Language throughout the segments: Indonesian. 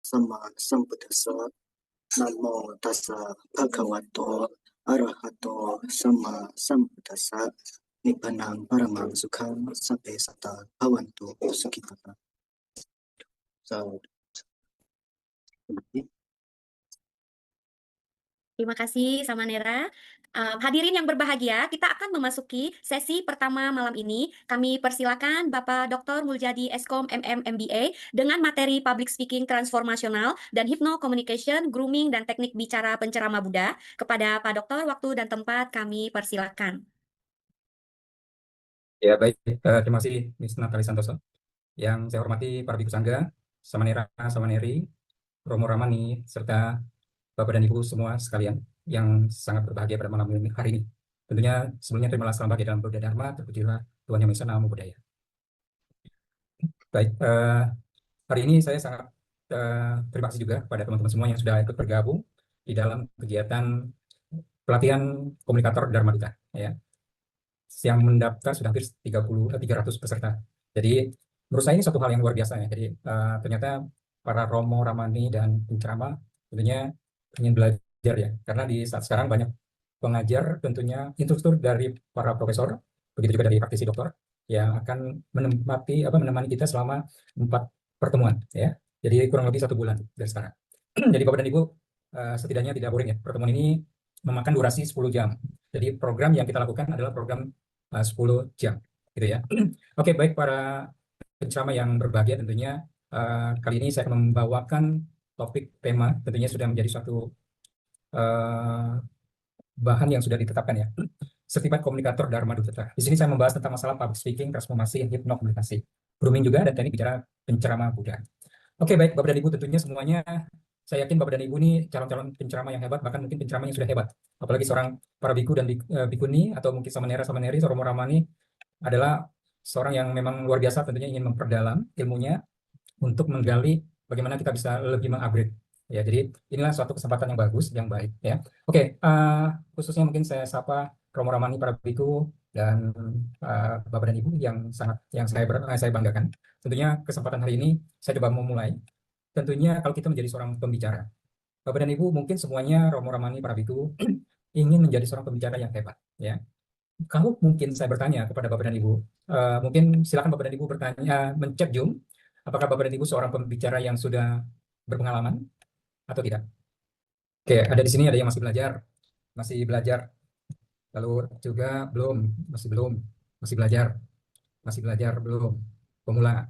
สัมมาสัมพุทธัสสะนะโมตัสสะภะคะวะโตอะระหะโตสัมมาสัมพุทธัสสะนิพพานังปรมังสุขังสัพเพสัตตาภวันตุสุขิตาสาธุ Terima kasih, Samanera. Hadirin yang berbahagia, kita akan memasuki sesi pertama malam ini. Kami persilakan Bapak Dr. Muljadi Eskom MM MBA dengan materi Public Speaking Transformasional dan Hypno Communication, Grooming, dan Teknik Bicara Penceramah Buddha. Kepada Pak Dokter, waktu dan tempat kami persilakan. Ya, baik. Terima kasih, Ms. Natali Santoso. Yang saya hormati para Bhikkhu Sangga, Samanera, Samaneri, Romo Ramani, serta Bapak dan Ibu semua sekalian yang sangat berbahagia pada malam hari ini. Tentunya sebelumnya terimalah salam bahagia dalam Buddha Dharma, terpujilah Tuhan Yang Maha Esa, Namo Buddhaya. Baik, hari ini saya sangat terima kasih juga pada teman-teman semua yang sudah ikut bergabung di dalam kegiatan pelatihan komunikator Dharma Duta, ya. Yang mendaftar sudah hampir 300 peserta. Jadi menurut saya ini suatu hal yang luar biasa ya. Jadi ternyata para Romo, Ramani, dan penceramah tentunya ingin belajar ya. Karena di saat sekarang banyak pengajar, tentunya instruktur dari para profesor, begitu juga dari praktisi dokter yang akan menemani kita selama 4 pertemuan ya. Jadi kurang lebih 1 bulan dari sekarang. Jadi Bapak dan Ibu setidaknya tidak boring ya. Pertemuan ini memakan durasi 10 jam. Jadi program yang kita lakukan adalah program 10 jam gitu ya. Oke, baik para penceramah yang berbahagia, tentunya kali ini saya akan membawakan topik tema, tentunya sudah menjadi suatu bahan yang sudah ditetapkan ya. Sertifikat Komunikator Dharma Duta. Di sini saya membahas tentang masalah public speaking, transformasi, hipnokomunikasi, grooming juga, dan teknik bicara penceramah Buddha. Oke, baik Bapak dan Ibu, tentunya semuanya saya yakin Bapak dan Ibu ini calon-calon penceramah yang hebat, bahkan mungkin penceramah yang sudah hebat. Apalagi seorang para biku dan bikuni, atau mungkin Samanera, Samaneri, Romo Ramani adalah seorang yang memang luar biasa, tentunya ingin memperdalam ilmunya untuk menggali bagaimana kita bisa lebih mengupgrade. Ya, jadi inilah suatu kesempatan yang bagus, yang baik ya. Oke, khususnya mungkin saya sapa Romo Ramani, para biku, dan Bapak dan Ibu yang saya banggakan. Tentunya kesempatan hari ini saya coba memulai. Tentunya kalau kita menjadi seorang pembicara, Bapak dan Ibu mungkin semuanya Romo Ramani, para biku ingin menjadi seorang pembicara yang hebat ya. Kalau mungkin saya bertanya kepada Bapak dan Ibu, mungkin silakan Bapak dan Ibu bertanya, mencet Zoom, apakah Bapak dan Ibu seorang pembicara yang sudah berpengalaman atau tidak? Oke, ada di sini ada yang masih belajar, lalu juga belum, masih belajar, belum, pemula,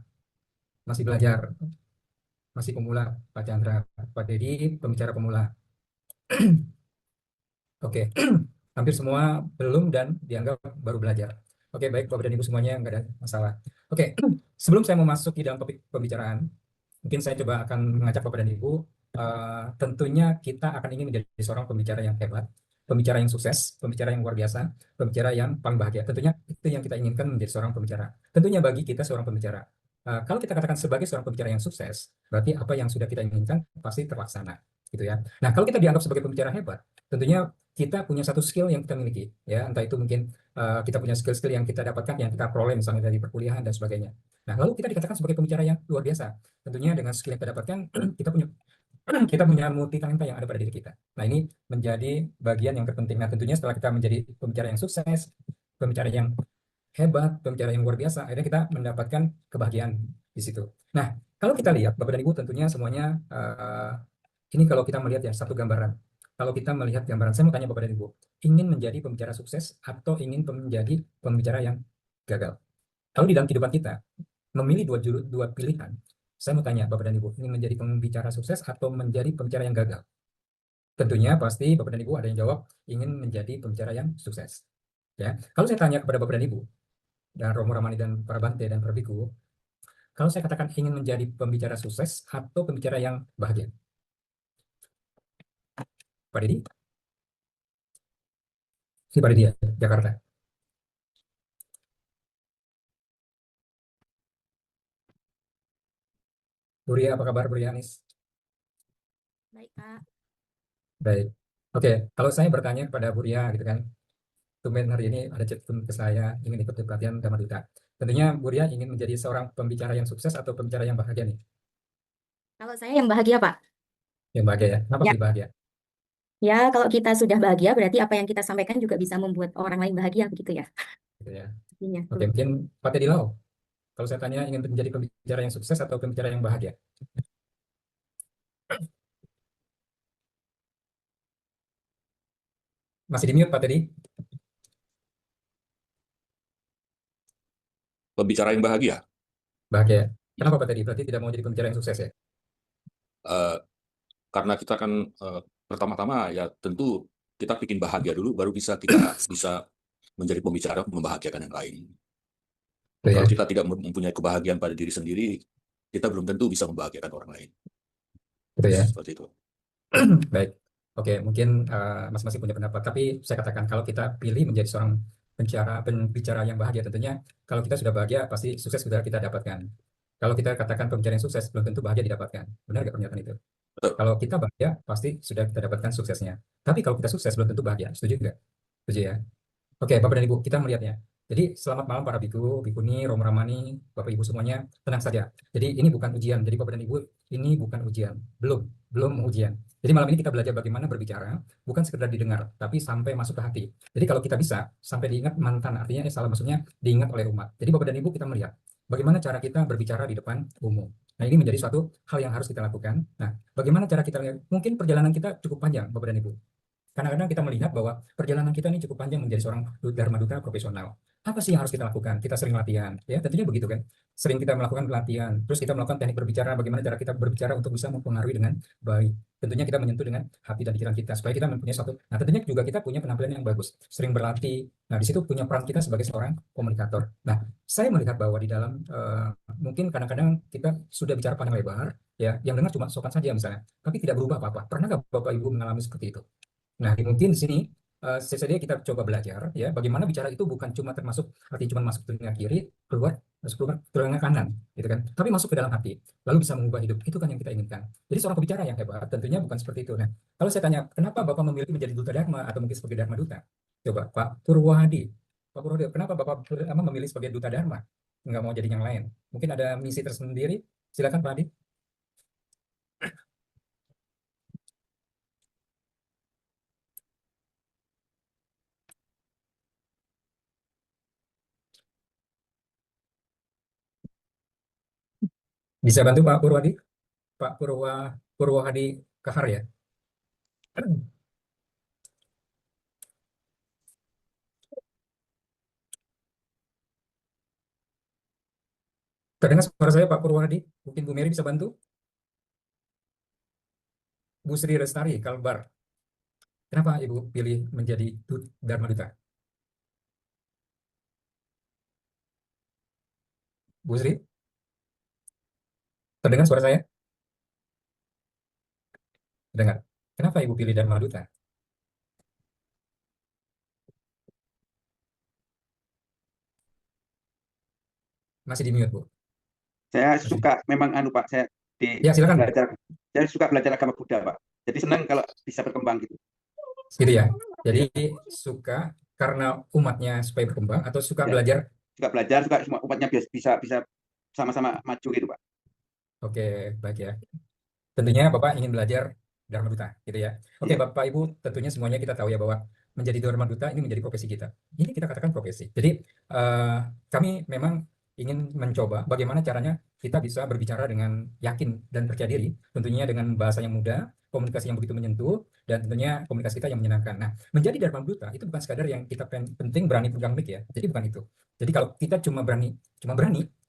masih belajar, masih pemula, Pak Chandra, Pak Dedi, pembicara pemula. Oke, hampir semua belum dan dianggap baru belajar. Oke, baik Bapak dan Ibu semuanya, nggak ada masalah. Oke, sebelum saya memasuki dalam topik pembicaraan, mungkin saya coba akan mengajak Bapak dan Ibu, tentunya kita akan ingin menjadi seorang pembicara yang hebat, pembicara yang sukses, pembicara yang luar biasa, pembicara yang paling bahagia. Tentunya itu yang kita inginkan menjadi seorang pembicara. Tentunya bagi kita seorang pembicara, kalau kita katakan sebagai seorang pembicara yang sukses, berarti apa yang sudah kita inginkan pasti terlaksana, gitu ya. Nah, kalau kita dianggap sebagai pembicara hebat, tentunya kita punya satu skill yang kita miliki, ya, entah itu mungkin kita punya skill-skill yang kita dapatkan, yang kita peroleh misalnya dari perkuliahan dan sebagainya. Nah, lalu kita dikatakan sebagai pembicara yang luar biasa. Tentunya dengan skill yang kita dapatkan, kita punya multi talenta yang ada pada diri kita. Nah, ini menjadi bagian yang terpenting. Nah, tentunya setelah kita menjadi pembicara yang sukses, pembicara yang hebat, pembicara yang luar biasa, akhirnya kita mendapatkan kebahagiaan di situ. Nah, kalau kita lihat, Bapak dan Ibu tentunya semuanya, ini kalau kita melihat ya satu gambaran. Kalau kita melihat gambaran, saya mau tanya Bapak dan Ibu, ingin menjadi pembicara sukses atau ingin menjadi pembicara yang gagal? Kalau di dalam kehidupan kita memilih dua pilihan, saya mau tanya Bapak dan Ibu, ingin menjadi pembicara sukses atau menjadi pembicara yang gagal? Tentunya pasti Bapak dan Ibu ada yang jawab ingin menjadi pembicara yang sukses. Ya, kalau saya tanya kepada Bapak dan Ibu dan Romo Ramani dan para Bante dan para Biku, kalau saya katakan ingin menjadi pembicara sukses atau pembicara yang bahagia? Pak Didi? Si Pak Didi ya, Jakarta. Buria, apa kabar Buria Anis? Baik, Pak. Baik. Oke, kalau saya bertanya kepada Buria gitu kan, tumben hari ini ada chat ke saya ingin ikut pelatihan Dhamma Duta. Tentunya Buria ingin menjadi seorang pembicara yang sukses atau pembicara yang bahagia nih? Kalau saya yang bahagia, Pak. Yang bahagia ya. Kenapa Ya, pilih bahagia? ya kalau kita sudah bahagia berarti apa yang kita sampaikan juga bisa membuat orang lain bahagia begitu ya. Gitu ya. Intinya Oke, tuh. mungkin Pak Teddy Lau, kalau saya tanya ingin menjadi pembicara yang sukses atau pembicara yang bahagia? Masih di mute Pak Teddy? Pembicara yang bahagia. Bahagia. Kenapa Pak Teddy? Berarti tidak mau jadi pembicara yang sukses ya? Eh, karena kita kan pertama-tama ya tentu kita bikin bahagia dulu, baru kita bisa menjadi pembicara membahagiakan yang lain. Betul ya. Kalau kita tidak mempunyai kebahagiaan pada diri sendiri, kita belum tentu bisa membahagiakan orang lain. Betul ya. Seperti itu. Baik. Oke, mungkin Mas masih punya pendapat, tapi saya katakan kalau kita pilih menjadi seorang pembicara yang bahagia, tentunya kalau kita sudah bahagia pasti sukses sudah kita dapatkan. Kalau kita katakan pembicara yang sukses, belum tentu bahagia didapatkan. Benar nggak pernyataan itu? Betul. Kalau kita bahagia, pasti sudah kita dapatkan suksesnya. Tapi kalau kita sukses, belum tentu bahagia. Setuju nggak? Setuju ya? Oke, Bapak dan Ibu, kita melihatnya. Jadi, selamat malam para biku, bikuni, Romo Ramani, Bapak Ibu semuanya, tenang saja. Jadi, ini bukan ujian. Jadi, Bapak dan Ibu, ini bukan ujian. Belum ujian. Jadi, malam ini kita belajar bagaimana berbicara, bukan sekedar didengar, tapi sampai masuk ke hati. Jadi, kalau kita bisa, sampai diingat mantan, artinya salah maksudnya diingat oleh umat. Jadi, Bapak dan Ibu, kita melihat bagaimana cara kita berbicara di depan umum. Nah, ini menjadi suatu hal yang harus kita lakukan. Nah, bagaimana cara kita, mungkin perjalanan kita cukup panjang, Bapak dan Ibu. Kadang-kadang kita melihat bahwa perjalanan kita ini cukup panjang menjadi seorang Dharma Duta profesional. Apa sih yang harus kita lakukan? Kita sering latihan, ya tentunya begitu kan. Sering kita melakukan pelatihan, terus kita melakukan teknik berbicara, bagaimana cara kita berbicara untuk bisa mempengaruhi dengan baik. Tentunya kita menyentuh dengan hati dan pikiran kita, supaya kita mempunyai suatu, nah tentunya juga kita punya penampilan yang bagus, sering berlatih. Nah di situ punya peran kita sebagai seorang komunikator. Nah saya melihat bahwa di dalam, mungkin kadang-kadang kita sudah bicara panjang lebar, ya yang dengar cuma sopan saja misalnya, tapi tidak berubah apa-apa. Pernah nggak Bapak Ibu mengalami seperti itu? Nah, mungkin di sini sesudah kita coba belajar ya bagaimana bicara itu bukan cuma termasuk arti cuma masuk telinga kiri, keluar masuk keluar telinga kanan, gitu kan. Tapi masuk ke dalam hati, lalu bisa mengubah hidup. Itu kan yang kita inginkan. Jadi seorang pembicara yang hebat tentunya bukan seperti itu. Nah, kalau saya tanya, kenapa Bapak memilih menjadi duta Dharma atau mungkin sebagai Dharma Duta? Coba Pak Purwahadi. Pak Purwahadi, kenapa Bapak memilih sebagai duta Dharma? Nggak mau jadi yang lain? Mungkin ada misi tersendiri? Silakan Pak Hadi. Bisa bantu Pak Purwadi? Pak Purwahadi Kahar ya. Terdengar suara saya Pak Purwahadi? Mungkin Bu Mary bisa bantu? Bu Sri Lestari, Kalbar. Kenapa Ibu pilih menjadi Dharma Duta? Bu Sri? Terdengar suara saya? Terdengar. Kenapa Ibu pilih Dharma Duta? Masih di mute, Bu. Saya Masih suka memang Pak, saya Ya, silakan. saya suka belajar agama Buddha, Pak. Jadi senang kalau bisa berkembang gitu. Gitu ya. Jadi suka karena umatnya supaya berkembang atau suka Ya. belajar? Suka belajar, suka semua umatnya bisa sama-sama maju gitu, Pak. Oke, baik ya. Tentunya Bapak ingin belajar Dharma Duta, gitu ya. Oke, Iya. Bapak Ibu, tentunya semuanya kita tahu ya bahwa menjadi Dharma Duta ini menjadi profesi kita. Ini kita katakan profesi. Jadi kami memang ingin mencoba bagaimana caranya kita bisa berbicara dengan yakin dan percaya diri, tentunya dengan bahasa yang mudah, komunikasi yang begitu menyentuh, dan tentunya komunikasi kita yang menyenangkan. Nah, menjadi Dharma Duta itu bukan sekadar yang kita penting berani pegang mic ya. Jadi bukan itu. Jadi kalau kita cuma berani,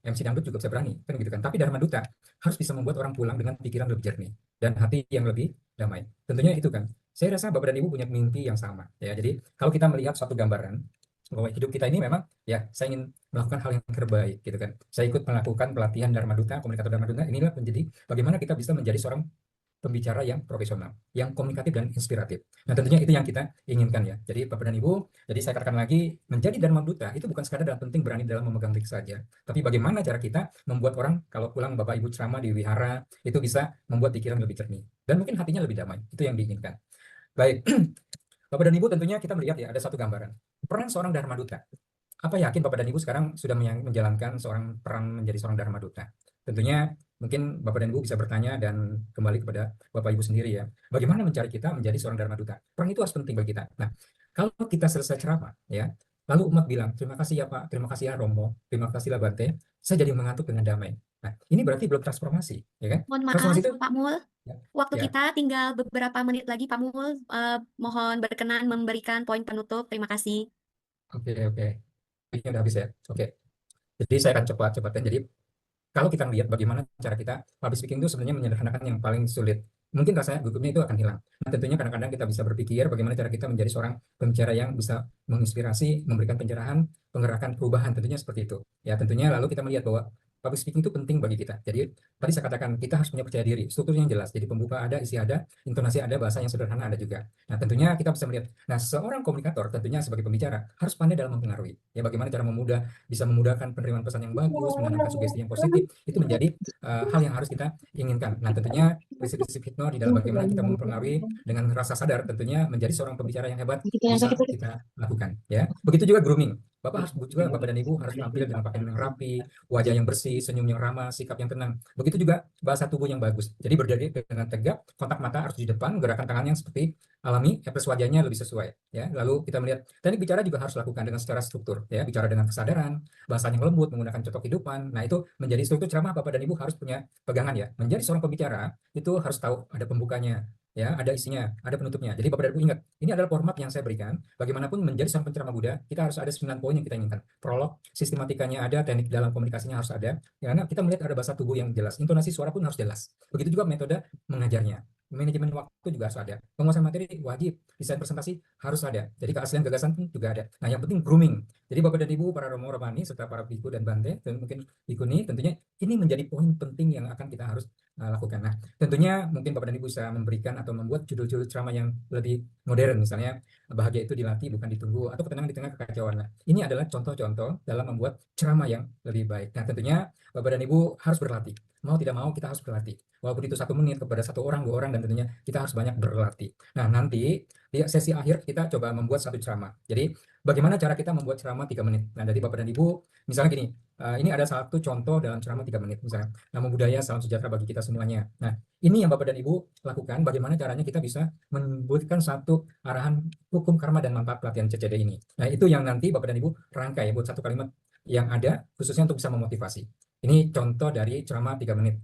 MC Dangdut juga bisa berani, kan gitu kan. Tapi Dharma Duta harus bisa membuat orang pulang dengan pikiran lebih jernih dan hati yang lebih damai. Tentunya itu kan. Saya rasa Bapak dan Ibu punya mimpi yang sama ya. Jadi kalau kita melihat suatu gambaran bahwa hidup kita ini memang ya saya ingin melakukan hal yang terbaik gitu kan. Saya ikut melakukan pelatihan Dharma Duta, komunikator Dharma Duta, inilah menjadi bagaimana kita bisa menjadi seorang pembicara yang profesional, yang komunikatif dan inspiratif. Nah, tentunya itu yang kita inginkan ya. Jadi Bapak dan Ibu, jadi saya katakan lagi, menjadi Dharma Duta itu bukan sekadar dan penting berani dalam memegang mic saja, tapi bagaimana cara kita membuat orang kalau pulang Bapak Ibu ceramah di wihara itu bisa membuat pikiran lebih jernih dan mungkin hatinya lebih damai. Itu yang diinginkan. Baik, Bapak dan Ibu, tentunya kita melihat ya ada satu gambaran. Peran seorang Dharma Duta. Apa yakin Bapak dan Ibu sekarang sudah menjalankan seorang peran menjadi seorang Dharma Duta? Tentunya Mungkin Bapak dan Ibu bisa bertanya dan kembali kepada Bapak Ibu sendiri ya. Bagaimana mencari kita menjadi seorang Dharma Duta? Perang itu harus penting bagi kita. Nah, kalau kita selesai ceramah ya, lalu umat bilang, terima kasih ya Pak, terima kasih ya Romo, terima kasih lah Bante, saya jadi mengantuk dengan damai. Nah, ini berarti belum transformasi, ya kan? Mohon Transformasi maaf, itu Pak Mul. ya, Waktu ya. kita tinggal beberapa menit lagi, Pak Mul. Mohon berkenan memberikan poin penutup. Terima kasih. Oke. Ini udah habis ya. Oke. Jadi saya akan cepat-cepatkan. Jadi kalau kita melihat bagaimana cara kita public speaking itu sebenarnya menyederhanakan yang paling sulit. Mungkin rasanya gugupnya itu akan hilang. Nah, tentunya kadang-kadang kita bisa berpikir bagaimana cara kita menjadi seorang pembicara yang bisa menginspirasi, memberikan pencerahan, penggerakan perubahan, tentunya seperti itu. Ya, tentunya lalu kita melihat bahwa public speaking itu penting bagi kita. Jadi, tadi saya katakan kita harus punya percaya diri, strukturnya yang jelas. Jadi, pembuka ada, isi ada, intonasi ada, bahasa yang sederhana ada juga. Nah, tentunya kita bisa melihat. Nah, seorang komunikator tentunya sebagai pembicara harus pandai dalam mempengaruhi. Ya, bagaimana cara bisa memudahkan penerimaan pesan yang bagus, menanamkan sugesti yang positif, itu menjadi hal yang harus kita inginkan. Nah, tentunya prinsip-prinsip hipno di dalam bagaimana kita mempengaruhi dengan rasa sadar tentunya menjadi seorang pembicara yang hebat bisa kita lakukan. Ya, begitu juga grooming. Bapak harus juga, Bapak dan Ibu harus tampil dengan pakaian yang rapi, wajah yang bersih, senyum yang ramah, sikap yang tenang. Begitu juga bahasa tubuh yang bagus. Jadi berdiri dengan tegap, kontak mata harus di depan, gerakan tangannya seperti alami, plus wajahnya lebih sesuai. Ya, lalu kita melihat teknik bicara juga harus lakukan dengan secara struktur. Ya, bicara dengan kesadaran, bahasa yang lembut, menggunakan contoh kehidupan. Nah, itu menjadi struktur ceramah. Bapak dan Ibu harus punya pegangan ya. Menjadi seorang pembicara itu harus tahu ada pembukanya, ya, ada isinya, ada penutupnya. Jadi Bapak dan Ibu ingat, ini adalah format yang saya berikan. Bagaimanapun menjadi seorang penceramah Buddha, kita harus ada 9 poin yang kita inginkan. Prolog, sistematikanya ada, teknik dalam komunikasinya harus ada. Karena kita melihat ada bahasa tubuh yang jelas, intonasi suara pun harus jelas. Begitu juga metode mengajarnya. Manajemen waktu juga harus ada. Penguasaan materi wajib, desain presentasi harus ada. Jadi keaslian gagasan pun juga ada. Nah, yang penting grooming. Jadi Bapak dan Ibu, para Romo Romani, serta para Biku dan Bante, dan mungkin Bikuni, tentunya ini menjadi poin penting yang akan kita harus lakukan. Nah, tentunya mungkin Bapak dan Ibu bisa memberikan atau membuat judul-judul ceramah yang lebih modern, misalnya bahagia itu dilatih bukan ditunggu, atau ketenangan di tengah kekacauan. Nah, ini adalah contoh-contoh dalam membuat ceramah yang lebih baik. Nah, tentunya Bapak dan Ibu harus berlatih. Mau tidak mau kita harus berlatih. Walaupun itu 1 menit kepada 1 orang, 2 orang, dan tentunya kita harus banyak berlatih. Nah, nanti di sesi akhir kita coba membuat 1 ceramah. Jadi, bagaimana cara kita membuat ceramah 3 menit? Nah, dari Bapak dan Ibu, misalnya gini, ini ada 1 contoh dalam ceramah 3 menit, misalnya, Namo Buddhaya, salam sejahtera bagi kita semuanya. Nah, ini yang Bapak dan Ibu lakukan, bagaimana caranya kita bisa memberikan 1 arahan hukum karma dan manfaat pelatihan CCD ini. Nah, itu yang nanti Bapak dan Ibu rangkai buat 1 kalimat yang ada, khususnya untuk bisa memotivasi. Ini contoh dari ceramah 3 menit.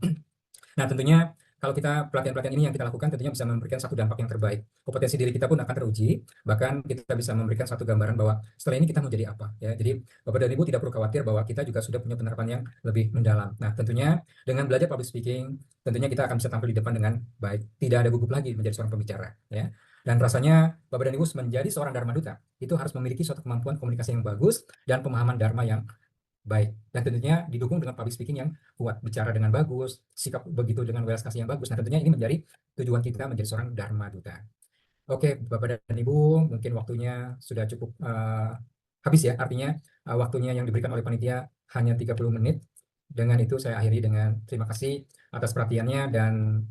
Nah, tentunya kalau kita pelatihan-pelatihan ini yang kita lakukan tentunya bisa memberikan 1 dampak yang terbaik. Kompetensi diri kita pun akan teruji, bahkan kita bisa memberikan 1 gambaran bahwa setelah ini kita mau jadi apa. Ya, jadi Bapak dan Ibu tidak perlu khawatir bahwa kita juga sudah punya penerapan yang lebih mendalam. Nah, tentunya dengan belajar public speaking, tentunya kita akan bisa tampil di depan dengan baik. Tidak ada gugup lagi menjadi seorang pembicara. Ya. Dan rasanya Bapak dan Ibu menjadi seorang Dharma Duta itu harus memiliki suatu kemampuan komunikasi yang bagus dan pemahaman Dharma yang baik, dan tentunya didukung dengan public speaking yang kuat, bicara dengan bagus, sikap begitu dengan welas kasih yang bagus. Nah, tentunya ini menjadi tujuan kita menjadi seorang Dharma Duta. Oke, Bapak dan Ibu, mungkin waktunya sudah cukup habis ya, artinya waktunya yang diberikan oleh panitia hanya 30 menit. Dengan itu saya akhiri dengan terima kasih atas perhatiannya, dan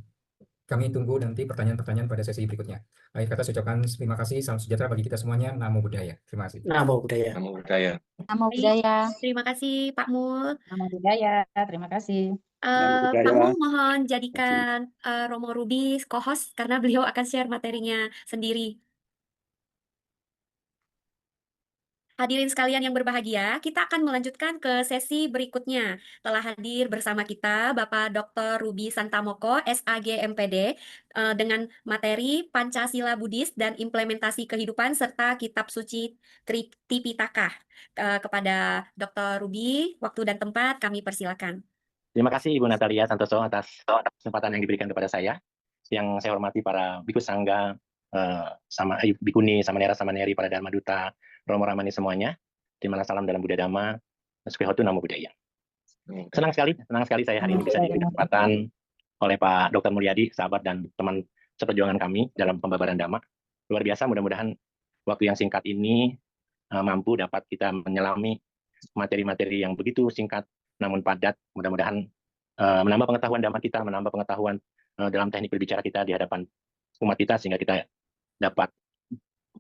kami tunggu nanti pertanyaan-pertanyaan pada sesi berikutnya. Akhir kata saya ucapkan terima kasih, salam sejahtera bagi kita semuanya, Namo Buddhaya. Terima kasih. Namo Buddhaya. Namo Buddhaya. Namo Buddhaya. Terima kasih Pak Mul. Namo Buddhaya. Terima kasih. Namo Pak Buddhaya. Mul mohon jadikan Romo Ruby co-host karena beliau akan share materinya sendiri. Hadirin sekalian yang berbahagia, kita akan melanjutkan ke sesi berikutnya. Telah hadir bersama kita Bapak Dr. Ruby Santamoko, SAG MPD, dengan materi Pancasila Buddhis dan Implementasi Kehidupan serta Kitab Suci Tripitaka. Kepada Dr. Ruby, waktu dan tempat kami persilakan. Terima kasih Ibu Natalia Santoso atas kesempatan yang diberikan kepada saya. Yang saya hormati para Biku Sangga, sama Bikuni, Samanera, Samaneri, para Dharma Duta, Romo Ramani semuanya. Terima salam dalam Buddha Dhamma. Sukihotu Namo Buddhaya. Senang sekali saya hari ini bisa diberi kesempatan oleh Pak Dr. Mulyadi, sahabat dan teman seperjuangan kami dalam pembabaran Dhamma. Luar biasa, mudah-mudahan waktu yang singkat ini mampu dapat kita menyelami materi-materi yang begitu singkat namun padat. Mudah-mudahan menambah pengetahuan Dhamma kita, menambah pengetahuan dalam teknik berbicara kita di hadapan umat kita, sehingga kita dapat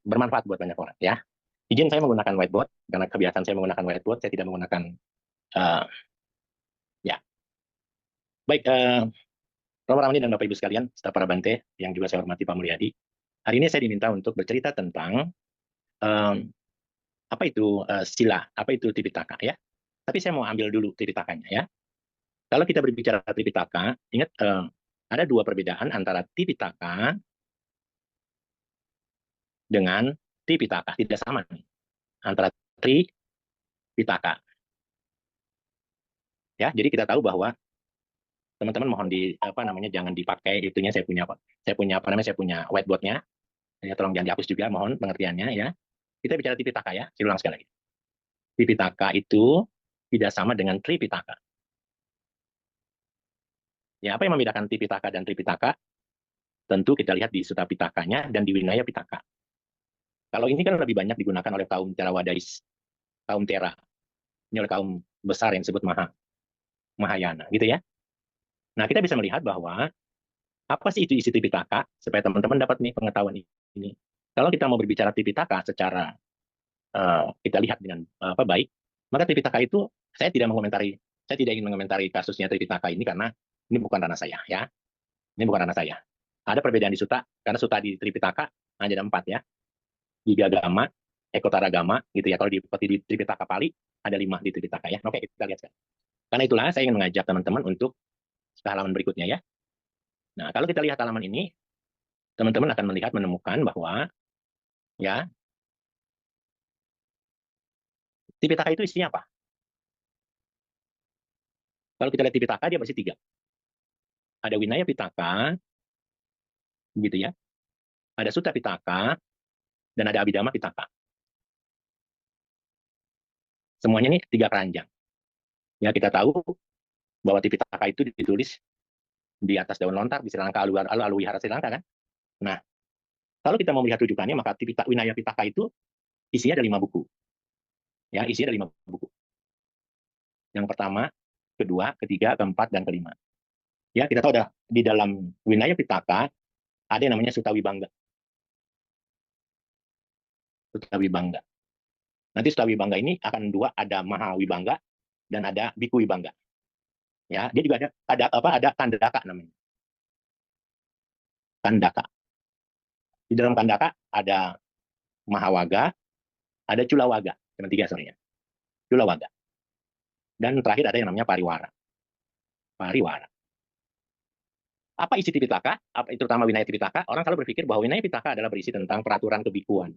bermanfaat buat banyak orang. Ya, izin saya menggunakan whiteboard karena kebiasaan saya menggunakan whiteboard, saya tidak menggunakan Baik, Romo Ramani dan Bapak Ibu sekalian, staf para Bante yang juga saya hormati Pak Mulyadi. Hari ini saya diminta untuk bercerita tentang apa itu sila, apa itu Tripitaka ya. Tapi saya mau ambil dulu Tripitakanya ya. Kalau kita berbicara Tripitaka, ingat ada dua perbedaan antara Tripitaka dengan Tripitaka. Tidak sama nih antara Tripitaka. Ya, jadi kita tahu bahwa teman-teman mohon jangan dipakai itunya, saya punya whiteboardnya. Ya, tolong jangan dihapus juga, mohon pengertiannya ya. Kita bicara Tripitaka ya, saya ulang sekali lagi. Tripitaka itu tidak sama dengan Tripitaka. Ya, apa yang membedakan Tripitaka dan Tripitaka? Tentu kita lihat di Sutta Pitakanya dan di Winaya Pitaka. Kalau ini kan lebih banyak digunakan oleh kaum Theravadais, kaum Thera. Ini oleh kaum besar yang disebut Mahayana, gitu ya. Nah, kita bisa melihat bahwa apa sih itu isi Tripitaka, supaya teman-teman dapat nih pengetahuan ini. Kalau kita mau berbicara Tripitaka secara kita lihat dengan baik, maka Tripitaka itu saya tidak ingin mengomentari kasusnya Tripitaka ini karena ini bukan ranah saya ya. Ini bukan ranah saya. Ada perbedaan di Sutta, karena Sutta di Tripitaka hanya ada 4 ya. Digagama, Ekotaragama gitu ya. Kalau di Tripitaka Pali ada 5 di Tripitaka ya. Oke, kita lihat sekarang. Karena itulah saya ingin mengajak teman-teman untuk ke halaman berikutnya ya. Nah, kalau kita lihat halaman ini, teman-teman akan menemukan bahwa ya Tripitaka itu isinya apa? Kalau kita lihat Tripitaka, dia bersih 3. Ada Winaya Pitaka, gitu ya. Ada Sutta Pitaka, dan ada Abhidhamma Pitaka. Semuanya ini 3 keranjang. Ya, kita tahu bahwa Tripitaka itu ditulis di atas daun lontar di Sri Lanka, Aluwihara Sri Lanka kan. Nah, kalau kita mau melihat rujukannya, maka Winaya Pitaka itu isinya ada 5 buku. Ya, isinya ada 5 buku. Yang pertama, kedua, ketiga, keempat, dan kelima. Ya, kita tahu ada di dalam Winaya Pitaka ada yang namanya Sutta Wibangga. Sutta Wibangga. Nanti Sutta Wibangga ini akan 2, ada Maha Wibangga dan ada Biku Wibangga. Ya, dia juga ada Kandaka namanya. Kandaka. Di dalam Kandaka ada Mahawaga, ada Culawaga, cuma 3 sebenarnya. Culawaga. Dan terakhir ada yang namanya Pariwara. Pariwara. Apa isi Tripitaka? Terutama Winaya Tripitaka, orang selalu berpikir bahwa Winaya Pitaka adalah berisi tentang peraturan kebikuan,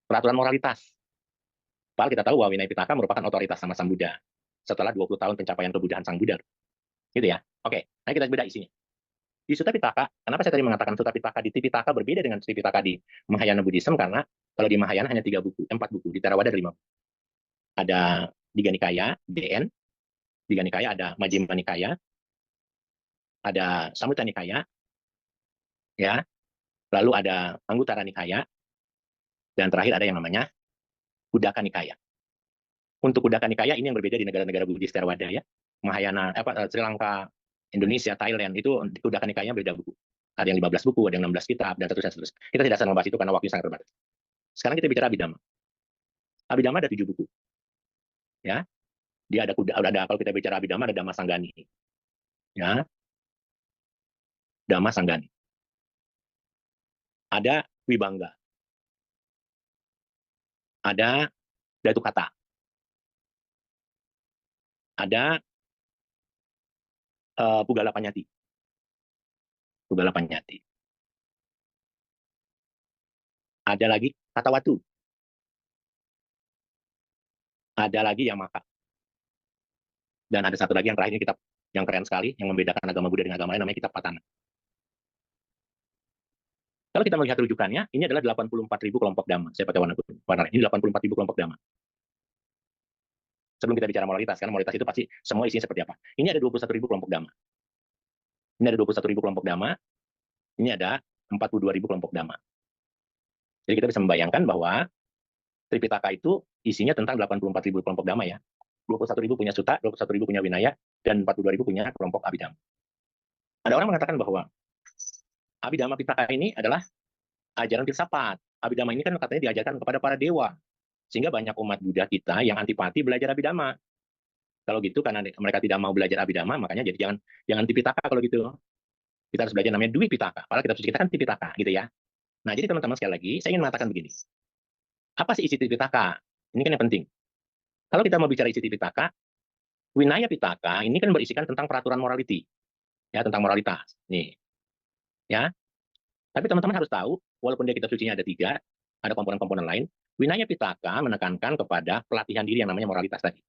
peraturan moralitas. Padahal kita tahu bahwa Winaya Pitaka merupakan otoritas sama Sang Buddha setelah 20 tahun pencapaian kebuddhaan Sang Buddha. Gitu ya. Oke, nah kita beda isinya. Di Sutta Pitaka, kenapa saya tadi mengatakan Sutta Pitaka di Tripitaka berbeda dengan Tripitaka di Mahayana Buddhism? Karena kalau di Mahayana hanya 4 buku, di Theravada ada 5 buku. Ada Digha Nikaya, DN, Digha Nikaya, ada Majjhima Nikaya, ada Samyutta Nikaya, ya, lalu ada Anguttara Nikaya, dan terakhir ada yang namanya Kuddaka Nikaya. Untuk Kuddaka Nikaya ini yang berbeda di negara-negara Buddhis Theravada ya. Mahayana, Sri Lanka, Indonesia, Thailand, itu Kuddaka Nikaya beda buku. Ada yang 15 buku, ada yang 16 kitab, dan seterusnya. Kita tidak sedang membahas itu karena waktunya sangat terbatas. Sekarang kita bicara Abhidhamma. Abhidhamma ada 7 buku. Ya. Dia ada kalau kita bicara Abhidhamma ada Dhamma Sanggani. Ya. Dhamma Sanggani. Ada Wibangga. Ada Datukata. Ada Pugala Panyati. Pugala Panyati. Ada lagi Katawatu. Ada lagi Yamaka. Dan ada satu lagi yang terakhir ini kitab yang keren sekali, yang membedakan agama Buddha dengan agama lain, namanya kitab Patana. Kalau kita melihat rujukannya, ini adalah 84.000 kelompok dhamma. Saya pakai warna ini 84.000 kelompok dhamma. Sebelum kita bicara moralitas, karena moralitas itu pasti semua isinya seperti apa. Ini ada 21.000 kelompok dhamma. Ini ada 21.000 kelompok dhamma. Ini ada 42.000 kelompok dhamma. Jadi kita bisa membayangkan bahwa Tripitaka itu isinya tentang 84.000 kelompok dhamma ya. 21.000 punya Sutta, 21.000 punya Winaya, dan 42.000 punya kelompok Abhidhamma. Ada orang mengatakan bahwa Abhidhamma Pitaka ini adalah ajaran filsafat. Abhidhamma ini kan katanya diajarkan kepada para dewa. Sehingga banyak umat Buddha kita yang antipati belajar Abhidhamma. Kalau gitu karena mereka tidak mau belajar Abhidhamma, makanya jadi jangan Tipitaka kalau gitu. Kita harus belajar namanya Dwi Pitaka. Padahal kitab suci kita kan Tipitaka gitu ya. Nah, jadi teman-teman sekali lagi, saya ingin mengatakan begini. Apa sih isi Tipitaka? Ini kan yang penting. Kalau kita mau bicara isi Tipitaka, Winaya Pitaka ini kan berisikan tentang peraturan morality. Ya, tentang moralitas. Nih. Ya. Tapi teman-teman harus tahu, walaupun dia kitab sucinya ada 3, ada komponen-komponen lain, Winaya Pitaka menekankan kepada pelatihan diri yang namanya moralitas tadi.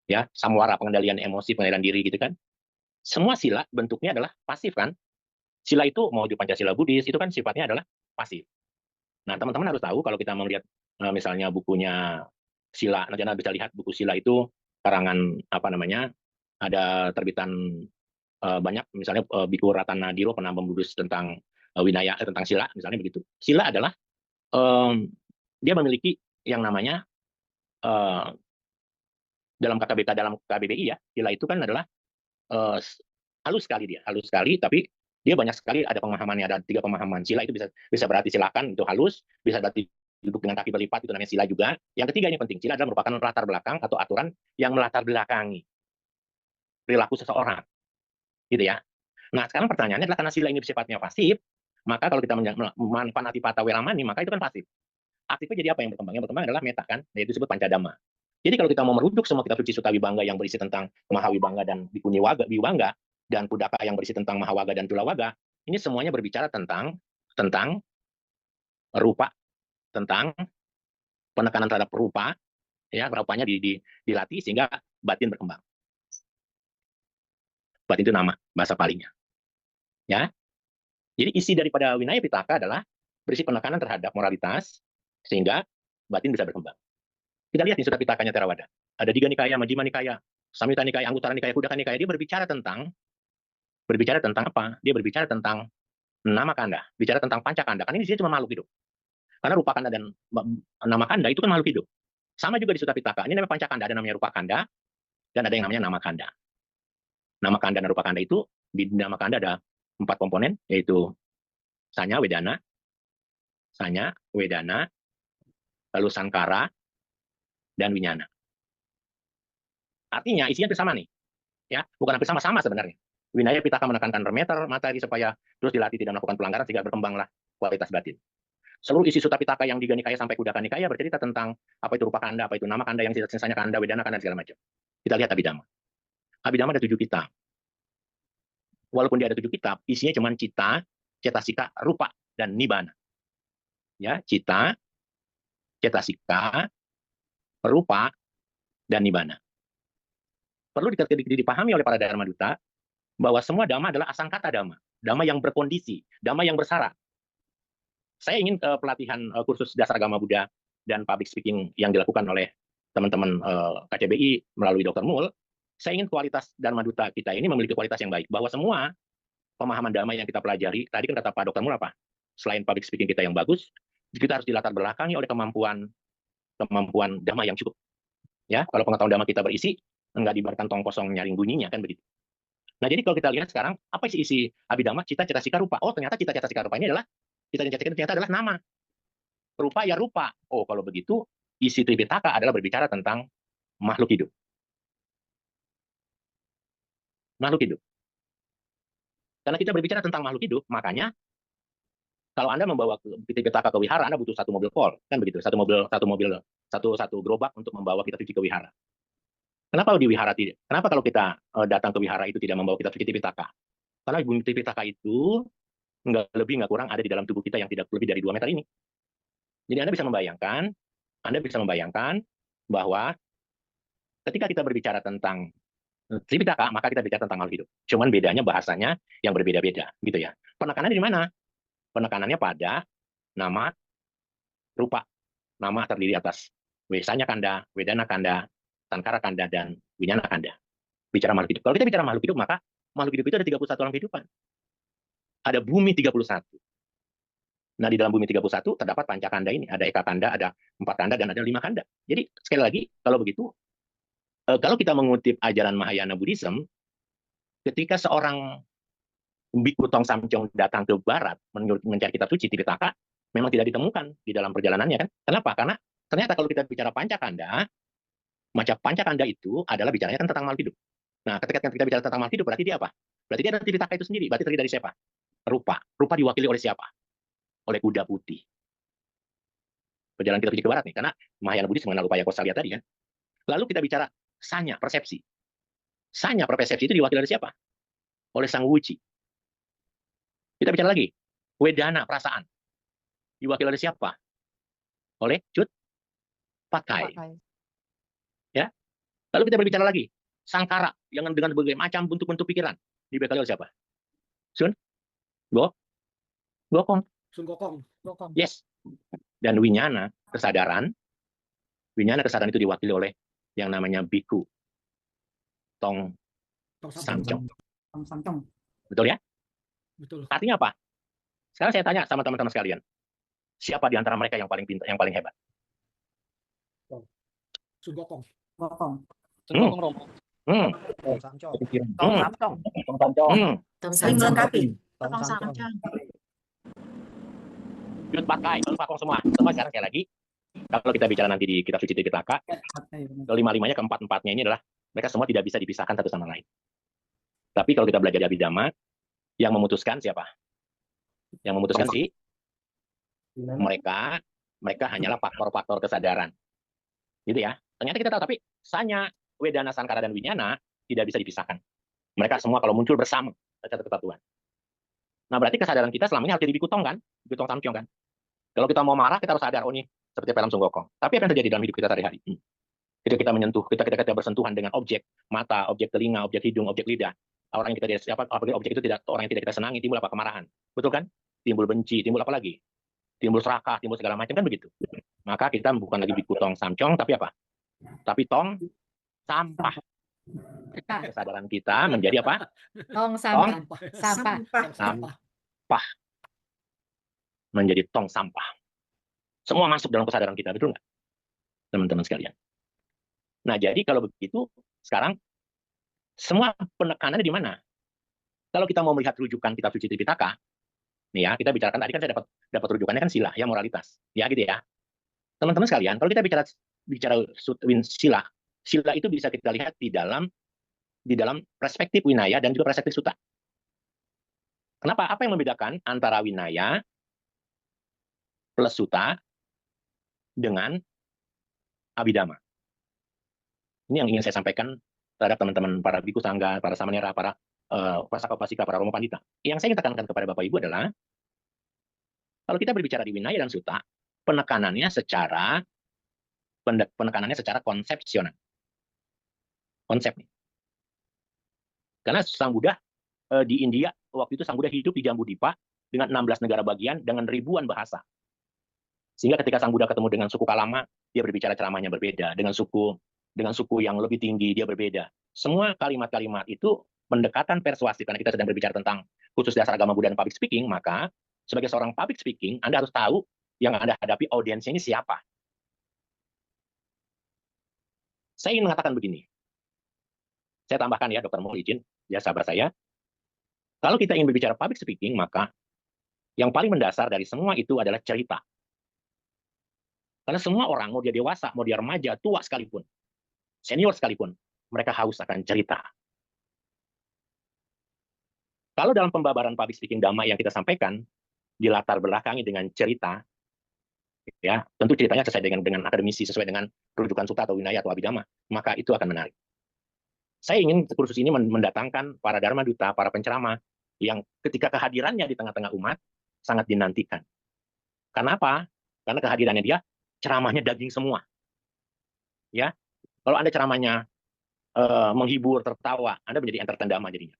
Ya, samwara, pengendalian emosi, pengendalian diri gitu kan. Semua sila bentuknya adalah pasif kan. Sila itu mau di Pancasila Buddhis itu kan sifatnya adalah pasif. Nah, teman-teman harus tahu kalau kita melihat misalnya bukunya Sila, nanti Anda bisa lihat buku Sila itu karangan apa namanya? Ada terbitan banyak misalnya Biku Ratana Diro pernah membudus tentang Winaya tentang Sila misalnya begitu. Sila adalah dia memiliki yang namanya dalam KBBI ya, Sila itu kan adalah halus sekali, tapi dia banyak sekali ada pemahamannya, ada 3 pemahaman. Sila itu bisa berarti silakan, itu halus, bisa berarti duduk dengan kaki berlipat, itu namanya sila juga. Yang ketiga ini penting, sila adalah merupakan latar belakang atau aturan yang melatar belakangi perilaku seseorang, gitu ya. Nah, sekarang pertanyaannya adalah karena sila ini sifatnya pasif, maka kalau kita manipata weramani, maka itu kan pasif. Aktifnya jadi apa yang berkembang? Yang berkembang adalah meta kan, yaitu disebut pancadhamma. Jadi kalau kita mau merujuk semua kitab suci Sutta Wibangga yang berisi tentang Mahawibangga dan Bibangga dan Pudaka yang berisi tentang Mahawaga dan Tulawaga, ini semuanya berbicara tentang rupa, tentang penekanan terhadap rupa, ya rupanya dilatih sehingga batin berkembang. Batin itu nama bahasa palingnya. Ya. Jadi isi daripada Winaya Pitaka adalah berisi penekanan terhadap moralitas sehingga batin bisa berkembang. Kita lihat di Sutta Pitakanya Theravada. Ada Digha Nikaya, Majjhima Nikaya, Samyutta Nikaya, Anguttara Nikaya, Khuddaka Nikaya. Dia berbicara tentang apa? Dia berbicara tentang nama kanda, bicara tentang panca kanda. Kan ini di sini cuma makhluk hidup. Karena rupa kanda dan nama kanda itu kan makhluk hidup. Sama juga di Sutta Pitaka. Ini namanya panca kanda, ada namanya rupa kanda dan ada yang namanya nama kanda. Nama kanda dan rupa kanda itu di nama kanda ada 4 komponen, yaitu sanya, wedana, lalu sankara, dan winyana. Artinya isinya hampir sama nih. Ya, bukan hampir sama sebenarnya. Winaya Pitaka menekankan parameter materi supaya terus dilatih tidak melakukan pelanggaran sehingga berkembanglah kualitas batin. Seluruh isi Sutta Pitaka yang Digha Nikaya sampai Khuddaka Nikaya bercerita tentang apa itu rupa kanda, apa itu nama kanda, yang sisanya kanda, wedana kanda, segala macam. Kita lihat Abhidhamma. Abhidhamma ada 7 kitab. Walaupun dia ada 7 kitab, isinya cuma cita, cetasika, rupa, dan nibbana. Ya, cita, cetasika, rupa, dan nibbana. Perlu dipahami oleh para Dharma Duta bahwa semua dhamma adalah asangkata dhamma yang berkondisi, dhamma yang bersyarat. Saya ingin pelatihan kursus dasar agama Buddha dan public speaking yang dilakukan oleh teman-teman KCBI melalui Dr. Mul, saya ingin kualitas Dharma Duta kita ini memiliki kualitas yang baik, bahwa semua pemahaman dhamma yang kita pelajari, tadi kan kata Pak Dr. Mul apa? Selain public speaking kita yang bagus, kita harus dilatar belakangi oleh kemampuan dhamma yang cukup. Ya, kalau pengetahuan dhamma kita berisi, enggak dibiarkan tong kosong nyaring bunyinya kan begitu. Nah, jadi kalau kita lihat sekarang, apa isi Abhidhamma? Cita, cetasika, rupa. Oh, ternyata cita, cetasika, rupa ini adalah, cita dan cetasika ternyata adalah nama. Rupa ya rupa. Oh, kalau begitu, isi Tripitaka adalah berbicara tentang makhluk hidup. Makhluk hidup. Karena kita berbicara tentang makhluk hidup, makanya kalau Anda membawa Tripitaka ke wihara, Anda butuh 1 mobil kol. Kan begitu, satu gerobak untuk membawa kitab suci ke wihara. Kenapa di wihara tidak? Kenapa kalau kita datang ke wihara itu tidak membawa kitab suci Tripitaka? Karena bumi Tripitaka itu nggak lebih nggak kurang ada di dalam tubuh kita yang tidak lebih dari 2 meter ini. Jadi Anda bisa membayangkan bahwa ketika kita berbicara tentang Tripitaka, maka kita bicara tentang makhluk hidup. Cuman bedanya bahasanya yang berbeda-beda, gitu ya. Penekanannya di mana? Penekanannya pada nama, rupa. Nama terdiri atas Sanya kanda, wedana kanda, sankara kanda, dan winyana kanda. Bicara makhluk hidup. Kalau kita bicara makhluk hidup, maka makhluk hidup itu ada 31 alam kehidupan. Ada bumi 31. Nah, di dalam bumi 31 terdapat pancakanda ini. Ada eka kanda, ada 4 kanda, dan ada 5 kanda. Jadi, sekali lagi, kalau begitu, kalau kita mengutip ajaran Mahayana Buddhism, ketika seorang Bhikkhu Tong Samchong datang ke barat mencari kitab suci Tripitaka, memang tidak ditemukan di dalam perjalanannya kan. Kenapa? Karena ternyata kalau kita bicara pancakanda, Maca Pancakanda itu adalah bicaranya kan tentang makhluk hidup. Nah, ketika kita bicara tentang makhluk hidup, berarti dia apa? Berarti dia adalah Tripitaka itu sendiri. Berarti terdiri dari siapa? Rupa. Rupa diwakili oleh siapa? Oleh kuda putih. Perjalanan kita pergi ke barat nih, karena Mahayana Buddhis mengenal upaya Kausalya tadi kan. Lalu kita bicara sanya, persepsi. Sanya, persepsi itu diwakili oleh siapa? Oleh Sang Wuci. Kita bicara lagi, Wedana, perasaan. Diwakili oleh siapa? Oleh Cut Pakai. Ya. Lalu kita berbicara lagi, Sangkara, yang dengan berbagai macam bentuk-bentuk pikiran. Diwakili oleh siapa? Sun? Gokong. Sun Gokong. Yes. Dan Winyana, kesadaran itu diwakili oleh yang namanya Biku Tong Samcong. Betul ya? Betul. Artinya apa? Sekarang saya tanya sama teman-teman sekalian, siapa di antara mereka yang paling pintar, yang paling hebat? Sun Gokong. Saling melengkapi. Yud pakai, Pakong semua sekarang sekali lagi. Kalau kita bicara nanti di kitab suci Tripitaka, kelima-limanya, keempat-empatnya ini adalah mereka semua tidak bisa dipisahkan satu sama lain. Tapi kalau kita belajar di Abhidhamma, yang memutuskan siapa? Yang memutuskan si mereka hanyalah faktor-faktor kesadaran. Gitu ya. Ternyata kita tahu, tapi Sanya, Wedana, Sankara, dan Winyana tidak bisa dipisahkan. Mereka semua kalau muncul bersama secara kesatuan. Nah, berarti kesadaran kita selama ini harus jadi bikutong kan? Bikutong samcong kan? Kalau kita mau marah, kita harus sadar, oh ini seperti film Sun Gokong. Tapi apa yang terjadi dalam hidup kita sehari-hari? Ketika kita menyentuh, kita bersentuhan dengan objek mata, objek telinga, objek hidung, objek lidah, orang yang kita tidak siapa, apalagi objek itu tidak, orang yang tidak kita senangi, timbul apa? Kemarahan. Betul kan? Timbul benci, timbul apa lagi? Timbul serakah, timbul segala macam kan begitu. Maka kita bukan lagi bikutong samcong, tapi apa? Tapi tong sampah. Kesadaran kita menjadi apa? Tong sampah. Sampah. Menjadi tong sampah. Semua masuk dalam kesadaran kita, betul nggak? Teman-teman sekalian. Nah, jadi kalau begitu, sekarang semua penekanannya di mana? Kalau kita mau melihat rujukan kitab suci Tripitaka, nih ya, kita bicarakan tadi kan saya dapat rujukannya kan sila, ya moralitas. Ya gitu ya. Teman-teman sekalian, kalau kita bicara sila itu bisa kita lihat di dalam perspektif winaya dan juga perspektif sutta. Kenapa? Apa yang membedakan antara winaya plus sutta dengan Abhidhamma? Ini yang ingin saya sampaikan terhadap teman-teman para biku sangga, para samanera, para upasaka-upasika, para romo pandita. Yang saya ingin tekankan kepada Bapak Ibu adalah kalau kita berbicara di winaya dan sutta, penekanannya secara konsepsional. Konsep nih. Karena Sang Buddha di India waktu itu Sang Buddha hidup di Jambudvipa dengan 16 negara bagian dengan ribuan bahasa. Sehingga ketika Sang Buddha ketemu dengan suku Kalama, dia berbicara ceramahnya berbeda. Dengan suku yang lebih tinggi, dia berbeda. Semua kalimat-kalimat itu pendekatan persuasif. Karena kita sedang berbicara tentang khusus dasar agama Buddha dan public speaking, maka sebagai seorang public speaking, Anda harus tahu yang Anda hadapi audiensnya ini siapa. Saya ingin mengatakan begini. Saya tambahkan ya, Dr. Mo, izin, ya sahabat saya. Kalau kita ingin berbicara public speaking, maka yang paling mendasar dari semua itu adalah cerita. Karena semua orang, mau dia dewasa, mau dia remaja, tua sekalipun, senior sekalipun, mereka haus akan cerita. Kalau dalam pembabaran public speaking Dhamma yang kita sampaikan, dilatar belakangi dengan cerita, ya tentu ceritanya sesuai dengan akademisi, sesuai dengan rujukan sutta atau winaya atau Abhidhamma, maka itu akan menarik. Saya ingin kursus ini mendatangkan para dharma duta, para penceramah yang ketika kehadirannya di tengah-tengah umat sangat dinantikan. Karena apa? Karena kehadirannya dia ceramahnya daging semua. Ya. Kalau Anda ceramahnya menghibur, tertawa, Anda menjadi entertain Dhamma jadinya.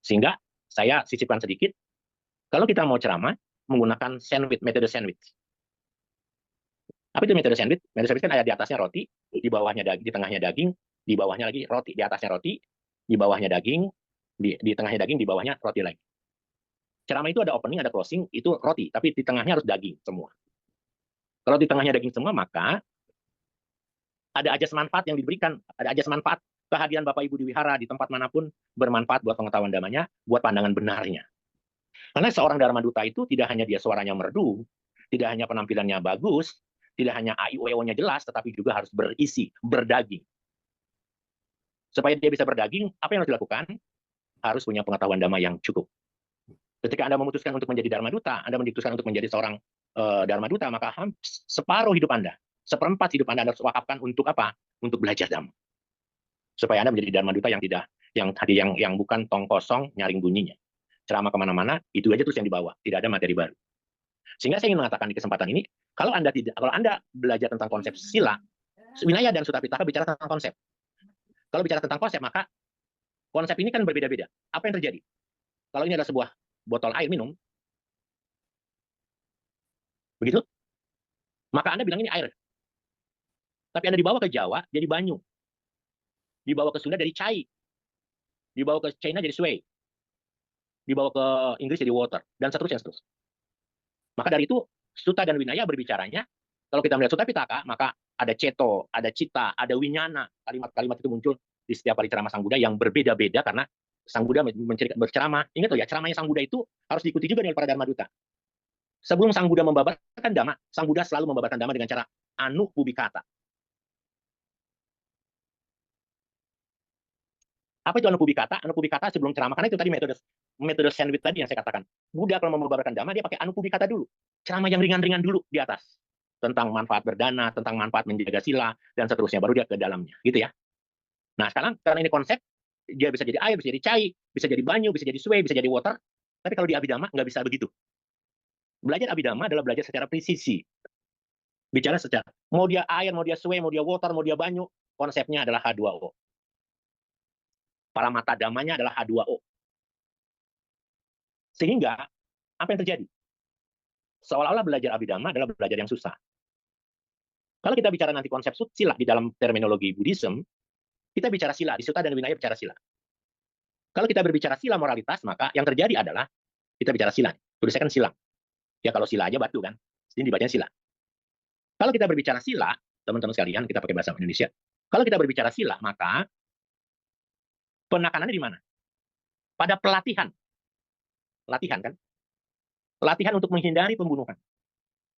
Sehingga saya sisipkan sedikit, kalau kita mau ceramah menggunakan metode sandwich. Apa itu metode sandwich? Metode sandwich kan ada di atasnya roti, di bawahnya daging, di tengahnya daging, di bawahnya lagi roti, di atasnya roti, di bawahnya daging, di tengahnya daging, di bawahnya roti lagi. Ceramah itu ada opening, ada closing, itu roti, tapi di tengahnya harus daging semua. Kalau di tengahnya daging semua, maka ada ajas manfaat yang diberikan, ada ajas manfaat kehadiran Bapak Ibu di wihara di tempat manapun bermanfaat buat pengetahuan damanya, buat pandangan benarnya. Karena seorang dharma duta itu tidak hanya dia suaranya merdu, tidak hanya penampilannya bagus, Tidak hanya a, i, u, e, o-nya jelas, tetapi juga harus berisi, berdaging. Supaya dia bisa berdaging, apa yang harus dilakukan? Harus punya pengetahuan dhamma yang cukup. Ketika Anda memutuskan untuk menjadi Dharma Duta, Anda memutuskan untuk menjadi seorang Dharma Duta, maka separuh hidup Anda, seperempat hidup Anda harus wakafkan untuk apa? Untuk belajar Dhamma. Supaya Anda menjadi Dharma Duta yang tidak, yang bukan tong kosong nyaring bunyinya. Ceramah kemana-mana, itu aja terus yang dibawa, tidak ada materi baru. Sehingga saya ingin mengatakan di kesempatan ini, kalau Anda belajar tentang konsep sila, Vinaya dan Sutta Pitaka bicara tentang konsep. Kalau bicara tentang konsep, maka konsep ini kan berbeda-beda. Apa yang terjadi? Kalau ini adalah sebuah botol air minum, begitu, maka Anda bilang ini air. Tapi Anda dibawa ke Jawa jadi banyu, dibawa ke Sunda jadi cai, dibawa ke China jadi sui, dibawa ke Inggris jadi water, dan seterusnya. Maka dari itu, Sutta dan Vinaya berbicaranya, kalau kita melihat Sutta Pitaka, maka ada ceto, ada cita, ada winyana. Kalimat-kalimat itu muncul di setiap kali ceramah Sang Buddha yang berbeda-beda karena Sang Buddha berceramah. Ingat loh ya, ceramahnya Sang Buddha itu harus diikuti juga oleh para Dharma Duta. Sebelum Sang Buddha membabarkan Dhamma, Sang Buddha selalu membabarkan Dhamma dengan cara anupubikata. Apa itu anupubikata? Anupubikata sebelum ceramah, karena itu tadi metode sandwich tadi yang saya katakan. Buddha kalau mau membabarkan Dhamma, dia pakai anupubikata dulu. Ceramah yang ringan-ringan dulu di atas. Tentang manfaat berdana, tentang manfaat menjaga sila, dan seterusnya. Baru dia ke dalamnya. Gitu ya. Nah sekarang, karena ini konsep, dia bisa jadi air, bisa jadi cai, bisa jadi banyu, bisa jadi sui, bisa jadi water. Tapi kalau di Abhidhamma, nggak bisa begitu. Belajar Abhidhamma adalah belajar secara presisi. Bicara secara, mau dia air, mau dia sui, mau dia water, mau dia banyu, konsepnya adalah H2O. Para mata damanya adalah H2O. Sehingga, apa yang terjadi? Seolah-olah belajar Abhidhamma adalah belajar yang susah. Kalau kita bicara nanti konsep sila di dalam terminologi Buddhism, kita bicara sila, di Sutta dan Vinaya bicara sila. Kalau kita berbicara sila moralitas, maka yang terjadi adalah kita bicara sila. Tulisnya kan silang. Ya kalau sila aja batu kan, ini dibacanya sila. Kalau kita berbicara sila, teman-teman sekalian, kita pakai bahasa Indonesia. Kalau kita berbicara sila, maka penekanannya di mana? Pada pelatihan. Latihan kan? Latihan untuk menghindari pembunuhan.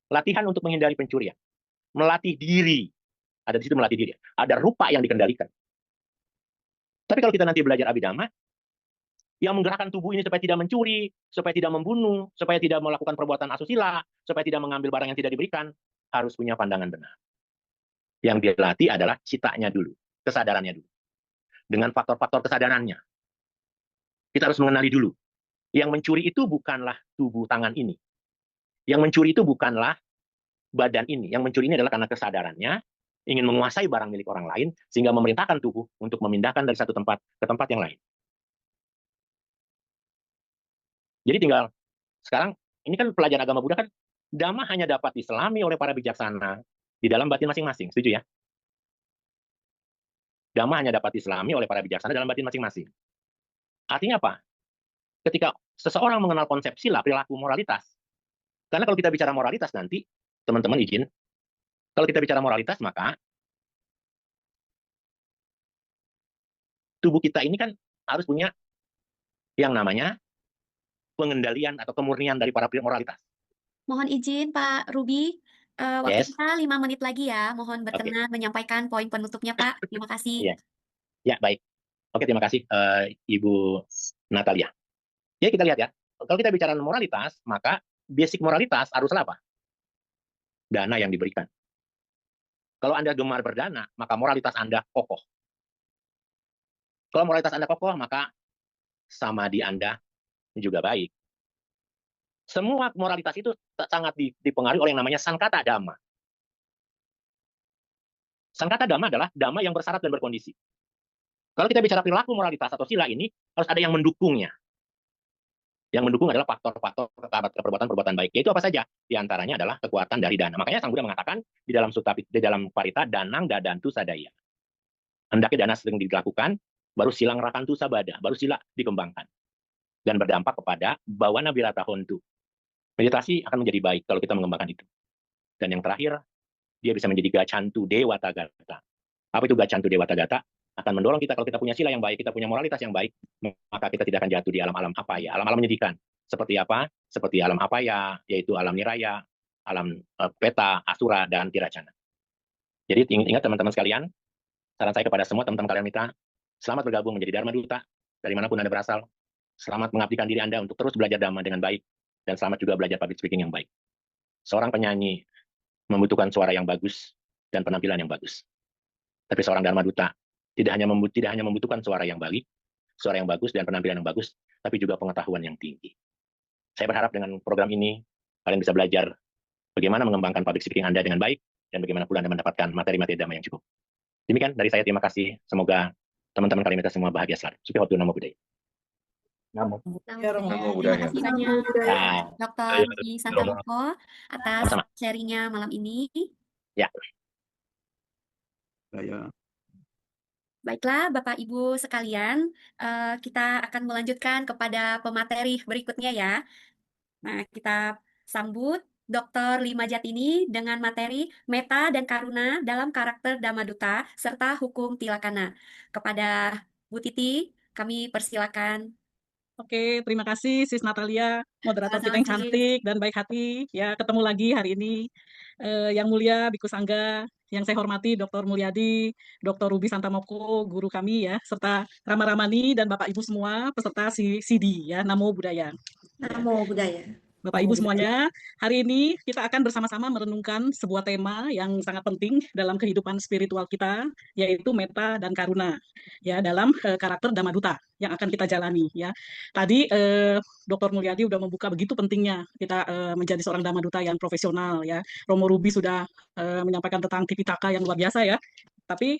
Latihan untuk menghindari pencurian. Melatih diri. Ada di situ melatih diri. Ada rupa yang dikendalikan. Tapi kalau kita nanti belajar Abhidhamma, yang menggerakkan tubuh ini supaya tidak mencuri, supaya tidak membunuh, supaya tidak melakukan perbuatan asusila, supaya tidak mengambil barang yang tidak diberikan, harus punya pandangan benar. Yang dilatih adalah citanya dulu, kesadarannya dulu. Dengan faktor-faktor kesadarannya. Kita harus mengenali dulu. Yang mencuri itu bukanlah tubuh tangan ini. Yang mencuri itu bukanlah badan ini. Yang mencuri ini adalah karena kesadarannya, ingin menguasai barang milik orang lain, sehingga memerintahkan tubuh untuk memindahkan dari satu tempat ke tempat yang lain. Jadi tinggal, sekarang, ini kan pelajaran agama Buddha kan, Dhamma hanya dapat diselami oleh para bijaksana di dalam batin masing-masing. Setuju ya? Dhamma hanya dapat diselami oleh para bijaksana dalam batin masing-masing. Artinya apa? Ketika seseorang mengenal konsep sila, perilaku moralitas, karena kalau kita bicara moralitas nanti, teman-teman izin, kalau kita bicara moralitas, maka tubuh kita ini kan harus punya yang namanya pengendalian atau kemurnian dari para moralitas. Mohon izin Pak Ruby, waktu Yes. kita 5 menit lagi ya. Mohon berkenan menyampaikan poin penutupnya Pak. Terima kasih. Iya. Ya, baik. Oke, terima kasih Ibu Natalia. Jadi kita lihat ya, kalau kita bicara moralitas, maka basic moralitas haruslah apa? Dana yang diberikan. Kalau Anda gemar berdana, maka moralitas Anda kokoh. Kalau moralitas Anda kokoh, maka samadhi Anda juga baik. Semua moralitas itu sangat dipengaruhi oleh yang namanya Sankata Dhamma. Sankata Dhamma adalah Dhamma yang bersyarat dan berkondisi. Kalau kita bicara perilaku moralitas atau sila ini, harus ada yang mendukungnya. Yang mendukung adalah faktor-faktor perbuatan-perbuatan baik. Yaitu apa saja? Di antaranya adalah kekuatan dari dana. Makanya Sang Buddha mengatakan di dalam parita, danang dadantu sadaya. Hendaknya dana sering dilakukan, baru silang rakantu sabada, baru sila dikembangkan. Dan berdampak kepada bawana birata hontu. Meditasi akan menjadi baik kalau kita mengembangkan itu. Dan yang terakhir, dia bisa menjadi gacantu dewata gata. Apa itu gacantu dewata gata? Akan mendorong kita kalau kita punya sila yang baik, kita punya moralitas yang baik, maka kita tidak akan jatuh di alam-alam apaya, alam-alam menyedihkan. Seperti apa? Seperti alam apaya, yaitu alam niraya, alam Peta, Asura, dan Tiracana. Jadi ingat teman-teman sekalian, saran saya kepada semua teman-teman kalian mitra, selamat bergabung menjadi Dharma Duta, dari manapun Anda berasal. Selamat mengabdikan diri Anda untuk terus belajar Dhamma dengan baik, dan selamat juga belajar public speaking yang baik. Seorang penyanyi membutuhkan suara yang bagus dan penampilan yang bagus. Tapi seorang Dharma Duta tidak hanya membutuhkan suara yang bagus dan penampilan yang bagus, tapi juga pengetahuan yang tinggi. Saya berharap dengan program ini, kalian bisa belajar bagaimana mengembangkan public speaking Anda dengan baik, dan bagaimana pula Anda mendapatkan materi-materi Dhamma yang cukup. Demikian dari saya, terima kasih. Semoga teman-teman kalian semua bahagia selalu. Sukihotu, Namo Buddhaya. Namo. Namo Terima Buddhaya. kasih banyak Dr. Rudi Santamoko atas Sama-sama. sharingnya malam ini. Ya. Baiklah, Bapak Ibu sekalian, kita akan melanjutkan kepada pemateri berikutnya ya. Nah, kita sambut Dr. Lima Jatini dengan materi Meta dan Karuna dalam karakter Dhamma Duta serta hukum Tilakana. Kepada Bu Titi, kami persilakan. Oke, terima kasih Sis Natalia, moderator kita yang Sama-sama, Sis. cantik dan baik hati. Ya, ketemu lagi hari ini. Yang mulia Biku Sangga, yang saya hormati Dr. Mulyadi, Dr. Ruby Santamoko, guru kami ya, serta Rama Ramani dan Bapak Ibu semua peserta CD ya, Namo Buddhaya. Namo Buddhaya. Bapak Ibu semuanya, hari ini kita akan bersama-sama merenungkan sebuah tema yang sangat penting dalam kehidupan spiritual kita, yaitu Meta dan Karuna, ya dalam karakter Dhamma Duta yang akan kita jalani. Ya, tadi Dr. Mulyadi sudah membuka begitu pentingnya kita menjadi seorang Dhamma Duta yang profesional. Ya, Romo Ruby sudah menyampaikan tentang Tipitaka yang luar biasa ya. Tapi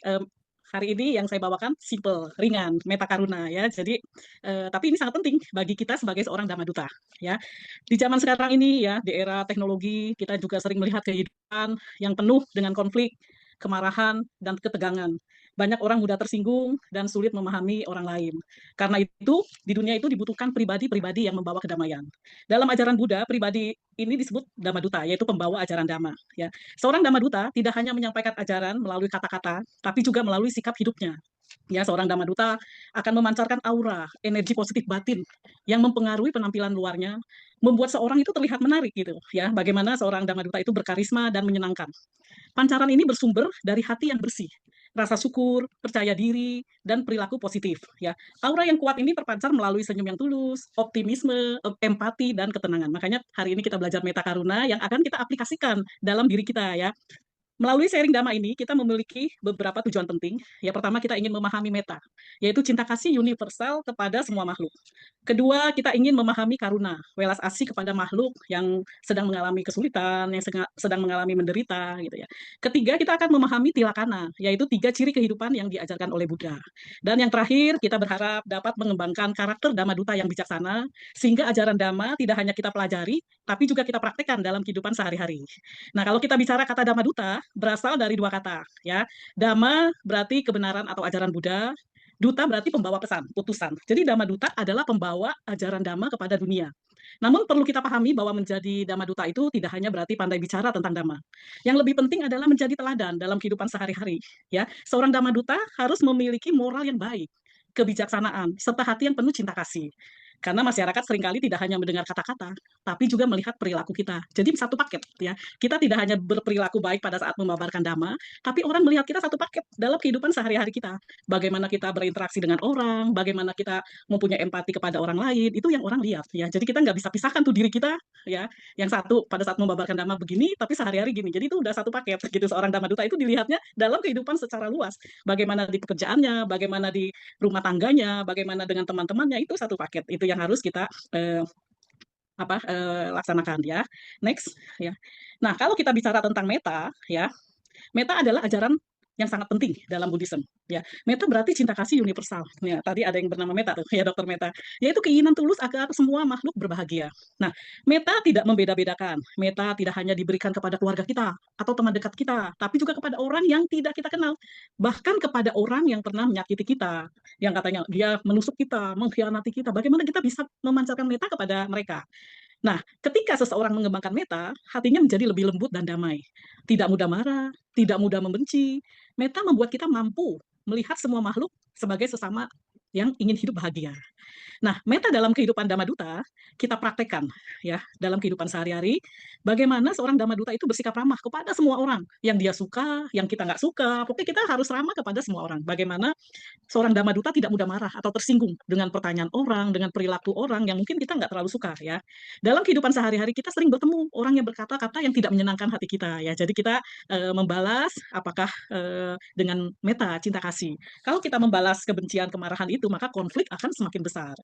hari ini yang saya bawakan simple, ringan, Meta Karuna ya. Jadi tapi ini sangat penting bagi kita sebagai seorang Dhamma Duta ya. Di zaman sekarang ini ya, di era teknologi, kita juga sering melihat kehidupan yang penuh dengan konflik, kemarahan, dan ketegangan. Banyak orang mudah tersinggung dan sulit memahami orang lain. Karena itu, di dunia itu dibutuhkan pribadi-pribadi yang membawa kedamaian. Dalam ajaran Buddha, pribadi ini disebut Dhamma Duta, yaitu pembawa ajaran Dhamma. Ya. Seorang Dhamma Duta tidak hanya menyampaikan ajaran melalui kata-kata, tapi juga melalui sikap hidupnya. Ya, seorang Dhamma Duta akan memancarkan aura, energi positif batin yang mempengaruhi penampilan luarnya, membuat seorang itu terlihat menarik gitu ya. Bagaimana seorang Dhamma Duta itu berkarisma dan menyenangkan. Pancaran ini bersumber dari hati yang bersih, rasa syukur, percaya diri, dan perilaku positif ya. Aura yang kuat ini terpancar melalui senyum yang tulus, optimisme, empati, dan ketenangan. Makanya hari ini kita belajar Meta Karuna yang akan kita aplikasikan dalam diri kita ya. Melalui sharing Dhamma ini, kita memiliki beberapa tujuan penting. Ya, pertama kita ingin memahami Meta, yaitu cinta kasih universal kepada semua makhluk. Kedua, kita ingin memahami Karuna, welas asih kepada makhluk yang sedang mengalami kesulitan, yang sedang mengalami menderita, gitu ya. Ketiga, kita akan memahami Tilakana, yaitu 3 ciri kehidupan yang diajarkan oleh Buddha. Dan yang terakhir, kita berharap dapat mengembangkan karakter Dhamma Duta yang bijaksana, sehingga ajaran Dhamma tidak hanya kita pelajari, tapi juga kita praktekkan dalam kehidupan sehari-hari. Nah, kalau kita bicara kata Dhamma Duta, berasal dari 2 kata, ya. Dhamma berarti kebenaran atau ajaran Buddha, Duta berarti pembawa pesan, utusan. Jadi Dhamma Duta adalah pembawa ajaran Dhamma kepada dunia. Namun perlu kita pahami bahwa menjadi Dhamma Duta itu tidak hanya berarti pandai bicara tentang Dhamma. Yang lebih penting adalah menjadi teladan dalam kehidupan sehari-hari, ya. Seorang Dhamma Duta harus memiliki moral yang baik, kebijaksanaan, serta hati yang penuh cinta kasih. Karena masyarakat seringkali tidak hanya mendengar kata-kata, tapi juga melihat perilaku kita. Jadi satu paket ya. Kita tidak hanya berperilaku baik pada saat memaparkan Dhamma, tapi orang melihat kita satu paket dalam kehidupan sehari-hari kita. Bagaimana kita berinteraksi dengan orang, bagaimana kita mempunyai empati kepada orang lain, itu yang orang lihat ya. Jadi kita nggak bisa pisahkan tuh diri kita ya. Yang satu pada saat memaparkan Dhamma begini, tapi sehari-hari gini. Jadi itu udah satu paket gitu. Seorang Dhamma Duta itu dilihatnya dalam kehidupan secara luas. Bagaimana di pekerjaannya, bagaimana di rumah tangganya, bagaimana dengan teman-temannya, itu satu paket. Itu yang harus kita laksanakan ya. Next ya. Nah, kalau kita bicara tentang Meta ya, Meta adalah ajaran yang sangat penting dalam Buddhism ya. Meta berarti cinta kasih universal. Ya, tadi ada yang bernama Meta tuh ya, Dokter Meta. Yaitu keinginan tulus agar semua makhluk berbahagia. Nah, Meta tidak membeda-bedakan. Meta tidak hanya diberikan kepada keluarga kita atau teman dekat kita, tapi juga kepada orang yang tidak kita kenal. Bahkan kepada orang yang pernah menyakiti kita, yang katanya dia menusuk kita, mengkhianati kita. Bagaimana kita bisa memancarkan Meta kepada mereka? Nah, ketika seseorang mengembangkan Meta, hatinya menjadi lebih lembut dan damai. Tidak mudah marah, tidak mudah membenci. Meta membuat kita mampu melihat semua makhluk sebagai sesama yang ingin hidup bahagia. Nah, meta dalam kehidupan Dhamma Duta kita praktekkan ya dalam kehidupan sehari-hari. Bagaimana seorang Dhamma Duta itu bersikap ramah kepada semua orang, yang dia suka, yang kita nggak suka. Pokoknya kita harus ramah kepada semua orang. Bagaimana seorang Dhamma Duta tidak mudah marah atau tersinggung dengan pertanyaan orang, dengan perilaku orang yang mungkin kita nggak terlalu suka ya. Dalam kehidupan sehari-hari kita sering bertemu orang yang berkata-kata yang tidak menyenangkan hati kita ya. Jadi kita membalas apakah dengan meta cinta kasih. Kalau kita membalas kebencian, kemarahan itu, maka konflik akan semakin besar.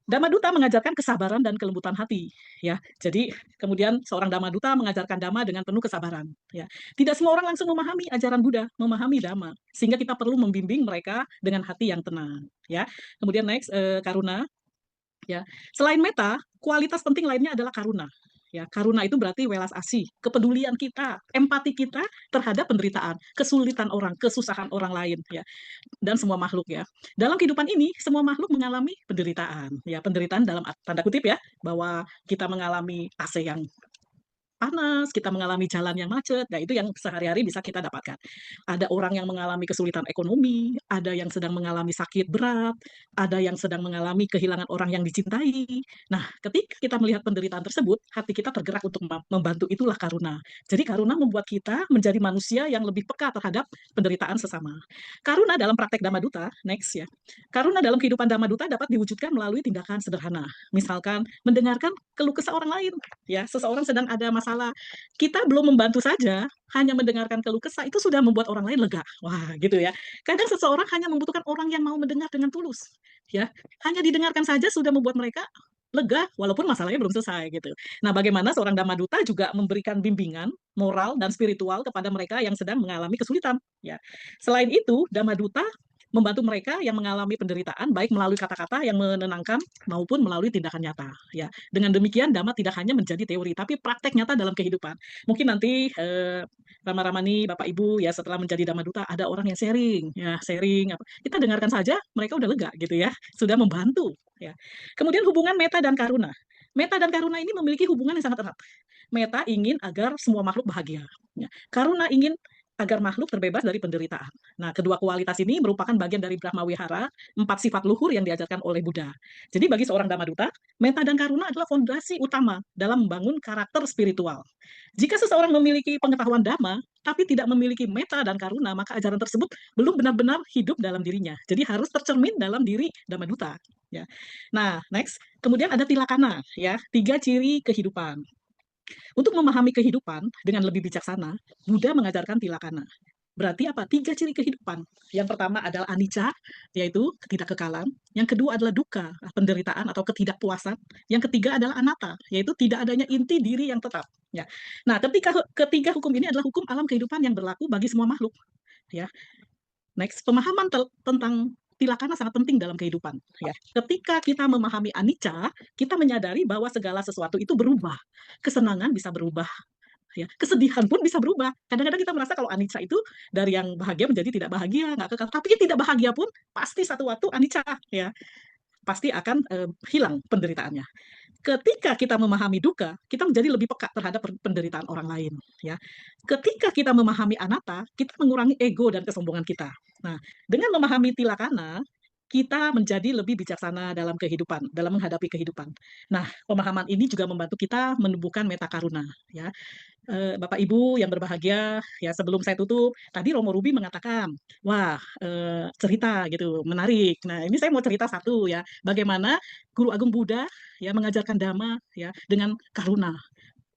Dhamma Duta mengajarkan kesabaran dan kelembutan hati, ya. Jadi kemudian seorang Dhamma Duta mengajarkan Dhamma dengan penuh kesabaran, ya. Tidak semua orang langsung memahami ajaran Buddha, memahami Dhamma, sehingga kita perlu membimbing mereka dengan hati yang tenang, ya. Kemudian next karuna, ya. Selain meta, kualitas penting lainnya adalah karuna. Ya, karuna itu berarti welas asih, kepedulian kita, empati kita terhadap penderitaan, kesulitan orang, kesusahan orang lain, ya, dan semua makhluk ya. Dalam kehidupan ini semua makhluk mengalami penderitaan, ya, penderitaan dalam tanda kutip ya, bahwa kita mengalami AC yang panas, kita mengalami jalan yang macet, nah itu yang sehari-hari bisa kita dapatkan. Ada orang yang mengalami kesulitan ekonomi, ada yang sedang mengalami sakit berat, ada yang sedang mengalami kehilangan orang yang dicintai. Nah, ketika kita melihat penderitaan tersebut, hati kita tergerak untuk membantu, itulah karuna. Jadi karuna membuat kita menjadi manusia yang lebih peka terhadap penderitaan sesama. Karuna dalam praktek Dhamma Duta, next ya. Karuna dalam kehidupan Dhamma Duta dapat diwujudkan melalui tindakan sederhana. Misalkan mendengarkan keluh kesah orang lain, ya, seseorang sedang ada masalah, kita belum membantu saja, hanya mendengarkan keluh kesah itu sudah membuat orang lain lega. Wah, gitu ya. Kadang seseorang hanya membutuhkan orang yang mau mendengar dengan tulus, ya. Hanya didengarkan saja sudah membuat mereka lega walaupun masalahnya belum selesai gitu. Nah, bagaimana seorang Dhamma Duta juga memberikan bimbingan moral dan spiritual kepada mereka yang sedang mengalami kesulitan, ya. Selain itu, Dhamma Duta membantu mereka yang mengalami penderitaan baik melalui kata-kata yang menenangkan maupun melalui tindakan nyata, ya. Dengan demikian Dhamma tidak hanya menjadi teori tapi praktek nyata dalam kehidupan. Mungkin nanti Rama-Ramani, Bapak Ibu ya, setelah menjadi Dhamma Duta ada orang yang sharing, ya, sharing apa. Kita dengarkan saja mereka udah lega gitu ya, sudah membantu ya. Kemudian hubungan meta dan karuna. Meta dan karuna ini memiliki hubungan yang sangat erat. Meta ingin agar semua makhluk bahagia, ya. Karuna ingin agar makhluk terbebas dari penderitaan. Nah, kedua kualitas ini merupakan bagian dari Brahma Wihara, 4 sifat luhur yang diajarkan oleh Buddha. Jadi bagi seorang Dhamma Duta, meta dan karuna adalah fondasi utama dalam membangun karakter spiritual. Jika seseorang memiliki pengetahuan Dhamma, tapi tidak memiliki meta dan karuna, maka ajaran tersebut belum benar-benar hidup dalam dirinya. Jadi harus tercermin dalam diri Dhamma Duta. Ya. Nah, next. Kemudian ada tilakana, ya, 3 ciri kehidupan. Untuk memahami kehidupan dengan lebih bijaksana, Buddha mengajarkan tilakana. Berarti apa? 3 ciri kehidupan. Yang pertama adalah anicca, yaitu ketidakkekalan. Yang kedua adalah dukkha, penderitaan atau ketidakpuasan. Yang ketiga adalah anatta, yaitu tidak adanya inti diri yang tetap. Ya. Nah, ketiga hukum ini adalah hukum alam kehidupan yang berlaku bagi semua makhluk. Ya. Next, pemahaman tentang tilakana sangat penting dalam kehidupan. Ya. Ketika kita memahami anicca, kita menyadari bahwa segala sesuatu itu berubah. Kesenangan bisa berubah, ya. Kesedihan pun bisa berubah. Kadang-kadang kita merasa kalau anicca itu dari yang bahagia menjadi tidak bahagia, nggak kekal. Tapi yang tidak bahagia pun pasti satu waktu anicca, ya. Pasti akan hilang penderitaannya. Ketika kita memahami dukkha, kita menjadi lebih peka terhadap penderitaan orang lain, ya. Ketika kita memahami anatta, kita mengurangi ego dan kesombongan kita. Nah, dengan memahami tilakana, kita menjadi lebih bijaksana dalam kehidupan, dalam menghadapi kehidupan. Nah, pemahaman ini juga membantu kita menumbuhkan metta karuna, ya. Bapak Ibu yang berbahagia, ya, sebelum saya tutup, tadi Romo Ruby mengatakan, wah, cerita gitu, menarik. Nah, ini saya mau cerita satu ya, bagaimana Guru Agung Buddha ya mengajarkan Dhamma ya dengan karuna,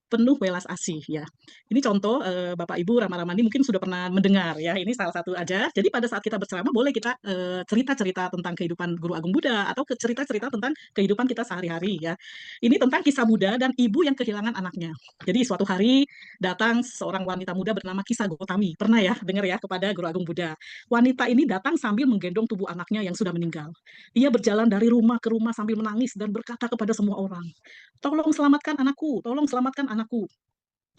penuh welas asih ya. Ini contoh Bapak Ibu Rama-Ramani mungkin sudah pernah mendengar ya. Ini salah satu aja. Jadi pada saat kita berceramah boleh kita cerita-cerita tentang kehidupan Guru Agung Buddha atau cerita-cerita tentang kehidupan kita sehari-hari ya. Ini tentang kisah Buddha dan ibu yang kehilangan anaknya. Jadi suatu hari datang seorang wanita muda bernama Kisah Gotami. Pernah ya dengar ya kepada Guru Agung Buddha. Wanita ini datang sambil menggendong tubuh anaknya yang sudah meninggal. Ia berjalan dari rumah ke rumah sambil menangis dan berkata kepada semua orang, tolong selamatkan anakku, tolong selamatkan anakku,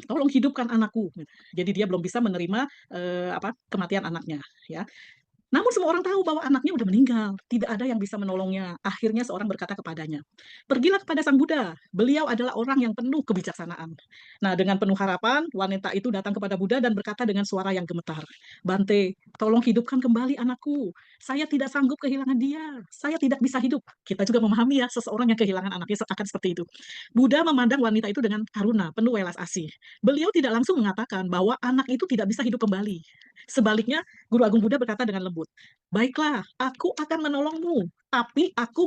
tolong hidupkan anakku. Jadi dia belum bisa menerima kematian anaknya, ya. Namun semua orang tahu bahwa anaknya udah meninggal, tidak ada yang bisa menolongnya. Akhirnya seorang berkata kepadanya, "Pergilah kepada Sang Buddha, beliau adalah orang yang penuh kebijaksanaan." Nah, dengan penuh harapan, wanita itu datang kepada Buddha dan berkata dengan suara yang gemetar, "Bante, tolong hidupkan kembali anakku. Saya tidak sanggup kehilangan dia. Saya tidak bisa hidup." Kita juga memahami ya, seseorang yang kehilangan anaknya akan seperti itu. Buddha memandang wanita itu dengan karuna, penuh welas asih. Beliau tidak langsung mengatakan bahwa anak itu tidak bisa hidup kembali. Sebaliknya, Guru Agung Buddha berkata dengan lembut, "Baiklah, aku akan menolongmu, tapi aku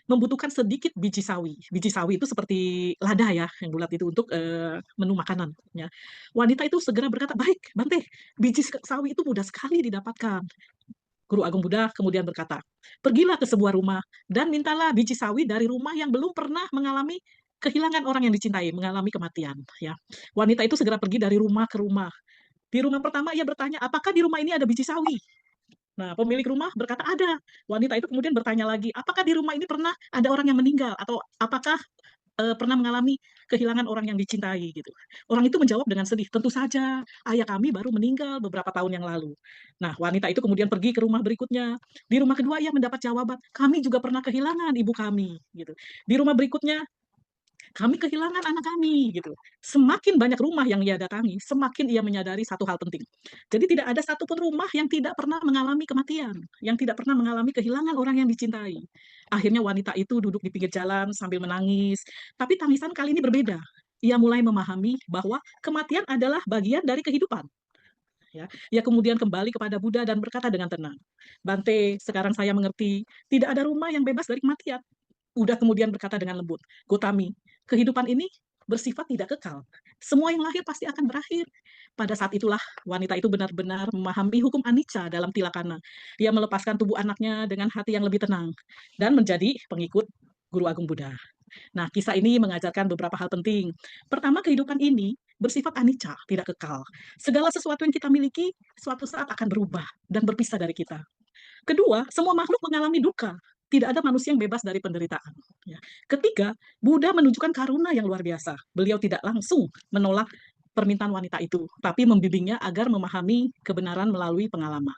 membutuhkan sedikit biji sawi." Biji sawi itu seperti lada ya, yang bulat itu untuk menu makanan. Ya. Wanita itu segera berkata, "Baik, Bante, biji sawi itu mudah sekali didapatkan." Guru Agung Buddha kemudian berkata, "Pergilah ke sebuah rumah dan mintalah biji sawi dari rumah yang belum pernah mengalami kehilangan orang yang dicintai, mengalami kematian." Ya. Wanita itu segera pergi dari rumah ke rumah. Di rumah pertama ia bertanya, "Apakah di rumah ini ada biji sawi?" Nah, pemilik rumah berkata, "Ada." Wanita itu kemudian bertanya lagi, "Apakah di rumah ini pernah ada orang yang meninggal? Atau apakah pernah mengalami kehilangan orang yang dicintai?" Gitu. Orang itu menjawab dengan sedih, "Tentu saja, ayah kami baru meninggal beberapa tahun yang lalu." Nah, wanita itu kemudian pergi ke rumah berikutnya. Di rumah kedua ia mendapat jawaban, "Kami juga pernah kehilangan ibu kami." Gitu. Di rumah berikutnya, "Kami kehilangan anak kami," gitu. Semakin banyak rumah yang ia datangi, semakin ia menyadari satu hal penting. Jadi tidak ada satupun rumah yang tidak pernah mengalami kematian, yang tidak pernah mengalami kehilangan orang yang dicintai. Akhirnya wanita itu duduk di pinggir jalan sambil menangis, tapi tangisan kali ini berbeda. Ia mulai memahami bahwa kematian adalah bagian dari kehidupan. Ya, ia kemudian kembali kepada Buddha dan berkata dengan tenang, "Bante, sekarang saya mengerti, tidak ada rumah yang bebas dari kematian." Buddha kemudian berkata dengan lembut, "Gotami, kehidupan ini bersifat tidak kekal. Semua yang lahir pasti akan berakhir." Pada saat itulah wanita itu benar-benar memahami hukum anicca dalam tilakana. Dia melepaskan tubuh anaknya dengan hati yang lebih tenang dan menjadi pengikut Guru Agung Buddha. Nah, kisah ini mengajarkan beberapa hal penting. Pertama, kehidupan ini bersifat anicca, tidak kekal. Segala sesuatu yang kita miliki suatu saat akan berubah dan berpisah dari kita. Kedua, semua makhluk mengalami duka. Tidak ada manusia yang bebas dari penderitaan. Ya. Ketiga, Buddha menunjukkan karuna yang luar biasa. Beliau tidak langsung menolak permintaan wanita itu, tapi membimbingnya agar memahami kebenaran melalui pengalaman.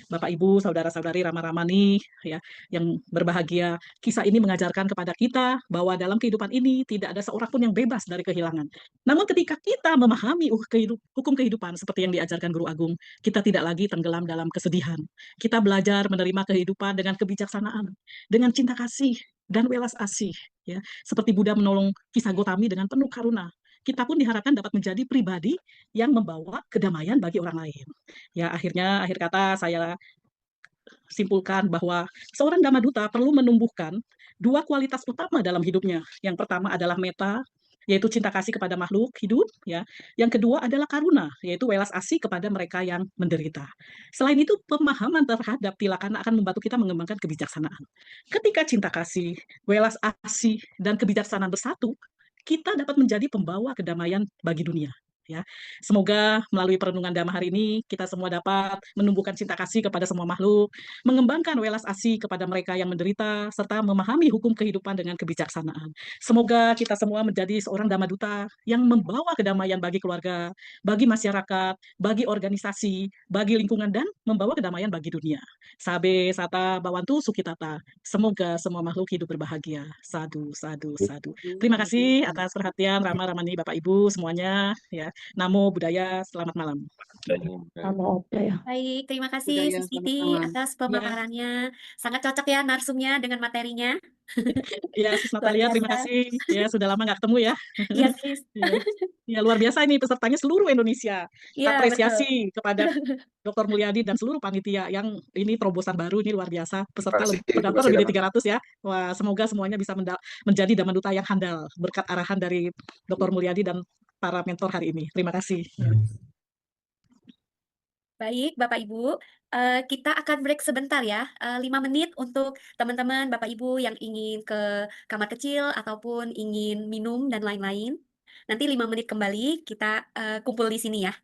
Bapak, Ibu, saudara-saudari Rama-Ramani ya, yang berbahagia, kisah ini mengajarkan kepada kita bahwa dalam kehidupan ini tidak ada seorang pun yang bebas dari kehilangan. Namun ketika kita memahami hukum kehidupan seperti yang diajarkan Guru Agung, kita tidak lagi tenggelam dalam kesedihan. Kita belajar menerima kehidupan dengan kebijaksanaan, dengan cinta kasih dan welas asih, ya. Seperti Buddha menolong kisah Gotami dengan penuh karuna. Kita pun diharapkan dapat menjadi pribadi yang membawa kedamaian bagi orang lain. Ya, akhir kata saya simpulkan bahwa seorang Dhamma Duta perlu menumbuhkan dua kualitas utama dalam hidupnya. Yang pertama adalah metta, yaitu cinta kasih kepada makhluk hidup, ya. Yang kedua adalah karuna, yaitu welas asih kepada mereka yang menderita. Selain itu, pemahaman terhadap tilakana akan membantu kita mengembangkan kebijaksanaan. Ketika cinta kasih, welas asih, dan kebijaksanaan bersatu, kita dapat menjadi pembawa kedamaian bagi dunia. Ya, semoga melalui perenungan Dhamma hari ini kita semua dapat menumbuhkan cinta kasih kepada semua makhluk, mengembangkan welas asih kepada mereka yang menderita, serta memahami hukum kehidupan dengan kebijaksanaan. Semoga kita semua menjadi seorang Dhamma Duta yang membawa kedamaian bagi keluarga, bagi masyarakat, bagi organisasi, bagi lingkungan, dan membawa kedamaian bagi dunia. Sabe, Sata, Bawantu, Sukitata. Semoga semua makhluk hidup berbahagia. Sadu, sadu, sadu. Terima kasih atas perhatian Rama-Ramani, Bapak Ibu semuanya. Ya, Namo Buddhaya, selamat malam. Baik, terima kasih Budaya Sis Titi sama-sama. atas pemaparannya. Sangat cocok ya narsumnya dengan materinya. Ya, Sis Luar Natalia, terima biasa. kasih. Ya, sudah lama nggak ketemu ya. Iya, Sis. Ya. Ya, luar biasa ini pesertanya seluruh Indonesia. Iya, betul. Apresiasi kepada Dr. Mulyadi dan seluruh panitia yang ini terobosan baru, ini luar biasa. Peserta pendaftar lebih dari 300 ya. Wah, semoga semuanya bisa menjadi Dhamma Duta yang handal berkat arahan dari Dr. Mulyadi dan para mentor hari ini. Terima kasih. Baik, Bapak Ibu, kita akan break sebentar ya, 5 menit untuk teman-teman Bapak Ibu yang ingin ke kamar kecil ataupun ingin minum dan lain-lain. Nanti 5 menit kembali kita kumpul di sini ya.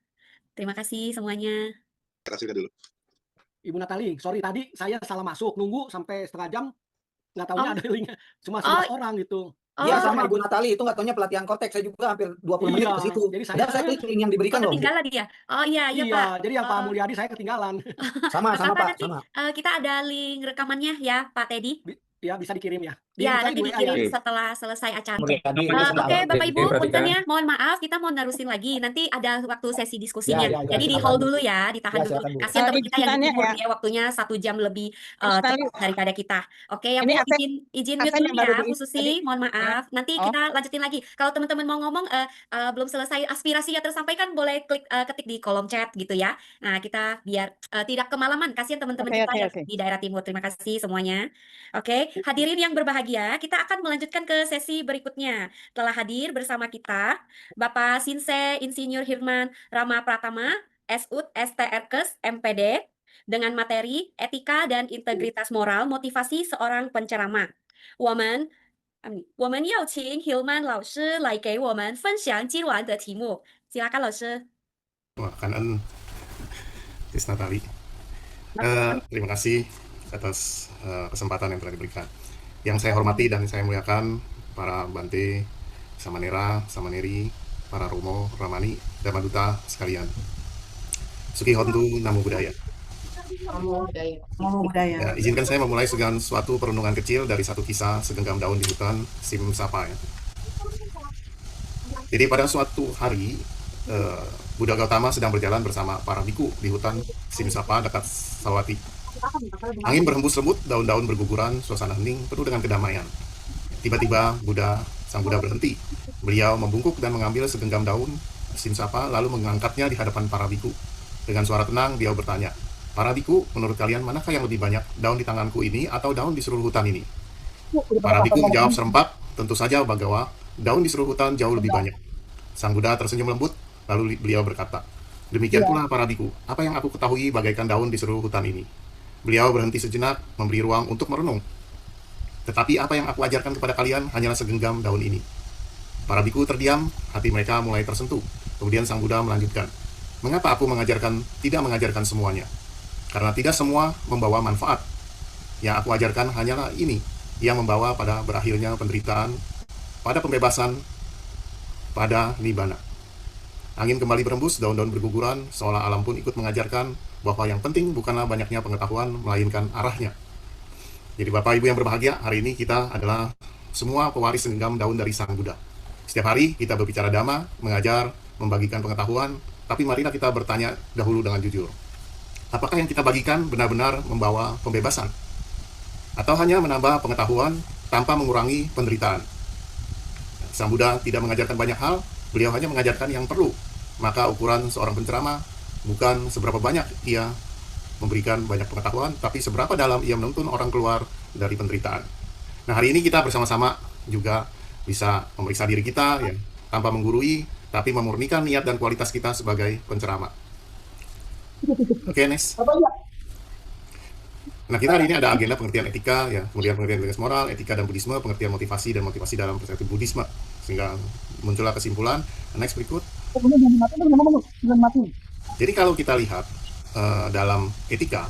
Terima kasih semuanya. Dulu. Ibu Natali, sorry tadi saya salah masuk, nunggu sampai setengah jam, nggak taunya Oh. ada linknya, cuma Oh. 11 orang gitu. Iya, Oh, sama Ibu Natali itu nggak taunya pelatihan Kortek. Saya juga hampir 20 menit Iya, ke situ. jadi Padahal saya klik link yang diberikan loh. Bu. ketinggalan dia. Oh iya, iya Iya, Pak. jadi yang Pak Mulyadi saya ketinggalan. Sama, Nggak sama apa-apa, Pak, nanti sama. kita ada link rekamannya ya, Pak Teddy. Ya, bisa dikirim ya. Ya, Saya nanti di WA ya. dikirim Oke. setelah selesai acara. Mulyadi, Oke, Bapak Ibu, Pratika. punten ya, mohon maaf, kita mau nerusin lagi. Nanti ada waktu sesi diskusinya. Ya, ya, ya, Jadi di silakan, hold Bu. dulu ya, ditahan Ya, dulu. silakan, Bu. Kasihan teman Izin kita yang di tanya timur ya. ya, waktunya 1 jam lebih Sekali. cepat daripada kita. Oke ya Ini Bu, absen, izin mute absen dulu yang baru ya, Bu diisi Susi, tadi. mohon maaf. Nanti Oh. kita lanjutin lagi. Kalau teman-teman mau ngomong belum selesai aspirasinya tersampaikan, boleh ketik di kolom chat gitu ya. Nah, kita biar tidak kemalaman. Kasihan teman-teman Oke, kita oke, yang oke. di daerah timur. Terima kasih semuanya. Oke, hadirin yang berbahagia, kita akan melanjutkan ke sesi berikutnya. Telah hadir bersama kita Bapak Sinse Insinyur Hirman Rama Pratama, SUT STRKes MPD, dengan materi Etika dan Integritas Moral Motivasi Seorang Penceramah. 我们邀请 Hilman 老师来给我们分享今晚的题目。silakan 老师。 Wah, kanan Tis Natali. Terima kasih atas kesempatan yang telah diberikan. Yang saya hormati dan saya muliakan para Bante, Samanera, Samaneri, para Romo, Ramani, Dharma Duta sekalian. Suki Hontu Namo Buddhaya. Namo Buddhaya. Ya, izinkan saya memulai dengan suatu perenungan kecil dari satu kisah segenggam daun di hutan Simsapa. Ya. Jadi pada suatu hari Buddha Gautama sedang berjalan bersama para biku di hutan Simsapa dekat Sawati. Angin berhembus lembut, daun-daun berguguran, suasana hening penuh dengan kedamaian. Tiba-tiba Sang Buddha berhenti. Beliau membungkuk dan mengambil segenggam daun Simsapa lalu mengangkatnya di hadapan para biku. Dengan suara tenang dia bertanya, "Para biku, menurut kalian manakah yang lebih banyak, daun di tanganku ini atau daun di seluruh hutan ini?" Para biku menjawab serempak, "Tentu saja Bagawa, daun di seluruh hutan jauh lebih banyak." Sang Buddha tersenyum lembut, lalu beliau berkata, "Demikian pula para biku, apa yang aku ketahui bagaikan daun di seluruh hutan ini." Beliau berhenti sejenak, memberi ruang untuk merenung. "Tetapi apa yang aku ajarkan kepada kalian hanyalah segenggam daun ini." Para biku terdiam, hati mereka mulai tersentuh. Kemudian Sang Buddha melanjutkan, "Mengapa aku tidak mengajarkan semuanya? Karena tidak semua membawa manfaat. Yang aku ajarkan hanyalah ini, yang membawa pada berakhirnya penderitaan, pada pembebasan, pada nibbana." Angin kembali berembus, daun-daun berguguran, seolah alam pun ikut mengajarkan bahwa yang penting bukanlah banyaknya pengetahuan, melainkan arahnya. Jadi Bapak Ibu yang berbahagia, hari ini kita adalah semua pewaris segenggam daun dari Sang Buddha. Setiap hari kita berbicara dhamma, mengajar, membagikan pengetahuan, tapi marilah kita bertanya dahulu dengan jujur. Apakah yang kita bagikan benar-benar membawa pembebasan? Atau hanya menambah pengetahuan tanpa mengurangi penderitaan? Sang Buddha tidak mengajarkan banyak hal, beliau hanya mengajarkan yang perlu. Maka ukuran seorang penceramah bukan seberapa banyak ia memberikan banyak pengetahuan, tapi seberapa dalam ia menuntun orang keluar dari penderitaan. Nah, hari ini kita bersama-sama juga bisa memeriksa diri kita ya, tanpa menggurui, tapi memurnikan niat dan kualitas kita sebagai penceramah. Oke, next. Nah, kita hari ini ada agenda pengertian etika, ya, kemudian pengertian etika moral, etika dan budisme, pengertian motivasi dan motivasi dalam perspektif budisme, sehingga muncullah kesimpulan. Next berikut. Jadi kalau kita lihat dalam etika,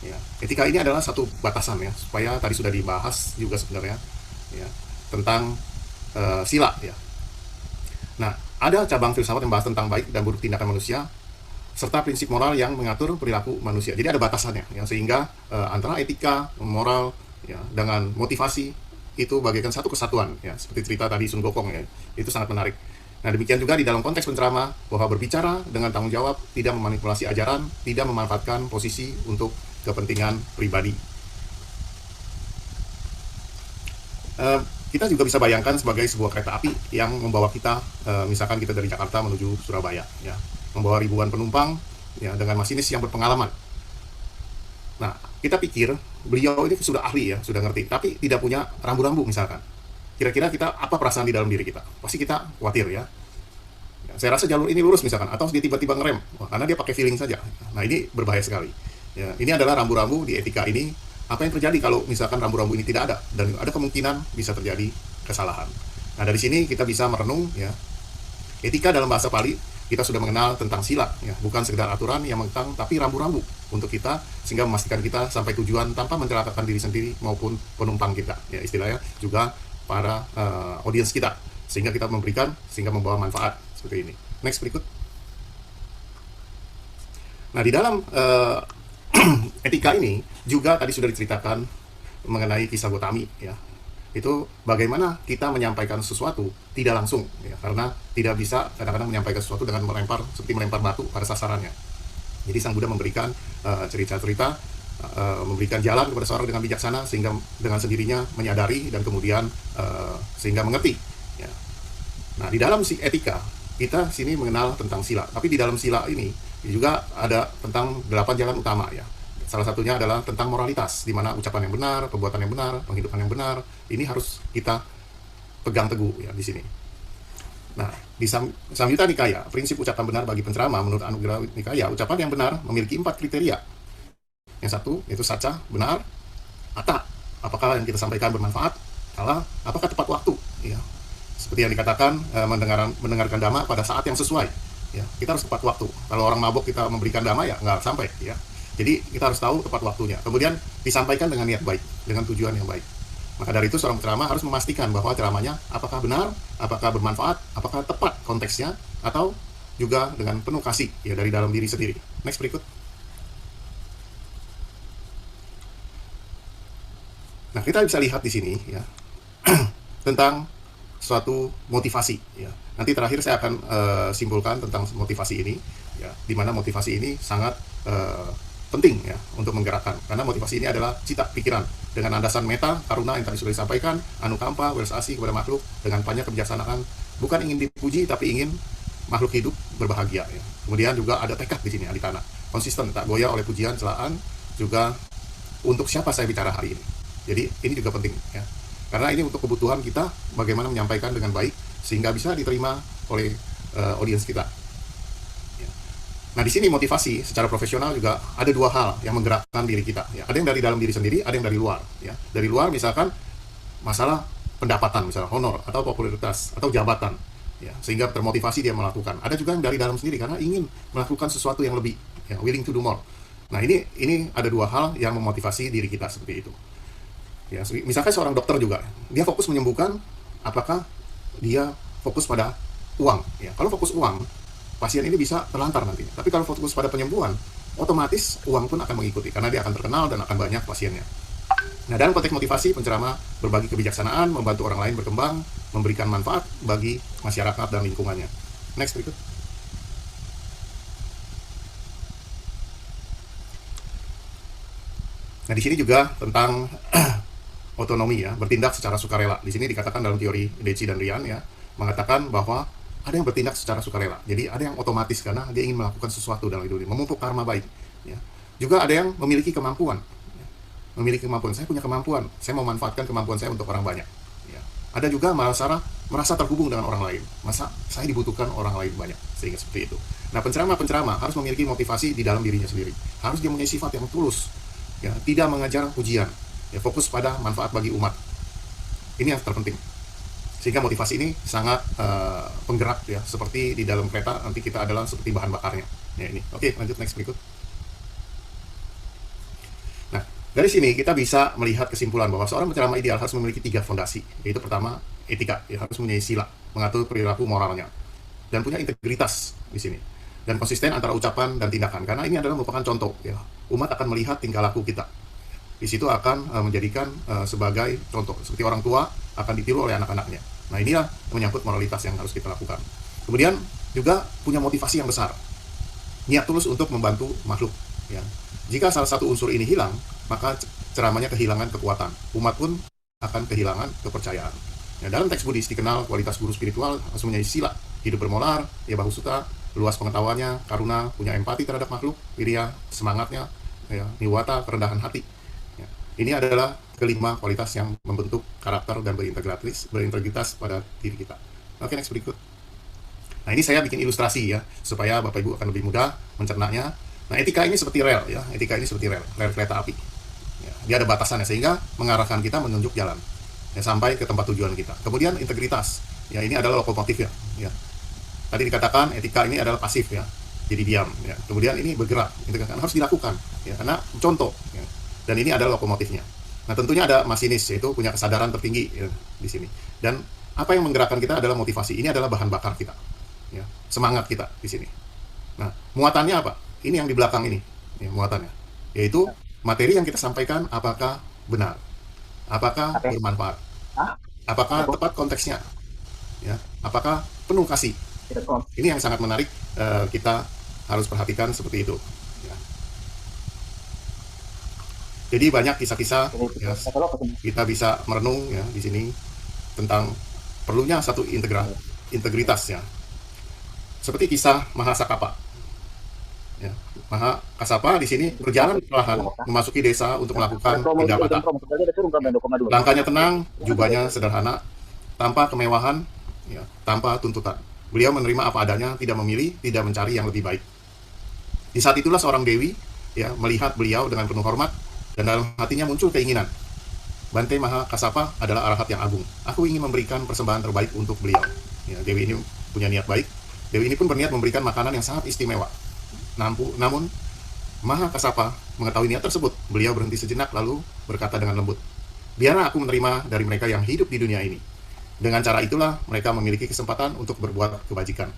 ya, etika ini adalah satu batasan ya, supaya tadi sudah dibahas juga sebenarnya, ya, tentang sila, ya. Nah, ada cabang filsafat yang membahas tentang baik dan buruk tindakan manusia, serta prinsip moral yang mengatur perilaku manusia. Jadi ada batasannya, ya, sehingga antara etika, moral, ya, dengan motivasi itu bagaikan satu kesatuan, ya, seperti cerita tadi Sun Gokong, ya, itu sangat menarik. Nah, demikian juga di dalam konteks penceramah, bahwa berbicara dengan tanggung jawab, tidak memanipulasi ajaran, tidak memanfaatkan posisi untuk kepentingan pribadi. Kita juga bisa bayangkan sebagai sebuah kereta api yang membawa kita, misalkan kita dari Jakarta menuju Surabaya, ya, membawa ribuan penumpang, ya, dengan masinis yang berpengalaman. Nah, kita pikir beliau ini sudah ahli, ya, sudah ngerti, tapi tidak punya rambu-rambu misalkan. Kira-kira kita apa perasaan di dalam diri kita? Pasti kita khawatir, ya. Saya rasa jalur ini lurus misalkan, atau dia tiba-tiba ngerem, karena dia pakai feeling saja. Nah, ini berbahaya sekali. Ya, ini adalah rambu-rambu di etika ini. Apa yang terjadi kalau misalkan rambu-rambu ini tidak ada, dan ada kemungkinan bisa terjadi kesalahan. Nah, dari sini kita bisa merenung, ya. Etika dalam bahasa Pali, kita sudah mengenal tentang sila, ya, bukan sekedar aturan yang mengekang, tapi rambu-rambu untuk kita, sehingga memastikan kita sampai tujuan tanpa mencelakakan diri sendiri maupun penumpang kita. Ya, istilahnya juga para audiens kita, sehingga kita sehingga membawa manfaat seperti ini. Next berikut. Nah, di dalam etika ini juga tadi sudah diceritakan mengenai kisah Gotami, ya. Itu bagaimana kita menyampaikan sesuatu tidak langsung, ya, karena tidak bisa kadang-kadang menyampaikan sesuatu dengan seperti melempar batu pada sasarannya. Jadi Sang Buddha memberikan cerita-cerita, memberikan jalan kepada seorang dengan bijaksana sehingga dengan sendirinya menyadari dan kemudian sehingga mengerti. Ya. Nah, di dalam etika kita sini mengenal tentang sila, tapi di dalam sila ini juga ada tentang 8 jalan utama, ya. Salah satunya adalah tentang moralitas, di mana ucapan yang benar, perbuatan yang benar, penghidupan yang benar, ini harus kita pegang teguh, ya, di sini. Nah, di Samyutta Nikaya, prinsip ucapan benar bagi penceramah menurut Anugerah Nikaya, ucapan yang benar memiliki 4 kriteria. Yang satu, yaitu saca, benar, atta, apakah yang kita sampaikan bermanfaat, kala, apakah tepat waktu, ya. Seperti yang dikatakan, mendengarkan dhamma pada saat yang sesuai, ya. Kita harus tepat waktu. Kalau orang mabuk kita memberikan dhamma, ya nggak sampai, ya. Jadi kita harus tahu tepat waktunya. Kemudian disampaikan dengan niat baik, dengan tujuan yang baik. Maka dari itu seorang penceramah harus memastikan bahwa ceramahnya apakah benar, apakah bermanfaat, apakah tepat konteksnya, atau juga dengan penuh kasih, ya, dari dalam diri sendiri. Next berikut. Nah, kita bisa lihat di sini, ya, tentang suatu motivasi, ya. Nanti terakhir saya akan simpulkan tentang motivasi ini, ya, di mana motivasi ini sangat penting, ya, untuk menggerakkan, karena motivasi ini adalah cita pikiran dengan landasan meta, karuna yang tadi sudah disampaikan, anukampa, welas asih kepada makhluk dengan banyak kebijaksanaan, bukan ingin dipuji tapi ingin makhluk hidup berbahagia, ya. Kemudian juga ada tekad di sini, aditana, konsisten, tak goyah oleh pujian, celaan, juga untuk siapa saya bicara hari ini. Jadi ini juga penting, ya, karena ini untuk kebutuhan kita, bagaimana menyampaikan dengan baik sehingga bisa diterima oleh audiens kita. Nah, di sini motivasi secara profesional juga ada 2 hal yang menggerakkan diri kita, ya. Ada yang dari dalam diri sendiri, ada yang dari luar, ya. Dari luar misalkan masalah pendapatan, misalnya honor atau popularitas atau jabatan, ya, sehingga termotivasi dia melakukan. Ada juga yang dari dalam sendiri karena ingin melakukan sesuatu yang lebih, ya, willing to do more. Nah, ini ada 2 hal yang memotivasi diri kita seperti itu. Ya, misalkan seorang dokter juga, dia fokus menyembuhkan, apakah dia fokus pada uang, ya. Kalau fokus uang, pasien ini bisa terlantar nantinya. Tapi kalau fokus pada penyembuhan, otomatis uang pun akan mengikuti karena dia akan terkenal dan akan banyak pasiennya. Nah, dalam konteks motivasi, penceramah berbagi kebijaksanaan, membantu orang lain berkembang, memberikan manfaat bagi masyarakat dan lingkungannya. Next berikut. Nah, di sini juga tentang otonomi, ya, bertindak secara sukarela. Di sini dikatakan dalam teori Deci dan Rian, ya, mengatakan bahwa ada yang bertindak secara sukarela. Jadi ada yang otomatis karena dia ingin melakukan sesuatu dalam hidup ini, memupuk karma baik, ya. Juga ada yang memiliki kemampuan, ya. Memiliki kemampuan, saya punya kemampuan, saya mau manfaatkan kemampuan saya untuk orang banyak, ya. Ada juga merasa terhubung dengan orang lain, masa saya dibutuhkan orang lain banyak, sehingga seperti itu. Nah, penceramah harus memiliki motivasi di dalam dirinya sendiri, harus dia mempunyai sifat yang tulus, ya, tidak mengejar pujian, ya, fokus pada manfaat bagi umat. Ini yang terpenting. Sehingga motivasi ini sangat penggerak, ya, seperti di dalam kereta nanti kita adalah seperti bahan bakarnya, ya, ini. Oke, lanjut next berikut. Nah, dari sini kita bisa melihat kesimpulan bahwa seorang penceramah ideal harus memiliki 3 fondasi, yaitu pertama etika, ya, harus mempunyai sila, mengatur perilaku moralnya, dan punya integritas di sini, dan konsisten antara ucapan dan tindakan, karena ini adalah merupakan contoh, ya. Umat akan melihat tingkah laku kita. Di situ akan menjadikan sebagai contoh, seperti orang tua akan ditiru oleh anak-anaknya. Nah, inilah menyangkut moralitas yang harus kita lakukan. Kemudian juga punya motivasi yang besar, niat tulus untuk membantu makhluk, ya. Jika salah satu unsur ini hilang, maka ceramahnya kehilangan kekuatan, umat pun akan kehilangan kepercayaan. Ya, dalam teks Buddhis dikenal kualitas guru spiritual harus mempunyai sila, hidup bermolar, ya, bahusuta, luas pengetahuannya, karuna, punya empati terhadap makhluk, wirya, semangatnya, ya, niwata, kerendahan hati. Ini adalah kelima kualitas yang membentuk karakter dan berintegritas pada diri kita. Oke, next berikut. Nah, ini saya bikin ilustrasi, ya, supaya Bapak Ibu akan lebih mudah mencernanya. Nah, etika ini seperti rel, ya. Etika ini seperti rel kereta api. Ya, dia ada batasannya sehingga mengarahkan kita menunjuk jalan, ya, sampai ke tempat tujuan kita. Kemudian integritas, ya, ini adalah lokomotifnya, ya. Tadi dikatakan etika ini adalah pasif, ya, jadi diam, ya. Kemudian ini bergerak, itu harus dilakukan, ya, karena contoh, ya. Dan ini adalah lokomotifnya. Nah, tentunya ada masinis, yaitu punya kesadaran tertinggi ya, di sini. Dan apa yang menggerakkan kita adalah motivasi. Ini adalah bahan bakar kita, ya, semangat kita di sini. Nah, muatannya apa? Ini yang di belakang ini, ya, muatannya, yaitu materi yang kita sampaikan apakah benar, apakah bermanfaat, apakah tepat konteksnya, ya, apakah penuh kasih. Ini yang sangat menarik, kita harus perhatikan seperti itu. Ya. Jadi banyak kisah-kisah, ya, kita bisa merenung ya di sini tentang perlunya satu integritas ya. Seperti kisah Mahasakapa. Ya, Mahakasapa di sini berjalan perlahan memasuki desa untuk melakukan pendapatan. Langkahnya tenang, jubahnya sederhana, tanpa kemewahan, ya, tanpa tuntutan. Beliau menerima apa adanya, tidak memilih, tidak mencari yang lebih baik. Di saat itulah seorang dewi ya melihat beliau dengan penuh hormat, dan dalam hatinya muncul keinginan. Bante Mahakasapa adalah arahat yang agung. Aku ingin memberikan persembahan terbaik untuk beliau. Ya, dewi ini punya niat baik. Dewi ini pun berniat memberikan makanan yang sangat istimewa. Namun Mahakasapa mengetahui niat tersebut. Beliau berhenti sejenak lalu berkata dengan lembut, biarlah aku menerima dari mereka yang hidup di dunia ini. Dengan cara itulah mereka memiliki kesempatan untuk berbuat kebajikan.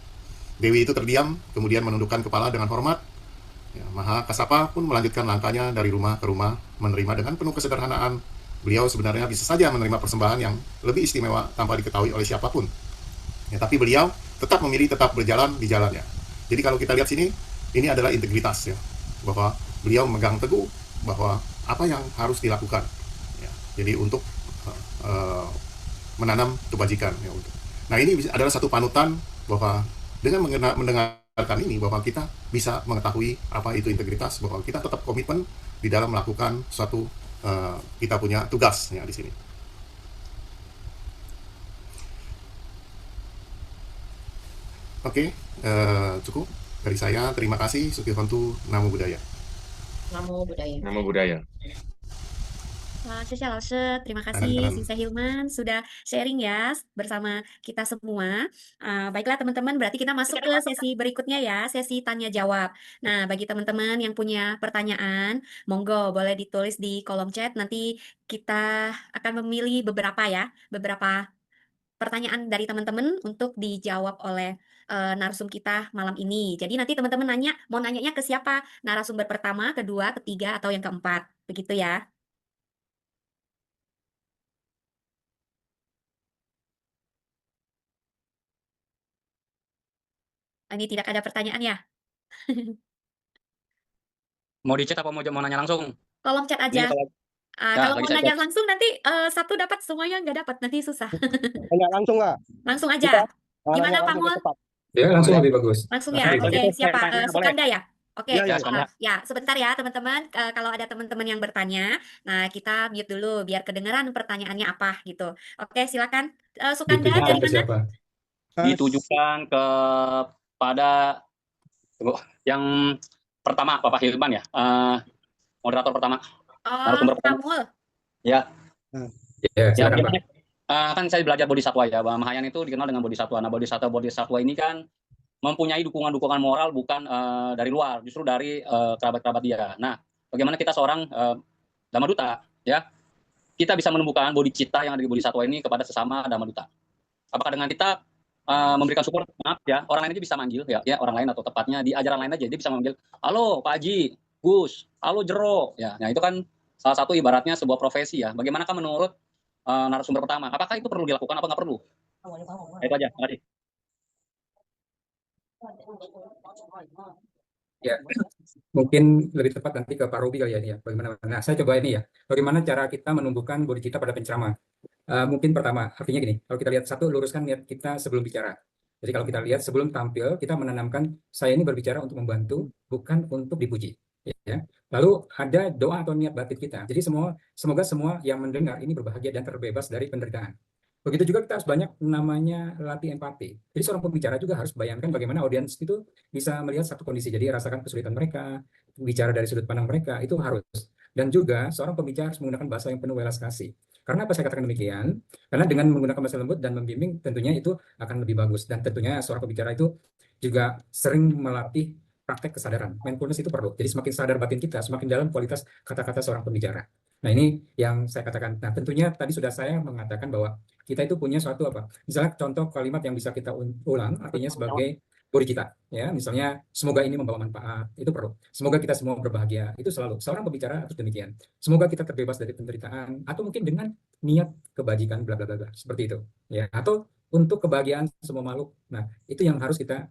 Dewi itu terdiam, kemudian menundukkan kepala dengan hormat. Ya, Mahakasapa pun melanjutkan langkahnya dari rumah ke rumah, menerima dengan penuh kesederhanaan. Beliau sebenarnya bisa saja menerima persembahan yang lebih istimewa tanpa diketahui oleh siapapun. Ya, tapi beliau tetap memilih tetap berjalan di jalannya. Jadi kalau kita lihat sini, ini adalah integritas ya, bahwa beliau memegang teguh bahwa apa yang harus dilakukan. Ya, jadi untuk menanam kebajikan. Ya, nah ini adalah satu panutan bahwa dengan mendengarkan ini bahwa kita bisa mengetahui apa itu integritas, bahwa kita tetap komitmen di dalam melakukan suatu kita punya tugas ya di sini. Oke, cukup dari saya. Terima kasih. Sukihontu, Namo Buddhaya. Namo Buddhaya. Namo Buddhaya. Terima kasih Sensei Hilman sudah sharing ya bersama kita semua. Baiklah teman-teman, berarti kita masuk ke sesi berikutnya ya, sesi tanya jawab. Nah, bagi teman-teman yang punya pertanyaan, monggo boleh ditulis di kolom chat. Nanti kita akan memilih beberapa pertanyaan dari teman-teman untuk dijawab oleh narasum kita malam ini. Jadi nanti teman-teman mau nanyanya ke siapa? Narasumber pertama, kedua, ketiga, atau yang keempat. Begitu ya. Ini tidak ada pertanyaan ya? Mau di chat apa mau nanya langsung? Kolom chat aja. Kalau mau nanya langsung nanti satu dapat, semuanya nggak dapat, nanti susah. Nanya langsung nggak? Langsung aja. Gimana Pak Mul? Ya, langsung lebih bagus. Langsung ya. Oke, siapa? Sukanda ya? Oke, ya, sebentar ya teman-teman. Kalau ada teman-teman yang bertanya, nah kita mute dulu biar kedengeran pertanyaannya apa gitu. Oke, silakan. Sukanda dari mana? Ditujukan kepada yang pertama, Bapak Hilman ya, moderator pertama. Pak Mul. Ya. Ya, kan saya belajar bodhisatwa ya, bahwa Mahayana itu dikenal dengan bodhisatwa. Nah, bodhisatwa ini kan mempunyai dukungan-dukungan moral bukan dari luar, justru dari kerabat-kerabat dia. Nah, bagaimana kita seorang Dhammaduta, ya, kita bisa menemukan bodhicitta yang ada di bodhisatwa ini kepada sesama Dhammaduta. Apakah dengan kita memberikan support, maaf ya, orang lain aja bisa manggil ya, orang lain atau tepatnya di ajaran lain aja dia bisa manggil, halo Pak Haji, Gus, halo Jero, ya. Nah itu kan salah satu ibaratnya sebuah profesi ya. Bagaimanakah menurut narasumber pertama? Apakah itu perlu dilakukan apa nggak perlu? Nah, itu aja, terima kasih. Ya, mungkin lebih tepat nanti ke Pak Robi kali ya ini ya. Bagaimana? Nah, saya coba ini ya. Bagaimana cara kita menumbuhkan bodhicitta pada penceramah? Mungkin pertama, artinya gini, kalau kita lihat satu, luruskan niat kita sebelum bicara. Jadi kalau kita lihat sebelum tampil, kita menanamkan saya ini berbicara untuk membantu, bukan untuk dipuji. Ya. Lalu ada doa atau niat batin kita. Jadi semoga semua yang mendengar ini berbahagia dan terbebas dari penderitaan. Begitu juga kita harus banyak namanya latih empati. Jadi seorang pembicara juga harus bayangkan bagaimana audiens itu bisa melihat satu kondisi. Jadi rasakan kesulitan mereka, bicara dari sudut pandang mereka, itu harus. Dan juga seorang pembicara harus menggunakan bahasa yang penuh welas kasih. Karena apa saya katakan demikian? Karena dengan menggunakan bahasa lembut dan membimbing tentunya itu akan lebih bagus. Dan tentunya seorang pembicara itu juga sering melatih praktek kesadaran. Mindfulness itu perlu. Jadi semakin sadar batin kita, semakin dalam kualitas kata-kata seorang pembicara. Nah, ini yang saya katakan. Nah, tentunya tadi sudah saya mengatakan bahwa kita itu punya suatu apa? Misalnya contoh kalimat yang bisa kita ulang, artinya sebagai budi kita, ya. Misalnya, semoga ini membawa manfaat, itu perlu. Semoga kita semua berbahagia, itu selalu. Seorang pembicara harus demikian. Semoga kita terbebas dari penderitaan, atau mungkin dengan niat kebajikan, bla bla bla, bla. Seperti itu, ya. Atau untuk kebahagiaan semua makhluk. Nah, itu yang harus kita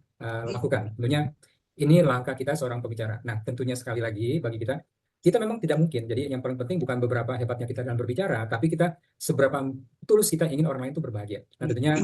lakukan. Tentunya ini langkah kita seorang pembicara. Nah, tentunya sekali lagi bagi kita memang tidak mungkin. Jadi yang paling penting bukan beberapa hebatnya kita dalam berbicara, tapi kita seberapa tulus kita ingin orang lain itu berbahagia. Nah, tentunya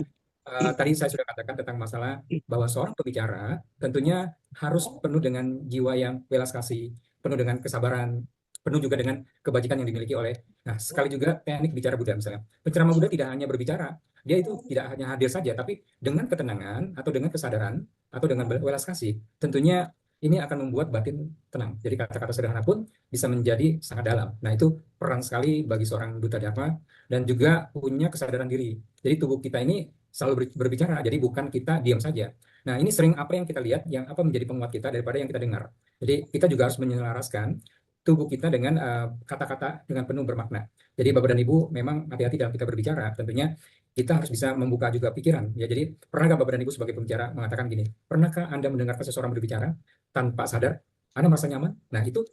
tadi saya sudah katakan tentang masalah bahwa seorang pembicara tentunya harus penuh dengan jiwa yang welas kasih, penuh dengan kesabaran, penuh juga dengan kebajikan yang dimiliki oleh. Nah, sekali juga teknik bicara Buddha misalnya. Penceramah Buddha tidak hanya berbicara, dia itu tidak hanya hadir saja, tapi dengan ketenangan atau dengan kesadaran atau dengan welas kasih, tentunya ini akan membuat batin tenang. Jadi kata-kata sederhana pun bisa menjadi sangat dalam. Nah, itu peran sekali bagi seorang duta dharma dan juga punya kesadaran diri. Jadi tubuh kita ini selalu berbicara, jadi bukan kita diam saja. Nah, ini sering apa yang kita lihat, yang apa menjadi penguat kita daripada yang kita dengar. Jadi kita juga harus menyelaraskan tubuh kita dengan kata-kata dengan penuh bermakna. Jadi Bapak dan Ibu memang hati-hati dalam kita berbicara. Tentunya kita harus bisa membuka juga pikiran. Ya, jadi pernahkah Bapak dan Ibu sebagai pembicara mengatakan gini, pernahkah Anda mendengarkan seseorang berbicara tanpa sadar, Anda merasa nyaman? Nah, itu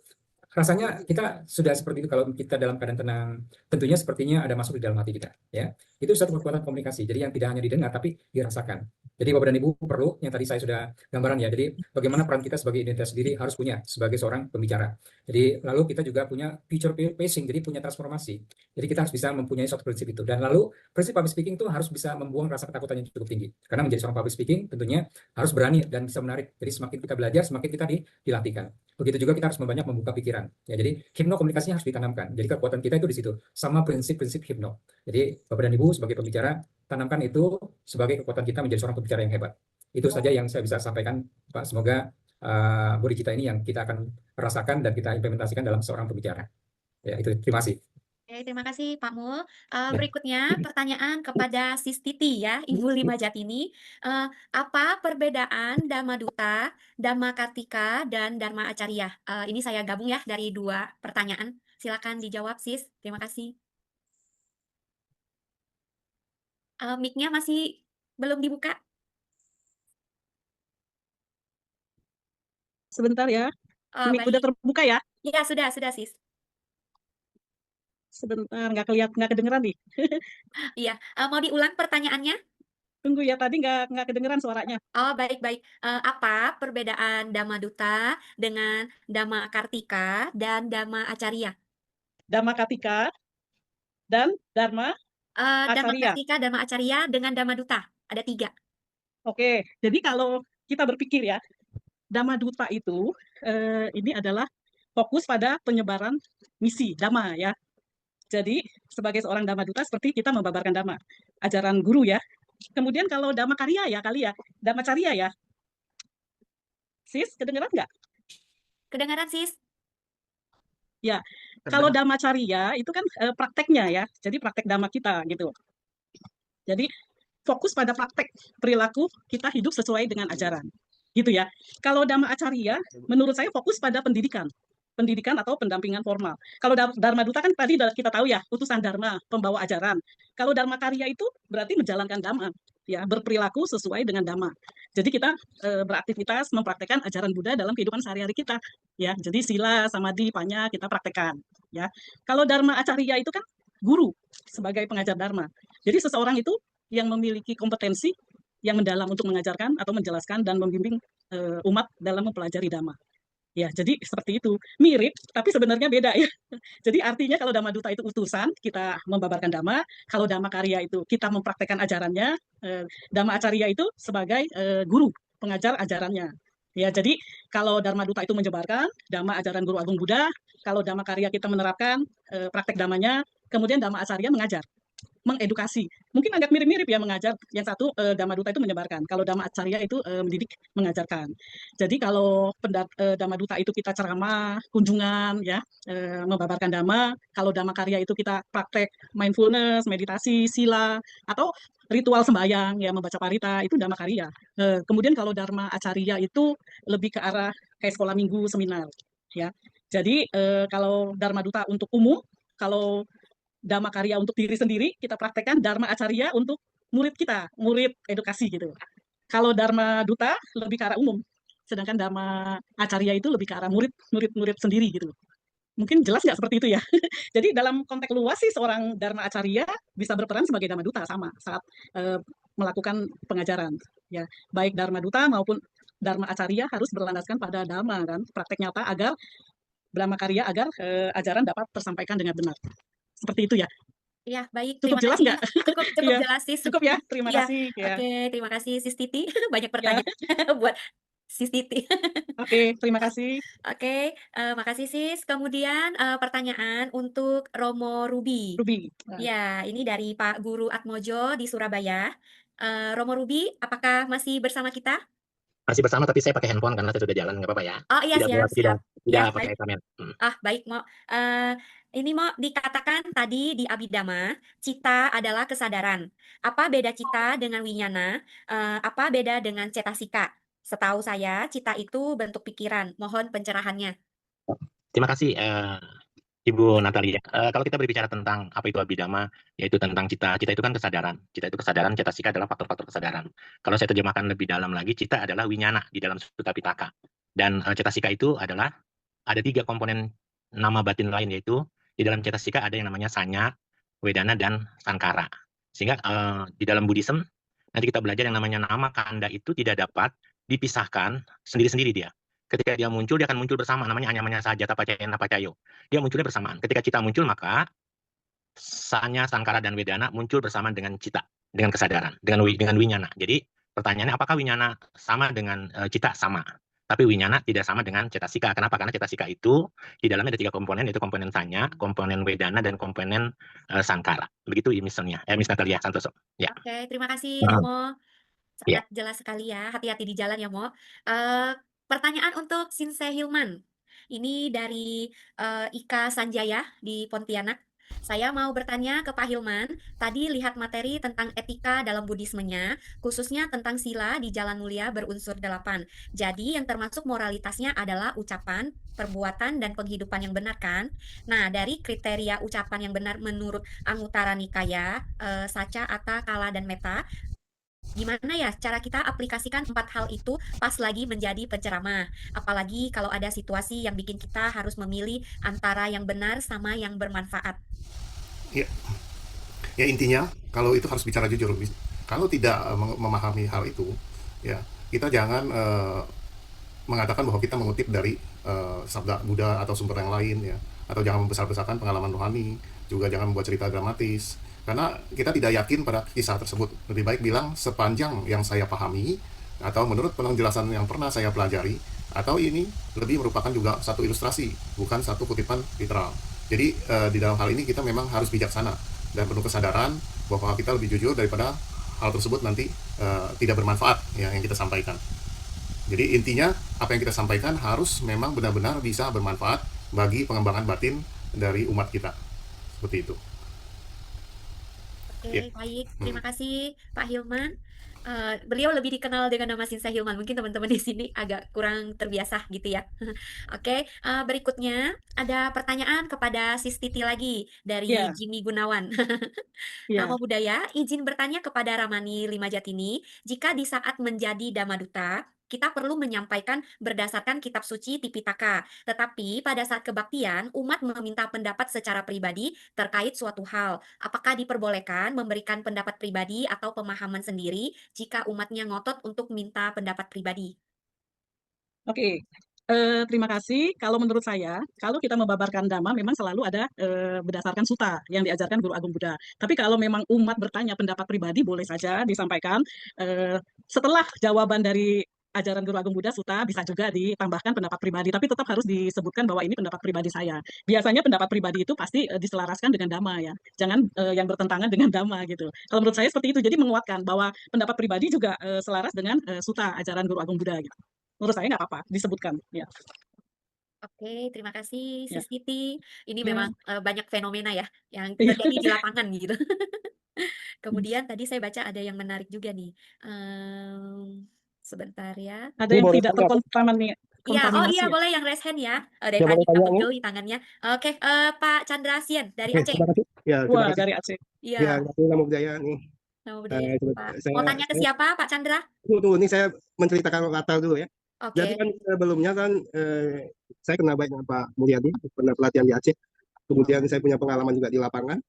rasanya kita sudah seperti itu kalau kita dalam keadaan tenang. Tentunya sepertinya ada masuk di dalam hati kita. Ya, itu satu kekuatan komunikasi. Jadi yang tidak hanya didengar, tapi dirasakan. Jadi Bapak dan Ibu perlu, yang tadi saya sudah gambaran ya, jadi bagaimana peran kita sebagai identitas diri harus punya sebagai seorang pembicara. Jadi lalu kita juga punya future pacing, jadi punya transformasi. Jadi kita harus bisa mempunyai suatu prinsip itu. Dan lalu prinsip public speaking itu harus bisa membuang rasa ketakutan yang cukup tinggi. Karena menjadi seorang public speaking tentunya harus berani dan bisa menarik. Jadi semakin kita belajar, semakin kita dilatihkan. Begitu juga kita harus membanyak membuka pikiran. Ya, jadi hipno komunikasinya harus ditanamkan. Jadi kekuatan kita itu di situ. Sama prinsip-prinsip hipno. Jadi Bapak dan Ibu sebagai pembicara, tanamkan itu sebagai kekuatan kita menjadi seorang pembicara yang hebat. Itu saja yang saya bisa sampaikan, Pak. Semoga budi kita ini yang kita akan rasakan dan kita implementasikan dalam seorang pembicara. Ya, itu. Terima kasih. Oke, terima kasih Pak Mul. Ya. Berikutnya pertanyaan kepada Sis Titi ya, Ibu Lima Jatini. Apa perbedaan Dhamma Duta, Dhamma Kartika, dan Dharma Acarya? Ini saya gabung ya dari dua pertanyaan. Silakan dijawab Sis. Terima kasih. Mic-nya masih belum dibuka. Sebentar ya. Mic udah Baik. terbuka ya? Ya, sudah Sis. Sebentar, nggak kedengeran nih. Iya, mau diulang pertanyaannya? Tunggu ya, tadi nggak kedengeran suaranya. Oh, baik. Apa perbedaan Dhamma Duta dengan Dhamma Kartika dan Dhamma Acarya? Dhamma Kartika dan Dharma Dhamma Acarya. Kartika, Dhamma Acarya dengan Dhamma Duta. Ada 3. Oke, jadi kalau kita berpikir ya, Dhamma Duta itu ini adalah fokus pada penyebaran misi Dhamma ya. Jadi sebagai seorang Dhamma Duta seperti kita membabarkan Dhamma, ajaran guru ya. Kemudian kalau Dhamma Karya ya kali ya, Dhamma Carya ya. Sis, kedengeran nggak? Kedengaran Sis? Ya, kalau Dhamma Carya itu kan prakteknya ya, jadi praktek Dhamma kita gitu. Jadi fokus pada praktek perilaku kita hidup sesuai dengan ajaran, gitu ya. Kalau Dhamma Acarya, menurut saya fokus pada pendidikan atau pendampingan formal. Kalau Dharma Duta kan tadi kita tahu ya, utusan Dharma, pembawa ajaran. Kalau Dharma Karya itu berarti menjalankan Dhamma, ya, berperilaku sesuai dengan Dhamma. Jadi kita beraktivitas mempraktekkan ajaran Buddha dalam kehidupan sehari-hari kita, ya. Jadi sila, samadhi, panya kita praktekkan, ya. Kalau Dharma Acarya itu kan guru sebagai pengajar Dharma. Jadi seseorang itu yang memiliki kompetensi yang mendalam untuk mengajarkan atau menjelaskan dan membimbing umat dalam mempelajari Dhamma. Ya, jadi seperti itu. Mirip, tapi sebenarnya beda ya. Jadi artinya kalau Dhamma Duta itu utusan, kita membabarkan Dhamma. Kalau Dhamma Karya itu kita mempraktekkan ajarannya. Dhamma Acarya itu sebagai guru, pengajar ajarannya. Ya, jadi kalau Dharma Duta itu menyebarkan Dhamma ajaran Guru Agung Buddha, kalau Dhamma Karya kita menerapkan praktek Dhammanya, kemudian Dhamma Acarya mengajar, mengedukasi. Mungkin agak mirip-mirip ya mengajar. Yang satu Dhamma Duta itu menyebarkan. Kalau Dhamma Acarya itu mendidik, mengajarkan. Jadi kalau Dhamma Duta itu kita ceramah, kunjungan, ya, membabarkan Dhamma. Kalau Dhamma Karya itu kita praktek mindfulness, meditasi, sila, atau ritual sembahyang, ya, membaca parita, itu Dhamma Karya. Kemudian kalau Dharma Acarya itu lebih ke arah kayak sekolah minggu, seminar, ya. Jadi kalau Dharma Duta untuk umum, Kalau Dhamma Karya untuk diri sendiri, kita praktekkan Dharma Acarya untuk murid kita, murid edukasi gitu. Kalau Dharma Duta lebih ke arah umum, sedangkan Dharma Acarya itu lebih ke arah murid sendiri gitu. Mungkin jelas nggak seperti itu ya? Jadi dalam konteks luas sih seorang Dharma Acarya bisa berperan sebagai Dhamma Duta sama saat melakukan pengajaran. Ya, baik Dharma Duta maupun Dharma Acarya harus berlandaskan pada Dharma kan, praktek nyata agar Dhamma Karya agar ajaran dapat tersampaikan dengan benar. Seperti itu ya. Ya, baik. Cukup Terima jelas kasih. nggak? Cukup Iya, jelas, Sis. cukup ya. Terima Iya. kasih. Ya. Oke, terima kasih Sis Titi. Banyak Ya. pertanyaan buat Sis Titi. Oke, terima kasih. Oke, makasih Sis. Kemudian pertanyaan untuk Romo Ruby. Ruby. Ya, ini dari Pak Guru Atmojo di Surabaya. Romo Ruby, apakah masih bersama kita? Masih bersama tapi saya pakai handphone karena saya sudah jalan, nggak apa-apa ya. Oh iya, siap. Tidak Ya, pakai baik. kamera. Baik, Mo. Ini Mo dikatakan tadi di Abhidhamma, cita adalah kesadaran. Apa beda cita dengan winyana? Apa beda dengan cetasika? Setahu saya, cita itu bentuk pikiran. Mohon pencerahannya. Terima kasih Ibu Natalia. Kalau kita berbicara tentang apa itu Abhidhamma, yaitu tentang cita. Cita itu kan kesadaran. Cita itu kesadaran, cetasika adalah faktor-faktor kesadaran. Kalau saya terjemahkan lebih dalam lagi, cita adalah winyana di dalam Sutta Pitaka. Dan cetasika itu adalah ada 3 komponen nama batin lain, yaitu di dalam cetasika ada yang namanya sanya, wedana, dan sankara. Sehingga di dalam Buddhism nanti kita belajar yang namanya nama kanda itu tidak dapat dipisahkan sendiri-sendiri dia. Ketika dia muncul, dia akan muncul bersama, namanya anyamanya saja, tapacayana pacayo. Dia munculnya bersamaan. Ketika cita muncul, maka sanya, sankara, dan wedana muncul bersamaan dengan cita, dengan kesadaran, dengan winyana. Jadi pertanyaannya, apakah winyana sama dengan cita? Sama. Tapi winyana tidak sama dengan cetasika. Kenapa? Karena cetasika itu di dalamnya ada 3 komponen, yaitu komponen sanya, komponen wedana, dan komponen sankara. Begitu misalnya. Miss Natalia Santoso. Ya. Oke, terima kasih Romo. Sangat jelas sekali ya. Hati-hati di jalan ya, Mo. Pertanyaan untuk Sinse Hilman. Ini dari Ika Sanjaya di Pontianak. Saya mau bertanya ke Pak Hilman, tadi lihat materi tentang etika dalam Buddhismenya, khususnya tentang sila di Jalan Mulia berunsur 8. Jadi yang termasuk moralitasnya adalah ucapan, perbuatan, dan penghidupan yang benar kan? Nah, dari kriteria ucapan yang benar menurut Anguttara Nikaya, Saca, Atta, Kala, dan Metta, gimana ya cara kita aplikasikan 4 hal itu pas lagi menjadi penceramah? Apalagi kalau ada situasi yang bikin kita harus memilih antara yang benar sama yang bermanfaat. Ya intinya kalau itu harus bicara jujur. Kalau tidak memahami hal itu, ya kita jangan mengatakan bahwa kita mengutip dari sabda Buddha atau sumber yang lain, ya, atau jangan membesar-besarkan pengalaman rohani, juga jangan membuat cerita dramatis. Karena kita tidak yakin pada kisah tersebut. Lebih baik bilang sepanjang yang saya pahami, atau menurut penjelasan yang pernah saya pelajari, atau ini lebih merupakan juga satu ilustrasi, bukan satu kutipan literal. Jadi di dalam hal ini kita memang harus bijaksana dan penuh kesadaran bahwa kita lebih jujur daripada hal tersebut nanti tidak bermanfaat ya, yang kita sampaikan. Jadi intinya apa yang kita sampaikan harus memang benar-benar bisa bermanfaat bagi pengembangan batin dari umat kita. Seperti itu. Oke, baik. Terima kasih Pak Hilman. Beliau lebih dikenal dengan nama Sinse Hilman. Mungkin teman-teman di sini agak kurang terbiasa gitu ya. Oke, berikutnya ada pertanyaan kepada Sis Titi lagi dari Jimmy Gunawan. Namo Buddhaya, izin bertanya kepada Ramani Limajatini, jika di saat menjadi Dhamma Duta, kita perlu menyampaikan berdasarkan kitab suci Tipitaka. Tetapi pada saat kebaktian, umat meminta pendapat secara pribadi terkait suatu hal. Apakah diperbolehkan memberikan pendapat pribadi atau pemahaman sendiri jika umatnya ngotot untuk minta pendapat pribadi? Oke. Terima kasih. Kalau menurut saya, kalau kita membabarkan Dhamma memang selalu ada berdasarkan suta yang diajarkan Guru Agung Buddha. Tapi kalau memang umat bertanya pendapat pribadi, boleh saja disampaikan. Setelah jawaban dari ajaran Guru Agung Buddha, suta bisa juga ditambahkan pendapat pribadi, tapi tetap harus disebutkan bahwa ini pendapat pribadi saya. Biasanya pendapat pribadi itu pasti diselaraskan dengan Dhamma ya, jangan yang bertentangan dengan Dhamma gitu. Kalau menurut saya seperti itu, jadi menguatkan bahwa pendapat pribadi juga selaras dengan suta ajaran Guru Agung Buddha gitu. Menurut saya nggak apa-apa disebutkan ya. Oke, terima kasih Sis Titi. Ini memang banyak fenomena ya yang terjadi di lapangan gitu. Kemudian tadi saya baca ada yang menarik juga nih. Sebentar ya. Ada yang tidak terkonfirmasi nih. Iya, oh kontaminasi iya ya. boleh yang raise hand ya. Dari Ya, boleh tadi nggak tanya nih. muncul di tangannya. Oke, Pak Chandra Sien dari Oke, Aceh. terima kasih. Ya, terima Wah, kasih. dari Aceh. Ya, Iya, aku Namo Buddhaya nih. nama budaya Pak. Saya, Mau tanya ke siapa, Pak Chandra? tunggu, ini saya menceritakan latar dulu ya. Jadi Oke. kan sebelumnya kan saya kenal baik dengan Pak Mulyadi, pernah pelatihan di Aceh. Kemudian saya punya pengalaman juga di lapangan.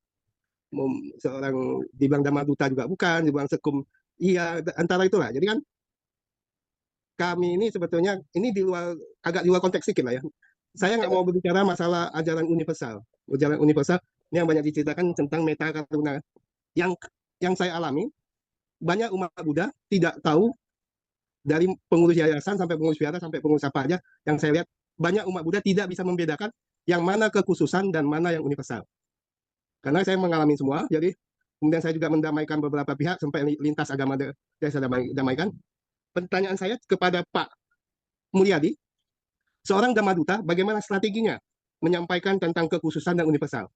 Seorang dibilang Dhamma Duta juga bukan, dibilang Sekum. Iya, antara itulah. Jadi kan kami ini sebetulnya ini agak di luar konteks sedikit lah ya. Saya nggak mau berbicara masalah ajaran universal. Ajaran universal ini yang banyak diceritakan tentang meta karuna. Yang saya alami, banyak umat Buddha tidak tahu, dari pengurus yayasan sampai pengurus wihara sampai pengurus apa aja yang saya lihat, banyak umat Buddha tidak bisa membedakan yang mana kekhususan dan mana yang universal. Karena saya mengalami semua, jadi kemudian saya juga mendamaikan beberapa pihak sampai lintas agama saya damaikan. Pertanyaan saya kepada Pak Mulyadi, seorang Dhamma Duta, bagaimana strateginya menyampaikan tentang kekhususan dan universal?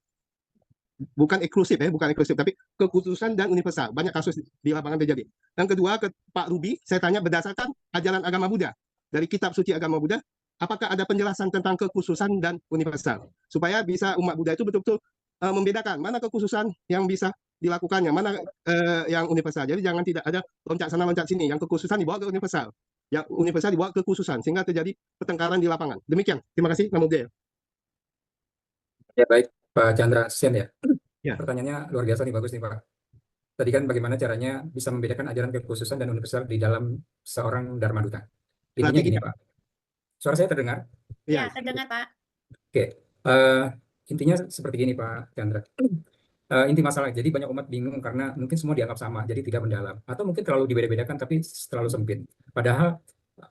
Bukan eksklusif ya, bukan eksklusif, tapi kekhususan dan universal. Banyak kasus di lapangan terjadi. Yang kedua, ke Pak Ruby, saya tanya berdasarkan ajaran agama Buddha, dari kitab suci agama Buddha, apakah ada penjelasan tentang kekhususan dan universal? Supaya bisa umat Buddha itu betul-betul membedakan mana kekhususan yang bisa dilakukannya, mana yang universal. Jadi jangan tidak ada loncat sana loncat sini, yang kekhususan dibawa ke universal, yang universal dibawa ke kekhususan, sehingga terjadi pertengkaran di lapangan. Demikian, terima kasih. Namo Buddhaya. Ya baik, Pak Chandra Sien ya. Ya. Pertanyaannya luar biasa nih, bagus nih Pak. Tadi kan bagaimana caranya bisa membedakan ajaran kekhususan dan universal di dalam seorang Dharma Duta. Intinya gini Pak. Suara saya terdengar? Ya, terdengar Pak. Oke, intinya seperti gini Pak Chandra. Inti masalah, jadi banyak umat bingung karena mungkin semua dianggap sama, jadi tidak mendalam. Atau mungkin terlalu dibeda-bedakan tapi terlalu sempit. Padahal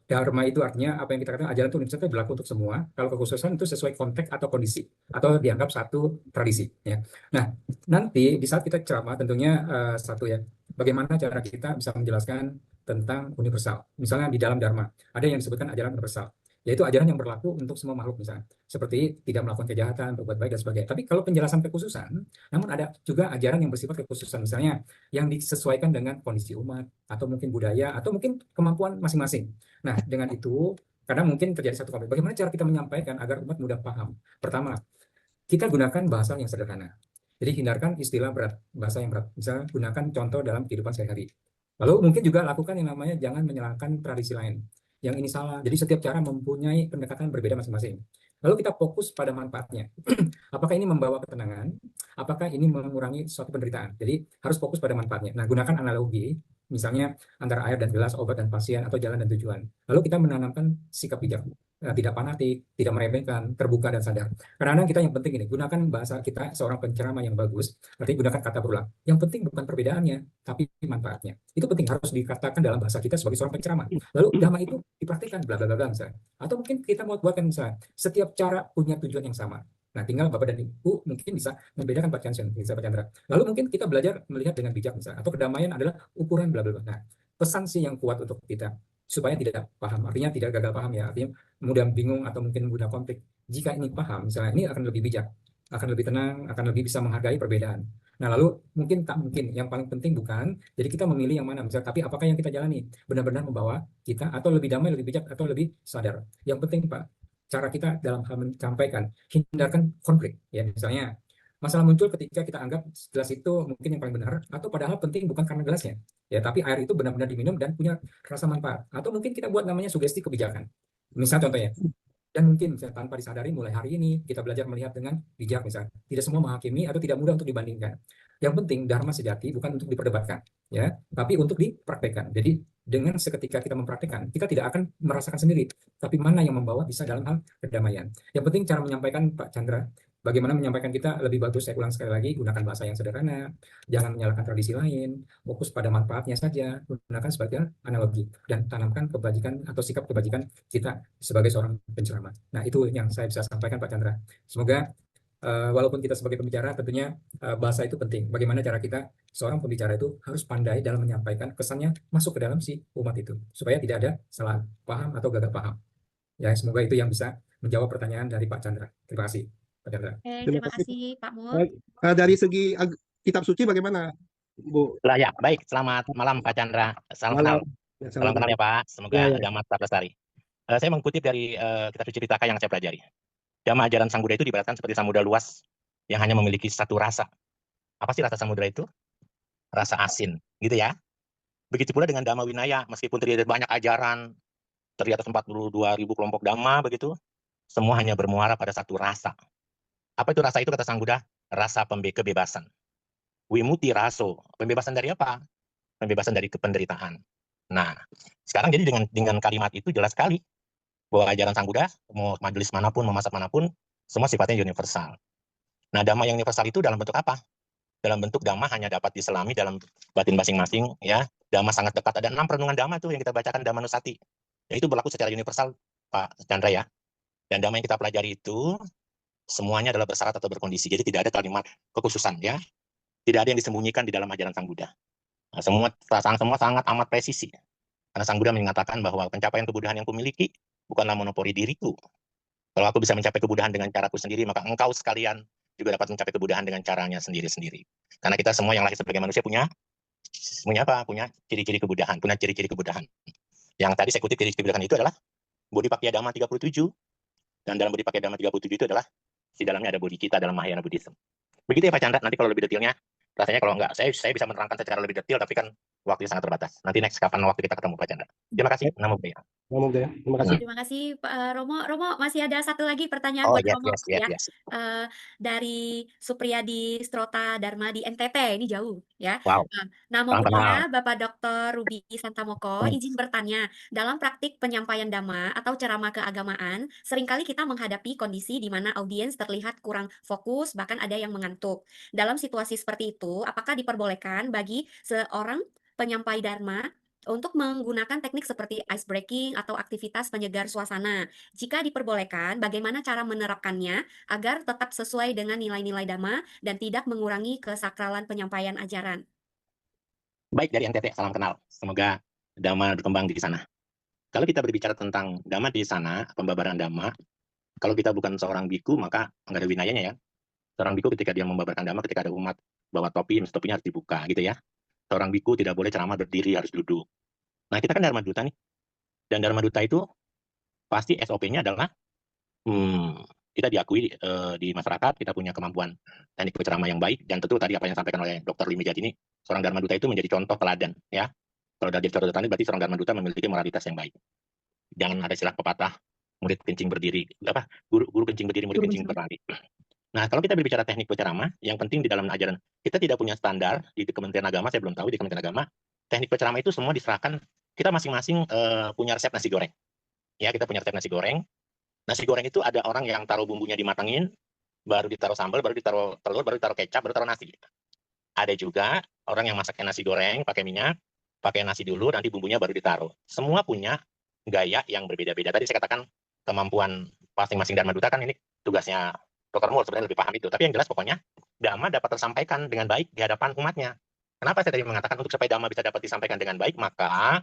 Dharma itu artinya apa yang kita katakan ajaran itu universal itu berlaku untuk semua. Kalau kekhususan itu sesuai konteks atau kondisi atau dianggap satu tradisi. Ya. Nah, nanti di saat kita ceramah tentunya satu ya, bagaimana cara kita bisa menjelaskan tentang universal. Misalnya di dalam Dharma ada yang disebutkan ajaran universal, yaitu ajaran yang berlaku untuk semua makhluk misalnya, seperti tidak melakukan kejahatan, berbuat baik dan sebagainya. Tapi kalau penjelasan kekhususan, namun ada juga ajaran yang bersifat kekhususan, misalnya yang disesuaikan dengan kondisi umat atau mungkin budaya atau mungkin kemampuan masing-masing. Nah, dengan itu kadang mungkin terjadi satu konflik. Bagaimana cara kita menyampaikan agar umat mudah paham? Pertama, kita gunakan bahasa yang sederhana. Jadi hindarkan istilah berat, bahasa yang berat. Misalnya gunakan contoh dalam kehidupan sehari-hari. Lalu mungkin juga lakukan yang namanya jangan menyalahkan tradisi lain. Yang ini salah. Jadi setiap cara mempunyai pendekatan berbeda masing-masing. Lalu kita fokus pada manfaatnya. Apakah ini membawa ketenangan? Apakah ini mengurangi suatu penderitaan? Jadi harus fokus pada manfaatnya. Nah, gunakan analogi, misalnya antara air dan gelas, obat dan pasien, atau jalan dan tujuan. Lalu kita menanamkan sikap bijak. Tidak fanatik, tidak meremehkan, terbuka dan sadar. Kadang-kadang kita yang penting ini, gunakan bahasa kita seorang penceramah yang bagus, artinya gunakan kata berulang. Yang penting bukan perbedaannya, tapi manfaatnya. Itu penting, harus dikatakan dalam bahasa kita sebagai seorang penceramah. Lalu Dhamma itu dipraktikkan, bla bla bla misalnya. Atau mungkin kita mau buatkan misalnya, setiap cara punya tujuan yang sama. Nah, tinggal Bapak dan Ibu mungkin bisa membedakan Pak Chandra. Lalu mungkin kita belajar melihat dengan bijak misalnya, atau kedamaian adalah ukuran bla bla bla. Nah, pesan sih yang kuat untuk kita supaya tidak paham, artinya tidak gagal paham ya, artinya mudah bingung atau mungkin mudah konflik. Jika ini paham, misalnya ini akan lebih bijak, akan lebih tenang, akan lebih bisa menghargai perbedaan. Nah, lalu mungkin tak mungkin, yang paling penting bukan, jadi kita memilih yang mana, misalnya, tapi apakah yang kita jalani benar-benar membawa kita atau lebih damai, lebih bijak, atau lebih sadar. Yang penting Pak, cara kita dalam hal menyampaikan, hindarkan konflik. Ya, misalnya masalah muncul ketika kita anggap gelas itu mungkin yang paling benar, atau padahal penting bukan karena gelasnya, ya, tapi air itu benar-benar diminum dan punya rasa manfaat. Atau mungkin kita buat namanya sugesti kebijakan. Misal contohnya, dan mungkin misalnya, tanpa disadari mulai hari ini kita belajar melihat dengan bijak misalnya. Tidak semua menghakimi atau tidak mudah untuk dibandingkan. Yang penting Dharma sejati bukan untuk diperdebatkan, ya, tapi untuk dipraktekkan. Jadi dengan seketika kita mempraktekkan, kita tidak akan merasakan sendiri, tapi mana yang membawa bisa dalam hal kedamaian. Yang penting cara menyampaikan Pak Chandra, bagaimana menyampaikan kita lebih bagus, saya ulang sekali lagi, gunakan bahasa yang sederhana, jangan menyalahkan tradisi lain, fokus pada manfaatnya saja, gunakan sebagai analogi, dan tanamkan kebajikan atau sikap kebajikan kita sebagai seorang penceramah. Nah, itu yang saya bisa sampaikan Pak Chandra. Semoga walaupun kita sebagai pembicara tentunya bahasa itu penting. Bagaimana cara kita seorang pembicara itu harus pandai dalam menyampaikan kesannya masuk ke dalam si umat itu, supaya tidak ada salah paham atau gagal paham. Ya, semoga itu yang bisa menjawab pertanyaan dari Pak Chandra. Terima kasih Pak Chandra. Terima kasih Pak Mul. Dari segi kitab suci bagaimana, Bu? Ya, baik. Selamat malam Pak Chandra. Salam kenal. Ya, Salam kenal ya Pak. Semoga agama tetap lestari. Saya mengutip dari kitab suci Pitaka yang saya pelajari. Dhamma ajaran Sang Buddha itu diibaratkan seperti samudra luas yang hanya memiliki satu rasa. Apa sih rasa samudra itu? Rasa asin, gitu ya. Begitu pula dengan Dhamma Winaya, meskipun terdiri dari banyak ajaran, terdiri atas 42.000 kelompok Dhamma begitu, semua hanya bermuara pada satu rasa. Apa itu rasa itu kata Sang Buddha? Rasa kebebasan. Wimuti raso. Pembebasan dari apa? Pembebasan dari kependeritaan. Nah, sekarang jadi dengan kalimat itu jelas sekali bahwa ajaran Sang Buddha, mau majelis manapun, mau mazhab manapun, semua sifatnya universal. Nah, dhamma yang universal itu dalam bentuk apa? Dalam bentuk dhamma hanya dapat diselami dalam batin masing-masing, ya. Dhamma sangat dekat. Ada 6 perenungan dhamma tuh yang kita bacakan Dhamma Nusati. Dan itu berlaku secara universal, Pak Chandra ya. Dan dhamma yang kita pelajari itu semuanya adalah bersyarat atau berkondisi. Jadi tidak ada kalimat kekhususan, ya. Tidak ada yang disembunyikan di dalam ajaran Sang Buddha. Nah, semua sangat amat presisi. Karena Sang Buddha mengatakan bahwa pencapaian kebudahan yang kumiliki bukanlah monopoli diriku. Kalau aku bisa mencapai kebudahan dengan caraku sendiri, maka engkau sekalian juga dapat mencapai kebudahan dengan caranya sendiri-sendiri. Karena kita semua yang lahir sebagai manusia punya apa? Punya ciri-ciri kebudahan, punya ciri-ciri kebudahan. Yang tadi saya kutip ciri-ciri kebudahan itu adalah Bodhipakya Dhamma 37. Dan dalam Bodhipakya Dhamma 37 itu adalah di dalamnya ada bodi kita dalam Mahayana Buddhism. Begitu ya Pak Chandra, nanti kalau lebih detailnya, rasanya kalau enggak, saya bisa menerangkan secara lebih detail, tapi kan waktunya sangat terbatas. Nanti next kapan waktu kita ketemu Pak Chandra. Terima kasih, Namo Buddhaya. Namo Buddhaya. Terima kasih. Terima kasih Pak Romo. Romo, masih ada satu lagi pertanyaan Oh, buat yes, Romo ya. yes. Dari Supriyadi Strota Dharma di NTT, ini jauh ya. Wow. Namo Salam Buddhaya, kenal. Bapak Dr. Ruby Santamoko, izin bertanya, dalam praktik penyampaian dhamma atau ceramah keagamaan, seringkali kita menghadapi kondisi di mana audiens terlihat kurang fokus, bahkan ada yang mengantuk. Dalam situasi seperti itu, apakah diperbolehkan bagi seorang penyampai dharma untuk menggunakan teknik seperti ice breaking atau aktivitas penyegar suasana? Jika diperbolehkan, bagaimana cara menerapkannya agar tetap sesuai dengan nilai-nilai dhamma dan tidak mengurangi kesakralan penyampaian ajaran? Baik, dari NTT, salam kenal. Semoga dhamma berkembang di sana. Kalau kita berbicara tentang dhamma di sana, pembabaran dhamma, kalau kita bukan seorang biku, maka nggak ada winayanya ya. Seorang biku ketika dia membabarkan dhamma, ketika ada umat bawa topi, topinya harus dibuka gitu ya. Seorang biku tidak boleh ceramah berdiri, harus duduk. Nah, kita kan Dharma Duta nih. Dan Dharma Duta itu pasti SOP-nya adalah kita diakui di masyarakat, kita punya kemampuan teknik berceramah yang baik, dan tentu tadi apa yang disampaikan oleh Dr. Limi Jati ini, seorang Dharma Duta itu menjadi contoh teladan ya. Kalau dari contoh teladan berarti seorang Dharma Duta memiliki moralitas yang baik. Jangan ada istilah pepatah murid kencing berdiri, guru kencing berdiri, murid kencing berlari. Nah, kalau kita berbicara teknik berceramah, yang penting di dalam ajaran kita tidak punya standar di Kementerian Agama, saya belum tahu di Kementerian Agama, teknik berceramah itu semua diserahkan, kita masing-masing punya resep nasi goreng. Ya, kita punya resep nasi goreng. Nasi goreng itu ada orang yang taruh bumbunya dimatangin, baru ditaruh sambal, baru ditaruh telur, baru ditaruh kecap, baru taruh nasi. Ada juga orang yang masaknya nasi goreng pakai minyak, pakai nasi dulu, nanti bumbunya baru ditaruh. Semua punya gaya yang berbeda-beda. Tadi saya katakan kemampuan masing-masing Dharma Duta kan ini tugasnya Dr. Mul sebenarnya lebih paham itu. Tapi yang jelas pokoknya dhamma dapat tersampaikan dengan baik di hadapan umatnya. Kenapa saya tadi mengatakan untuk supaya dhamma bisa dapat disampaikan dengan baik, maka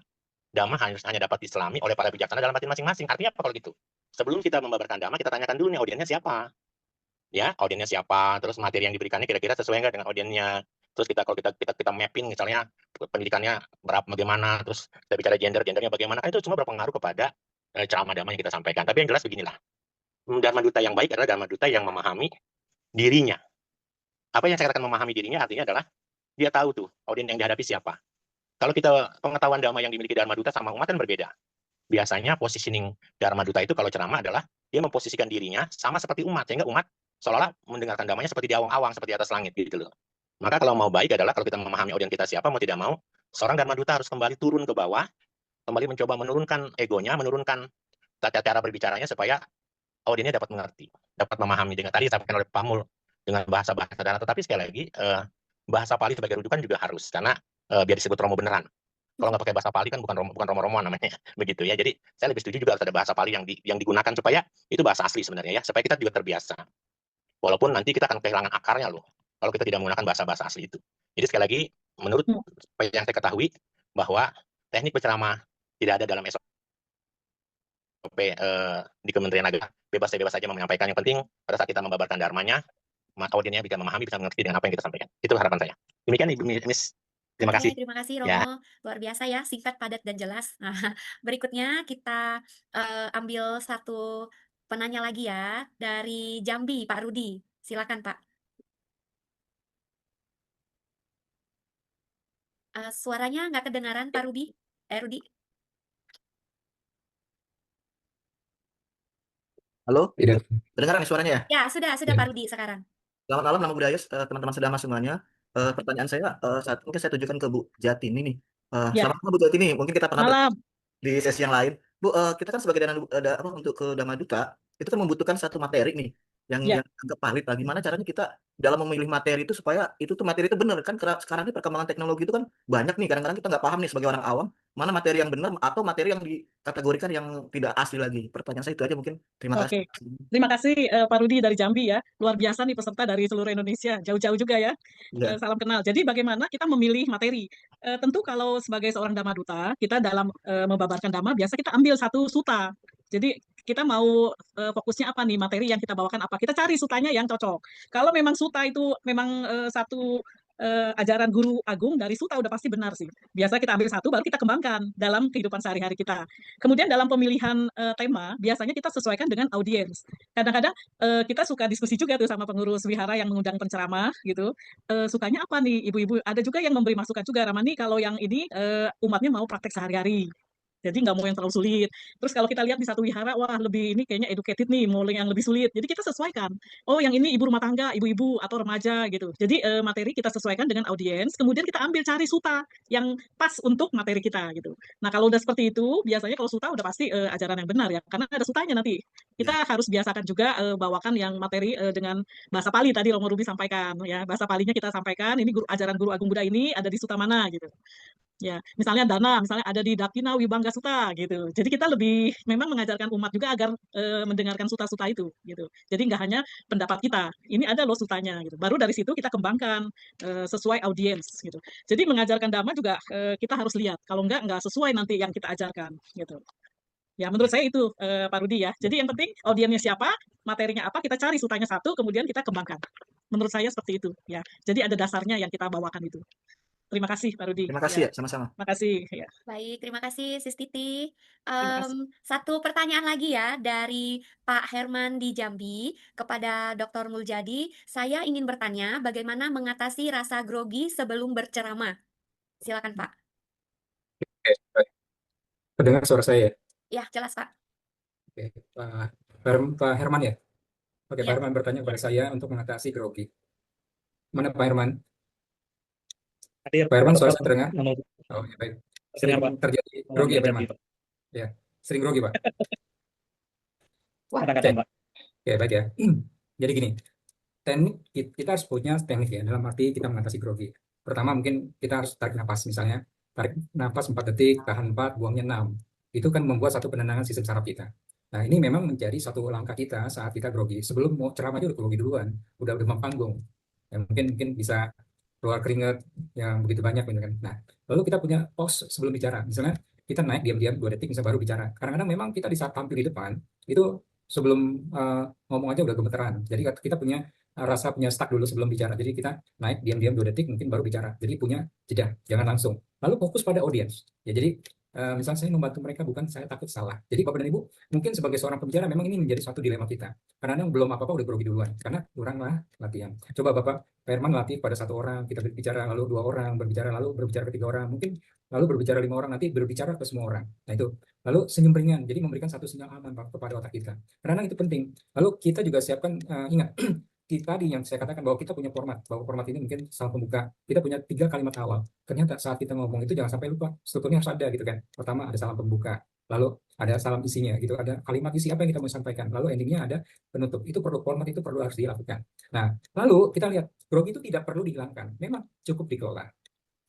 dhamma hanya dapat diselami oleh para bijaksana dalam batin masing-masing. Artinya apa kalau gitu? Sebelum kita membabarkan dhamma, kita tanyakan dulu nih audiensnya siapa. Ya, audiensnya siapa, terus materi yang diberikannya kira-kira sesuai nggak dengan audiensnya. Terus kalau kita mapping misalnya pendidikannya bagaimana, terus kita bicara gendernya bagaimana, kan itu semua berpengaruh kepada ceramah dhamma yang kita sampaikan. Tapi yang jelas beginilah. Dharma Duta yang baik adalah Dharma Duta yang memahami dirinya. Apa yang saya katakan memahami dirinya artinya adalah dia tahu tuh audiens yang dihadapi siapa. Kalau kita pengetahuan dhamma yang dimiliki Dharma Duta sama umat kan berbeda. Biasanya positioning Dharma Duta itu kalau ceramah adalah dia memposisikan dirinya sama seperti umat, sehingga umat seolah-olah mendengarkan dhammanya seperti di awang-awang, seperti atas langit gitu loh. Maka kalau mau baik adalah kalau kita memahami audiens kita siapa, mau tidak mau, seorang Dharma Duta harus kembali turun ke bawah, kembali mencoba menurunkan egonya, menurunkan tata cara berbicaranya supaya audiensnya dapat mengerti, dapat memahami dengan tadi disampaikan oleh Pak Mul dengan bahasa-bahasa sederhana. Tetapi sekali lagi bahasa Pali sebagai rujukan juga harus, karena biar disebut romo beneran. Kalau nggak pakai bahasa Pali kan bukan romo-romoan namanya, begitu ya. Jadi saya lebih setuju juga harus ada bahasa Pali yang digunakan supaya itu bahasa asli sebenarnya ya, supaya kita juga terbiasa. Walaupun nanti kita akan kehilangan akarnya loh, kalau kita tidak menggunakan bahasa-bahasa asli itu. Jadi sekali lagi, menurut apa yang saya ketahui, bahwa teknik berceramah tidak ada dalam SOP di Kementerian Agama. Bebas saja menyampaikan. Yang penting pada saat kita membabarkan dharmanya, audiensnya bisa memahami, bisa mengerti dengan apa yang kita sampaikan. Itu harapan saya. Demikian Ibu Miss Terima Oke, kasih. terima kasih Ya. Romo. Luar biasa ya, singkat, padat, dan jelas. Nah, berikutnya kita ambil satu penanya lagi ya, dari Jambi, Pak Rudi. Silakan, Pak. Suaranya nggak kedengaran, Pak Rudi. Rudi. Halo, Tidak. kedengaran nih suaranya ya? Ya, sudah Ya. Pak Rudi sekarang. Selamat malam, nama budaya, teman-teman sedama semuanya. Pertanyaan saya saat mungkin saya tujukan ke Bu Jatini nih. Ya, Selamat malam Bu Jatini, mungkin kita pernah malam. di sesi yang lain. Bu, kita kan sebagai untuk ke Dhamma Duta, itu kan membutuhkan satu materi nih Ya, yang agak valid lah. Gimana caranya kita dalam memilih materi itu supaya itu tuh materi itu benar kan? Sekarang ini perkembangan teknologi itu kan banyak nih. Kadang-kadang kita nggak paham nih sebagai orang awam mana materi yang benar atau materi yang dikategorikan yang tidak asli lagi. Pertanyaan saya itu aja mungkin. Terima kasih. oke. Terima kasih Pak Rudi dari Jambi ya. Luar biasa nih peserta dari seluruh Indonesia. Jauh-jauh juga ya. Ya. Salam kenal. Jadi bagaimana kita memilih materi? Tentu kalau sebagai seorang Dhamma Duta, kita dalam membabarkan Dhamma, biasa kita ambil satu suta. Jadi kita mau fokusnya apa nih, materi yang kita bawakan apa? Kita cari sutanya yang cocok. Kalau memang suta itu memang satu ajaran guru agung dari suta udah pasti benar sih. Biasa kita ambil satu baru kita kembangkan dalam kehidupan sehari-hari kita. Kemudian dalam pemilihan tema biasanya kita sesuaikan dengan audiens. Kadang-kadang kita suka diskusi juga tuh sama pengurus wihara yang mengundang penceramah gitu. Sukanya apa nih ibu-ibu? Ada juga yang memberi masukan juga, Ramani kalau yang ini umatnya mau praktek sehari-hari. Jadi nggak mau yang terlalu sulit. Terus kalau kita lihat di satu wihara, wah lebih ini kayaknya educated nih, mau yang lebih sulit. Jadi kita sesuaikan. Oh yang ini ibu rumah tangga, ibu-ibu atau remaja gitu. Jadi materi kita sesuaikan dengan audiens, kemudian kita ambil cari suta yang pas untuk materi kita gitu. Nah kalau udah seperti itu, biasanya kalau suta udah pasti ajaran yang benar ya, karena ada sutanya nanti. Kita harus biasakan juga bawakan yang materi dengan bahasa Pali tadi Romo Ruby sampaikan ya. Bahasa Palinya kita sampaikan, ini ajaran guru Agung Buddha ini ada di suta mana gitu. Ya, misalnya dana, misalnya ada di Dakina Wibangga Sutta gitu. Jadi kita lebih memang mengajarkan umat juga agar mendengarkan suta-suta itu gitu. Jadi nggak hanya pendapat kita, ini ada loh sutanya gitu. Baru dari situ kita kembangkan sesuai audiens gitu. Jadi mengajarkan dhamma juga kita harus lihat. Kalau nggak sesuai nanti yang kita ajarkan gitu. Ya, menurut saya itu Pak Rudi ya. Jadi yang penting audiensnya siapa, materinya apa, kita cari sutanya satu, kemudian kita kembangkan. Menurut saya seperti itu ya. Jadi ada dasarnya yang kita bawakan itu. Terima kasih Pak Rudi. Terima kasih ya, sama-sama. Terima kasih ya. Baik, terima kasih Sis Titi. Terima kasih. Satu pertanyaan lagi ya dari Pak Herman di Jambi kepada Dr. Muljadi. Saya ingin bertanya bagaimana mengatasi rasa grogi sebelum berceramah. Silakan Pak. Oke, baik. Terdengar suara saya ya? Ya, jelas Pak. Oke, Pak Herman ya? Oke, Pak Ya. Herman bertanya kepada saya untuk mengatasi grogi. Mana Pak Herman? Hadir. Pak Herman, suara saya terdengar? Nama Oh, ya baik. Akhirnya, Sering Pak. terjadi grogi ya Pak Herman? Pak. Ya, sering grogi Pak. Oke, Kadang-kadang, Pak. oke baik ya. Jadi gini, teknik kita harus punya teknik ya dalam arti kita mengatasi grogi. Pertama mungkin kita harus tarik napas misalnya, tarik napas 4 detik, tahan 4, buangnya 6. Itu kan membuat satu penenangan sistem saraf kita. Nah ini memang menjadi satu langkah kita saat kita grogi. Sebelum mau ceramah aja udah grogi duluan, udah demam panggung. Ya, mungkin bisa keluar keringat yang begitu banyak gitu kan. Nah lalu kita punya pause sebelum bicara. Misalnya kita naik diam-diam 2 detik misalnya baru bicara. Kadang-kadang memang kita di saat tampil di depan itu sebelum ngomong aja udah gemeteran. Jadi kita punya punya stuck dulu sebelum bicara. Jadi kita naik diam-diam 2 detik mungkin baru bicara. Jadi punya jeda, jangan langsung. Lalu fokus pada audiens. Ya jadi misalnya saya membantu mereka bukan saya takut salah. Jadi Bapak dan Ibu mungkin sebagai seorang pembicara memang ini menjadi suatu dilema kita. Karena belum apa-apa udah grogi duluan. Karena kuranglah latihan. Coba Bapak Herman latih pada 1 orang, kita berbicara lalu 2 orang, berbicara lalu berbicara ke 3 orang, mungkin lalu berbicara 5 orang, nanti berbicara ke semua orang. Nah itu. Lalu senyum ringan, jadi memberikan satu sinyal aman kepada otak kita. Karena itu penting. Lalu kita juga siapkan, ingat, tadi yang saya katakan bahwa kita punya format, bahwa format ini mungkin salam pembuka. Kita punya 3 kalimat awal. Ternyata saat kita ngomong itu jangan sampai lupa, strukturnya harus ada gitu kan. Pertama ada salam pembuka, lalu ada salam isinya gitu, ada kalimat isi apa yang kita mau sampaikan, lalu endingnya ada penutup. Itu perlu format, itu perlu harus dilakukan. Nah, lalu kita lihat, grogi itu tidak perlu dihilangkan, memang cukup dikelola,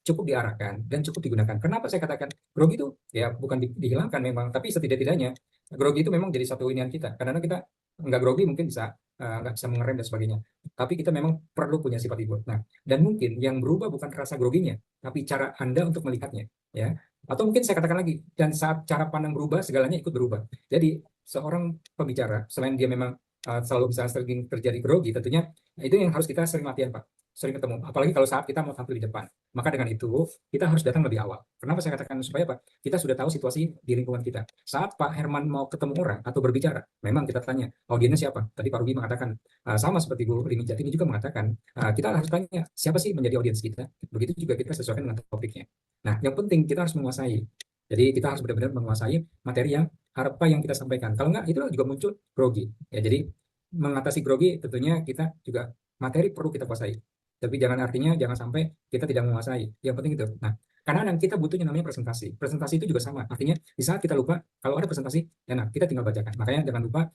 cukup diarahkan dan cukup digunakan. Kenapa saya katakan grogi itu ya bukan dihilangkan memang, tapi setidak-tidaknya grogi itu memang jadi satu inian kita. Karena kita nggak grogi mungkin bisa nggak bisa mengerem dan sebagainya. Tapi kita memang perlu punya sifat itu. Nah, dan mungkin yang berubah bukan rasa groginya, tapi cara Anda untuk melihatnya, ya. Atau mungkin saya katakan lagi, dan saat cara pandang berubah, segalanya ikut berubah. Jadi seorang pembicara selain dia memang selalu bisa sering terjadi grogi, tentunya itu yang harus kita sering latihan Pak. sering ketemu, apalagi kalau saat kita mau tampil di depan. Maka dengan itu kita harus datang lebih awal. Kenapa saya katakan supaya apa? Kita sudah tahu situasi di lingkungan kita. Saat Pak Herman mau ketemu orang atau berbicara, memang kita tanya audiensnya siapa. Tadi Pak Ruby mengatakan sama seperti Bu Rini Jati ini juga mengatakan kita harus tanya siapa sih menjadi audiens kita. Begitu juga kita sesuaikan dengan topiknya. Nah, yang penting kita harus menguasai. Jadi kita harus benar-benar menguasai materi yang apa yang kita sampaikan. Kalau enggak, itu juga muncul grogi. Ya, jadi mengatasi grogi tentunya kita juga materi perlu kita kuasai. Tapi jangan sampai kita tidak menguasai. Yang penting itu. Nah, karena kita butuhnya namanya presentasi. Presentasi itu juga sama. Artinya di saat kita lupa, kalau ada presentasi, enak, kita tinggal bacakan. Makanya jangan lupa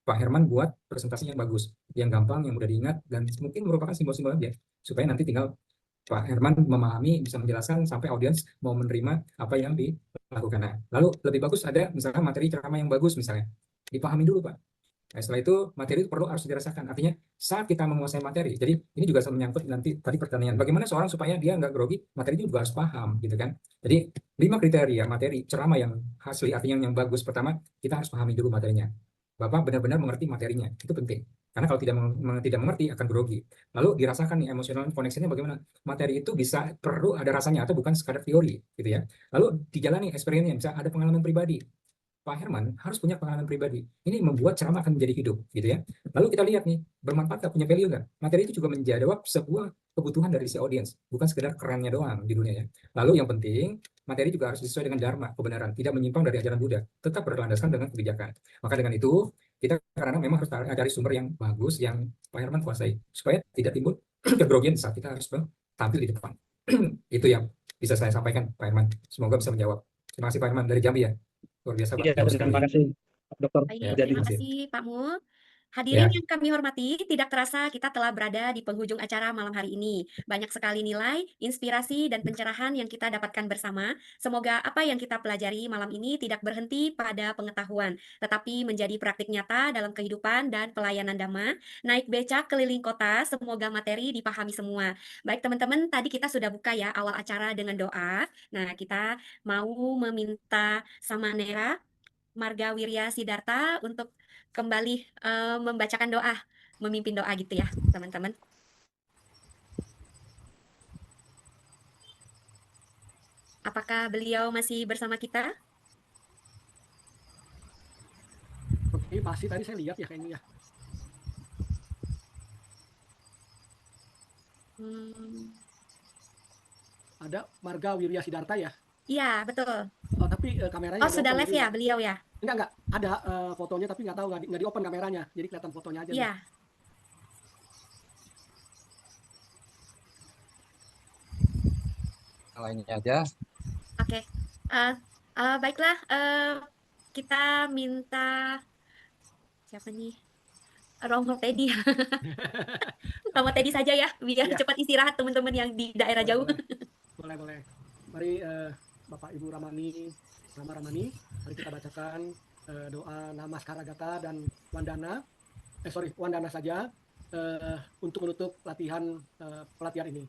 Pak Herman buat presentasi yang bagus, yang gampang, yang mudah diingat, dan mungkin merupakan simbol-simbol aja. Supaya nanti tinggal Pak Herman memahami, bisa menjelaskan sampai audiens mau menerima apa yang dilakukan. Nah, lalu lebih bagus ada misalnya materi ceramah yang bagus misalnya. Dipahami dulu, Pak. Nah, setelah itu materi itu perlu harus dirasakan. Artinya saat kita menguasai materi, jadi ini juga menyangkut nanti tadi pertanyaan, bagaimana seorang supaya dia nggak grogi, materinya juga harus paham, gitu kan? Jadi 5 kriteria materi ceramah yang asli, artinya yang bagus. Pertama, kita harus pahami dulu materinya. Bapak benar-benar mengerti materinya, itu penting. Karena kalau tidak mengerti akan grogi. Lalu dirasakan nih emosional koneksinya bagaimana. Materi itu bisa perlu ada rasanya atau bukan sekadar teori, gitu ya. Lalu dijalani experience-nya, bisa ada pengalaman pribadi. Pak Herman harus punya pengalaman pribadi. Ini membuat ceramah akan menjadi hidup, gitu ya. Lalu kita lihat nih, bermanfaat nggak, punya value nggak? Materi itu juga menjawab sebuah kebutuhan dari si audiens, bukan sekedar kerennya doang di dunia ya. Lalu yang penting, materi juga harus sesuai dengan dharma, kebenaran, tidak menyimpang dari ajaran Buddha, tetap berlandaskan dengan kebijakan. Maka dengan itu, kita karena memang harus cari sumber yang bagus, yang Pak Herman kuasai, supaya tidak timbul kegrogian saat kita harus tampil di depan. Itu yang bisa saya sampaikan, Pak Herman. Semoga bisa menjawab. Terima kasih Pak Herman dari Jambi ya. Luar biasa, Pak. Iya, terima kasih, Dokter. Baik, Jadi, terima kasih Pak Mul. Hadirin yang kami hormati, tidak terasa kita telah berada di penghujung acara malam hari ini. Banyak sekali nilai, inspirasi, dan pencerahan yang kita dapatkan bersama. Semoga apa yang kita pelajari malam ini tidak berhenti pada pengetahuan, tetapi menjadi praktik nyata dalam kehidupan dan pelayanan Dhamma. Naik becak keliling kota, semoga materi dipahami semua. Baik teman-teman, tadi kita sudah buka ya awal acara dengan doa. Nah, kita mau meminta Samanera Marga Wirya Sidarta untuk kembali membacakan doa, memimpin doa gitu ya, teman-teman. Apakah beliau masih bersama kita? Oke, masih tadi saya lihat ya kayaknya ya. Ada Marga Wirya Sidarta ya? Iya, betul. Oh, tapi kameranya Oh, sudah live ya beliau ya? Enggak. Ada fotonya tapi nggak tahu, nggak di-open kameranya. Jadi kelihatan fotonya aja. Iya. Lainnya aja. Oke. Baiklah, kita minta siapa nih? Romo Teddy. Romo Teddy saja ya, biar cepat istirahat teman-teman yang di daerah jauh. Boleh. Mari Bapak Ibu Ramani, mari kita bacakan doa Namaskara Gata dan Wandana. Wandana saja untuk menutup pelatihan ini.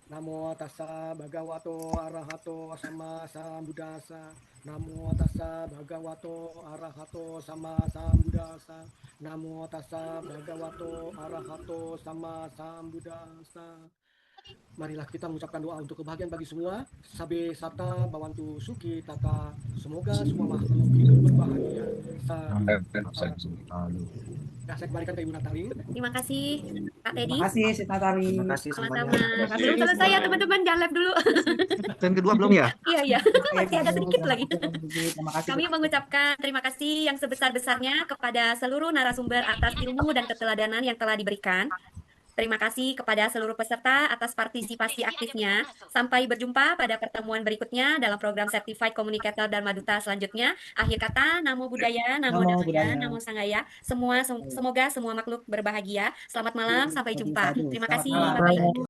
Namo tassa bhagavato arahato sama sambuddhassa. Namo tassa bhagavato arahato sama sambuddhassa. Namo tassa bhagavato arahato sama sambuddhassa. Marilah kita mengucapkan doa untuk kebahagiaan bagi semua. Sabe sata bawantu suki tata. Semoga semua makhluk hidup berbahagia. Nah, saya kembalikan ke Ibu Natali. Terima kasih Pak Teddy. Terima kasih Si Natali. Terima kasih Sama-sama. semuanya. Belum selesai ya teman-teman, jangan live dulu. Yang kedua belum ya? Iya. Masih ada sedikit lagi. Terima kasih. Kami mengucapkan terima kasih yang sebesar-besarnya kepada seluruh narasumber atas ilmu dan keteladanan yang telah diberikan. Terima kasih kepada seluruh peserta atas partisipasi aktifnya. Sampai berjumpa pada pertemuan berikutnya dalam program Certified Communicator Dharma Duta selanjutnya. Akhir kata, Namo Buddhaya, Namo Dhamaya, Namo Sanghaya. Semoga semua makhluk berbahagia. Selamat malam, sampai jumpa. Terima kasih Bapak Ibu.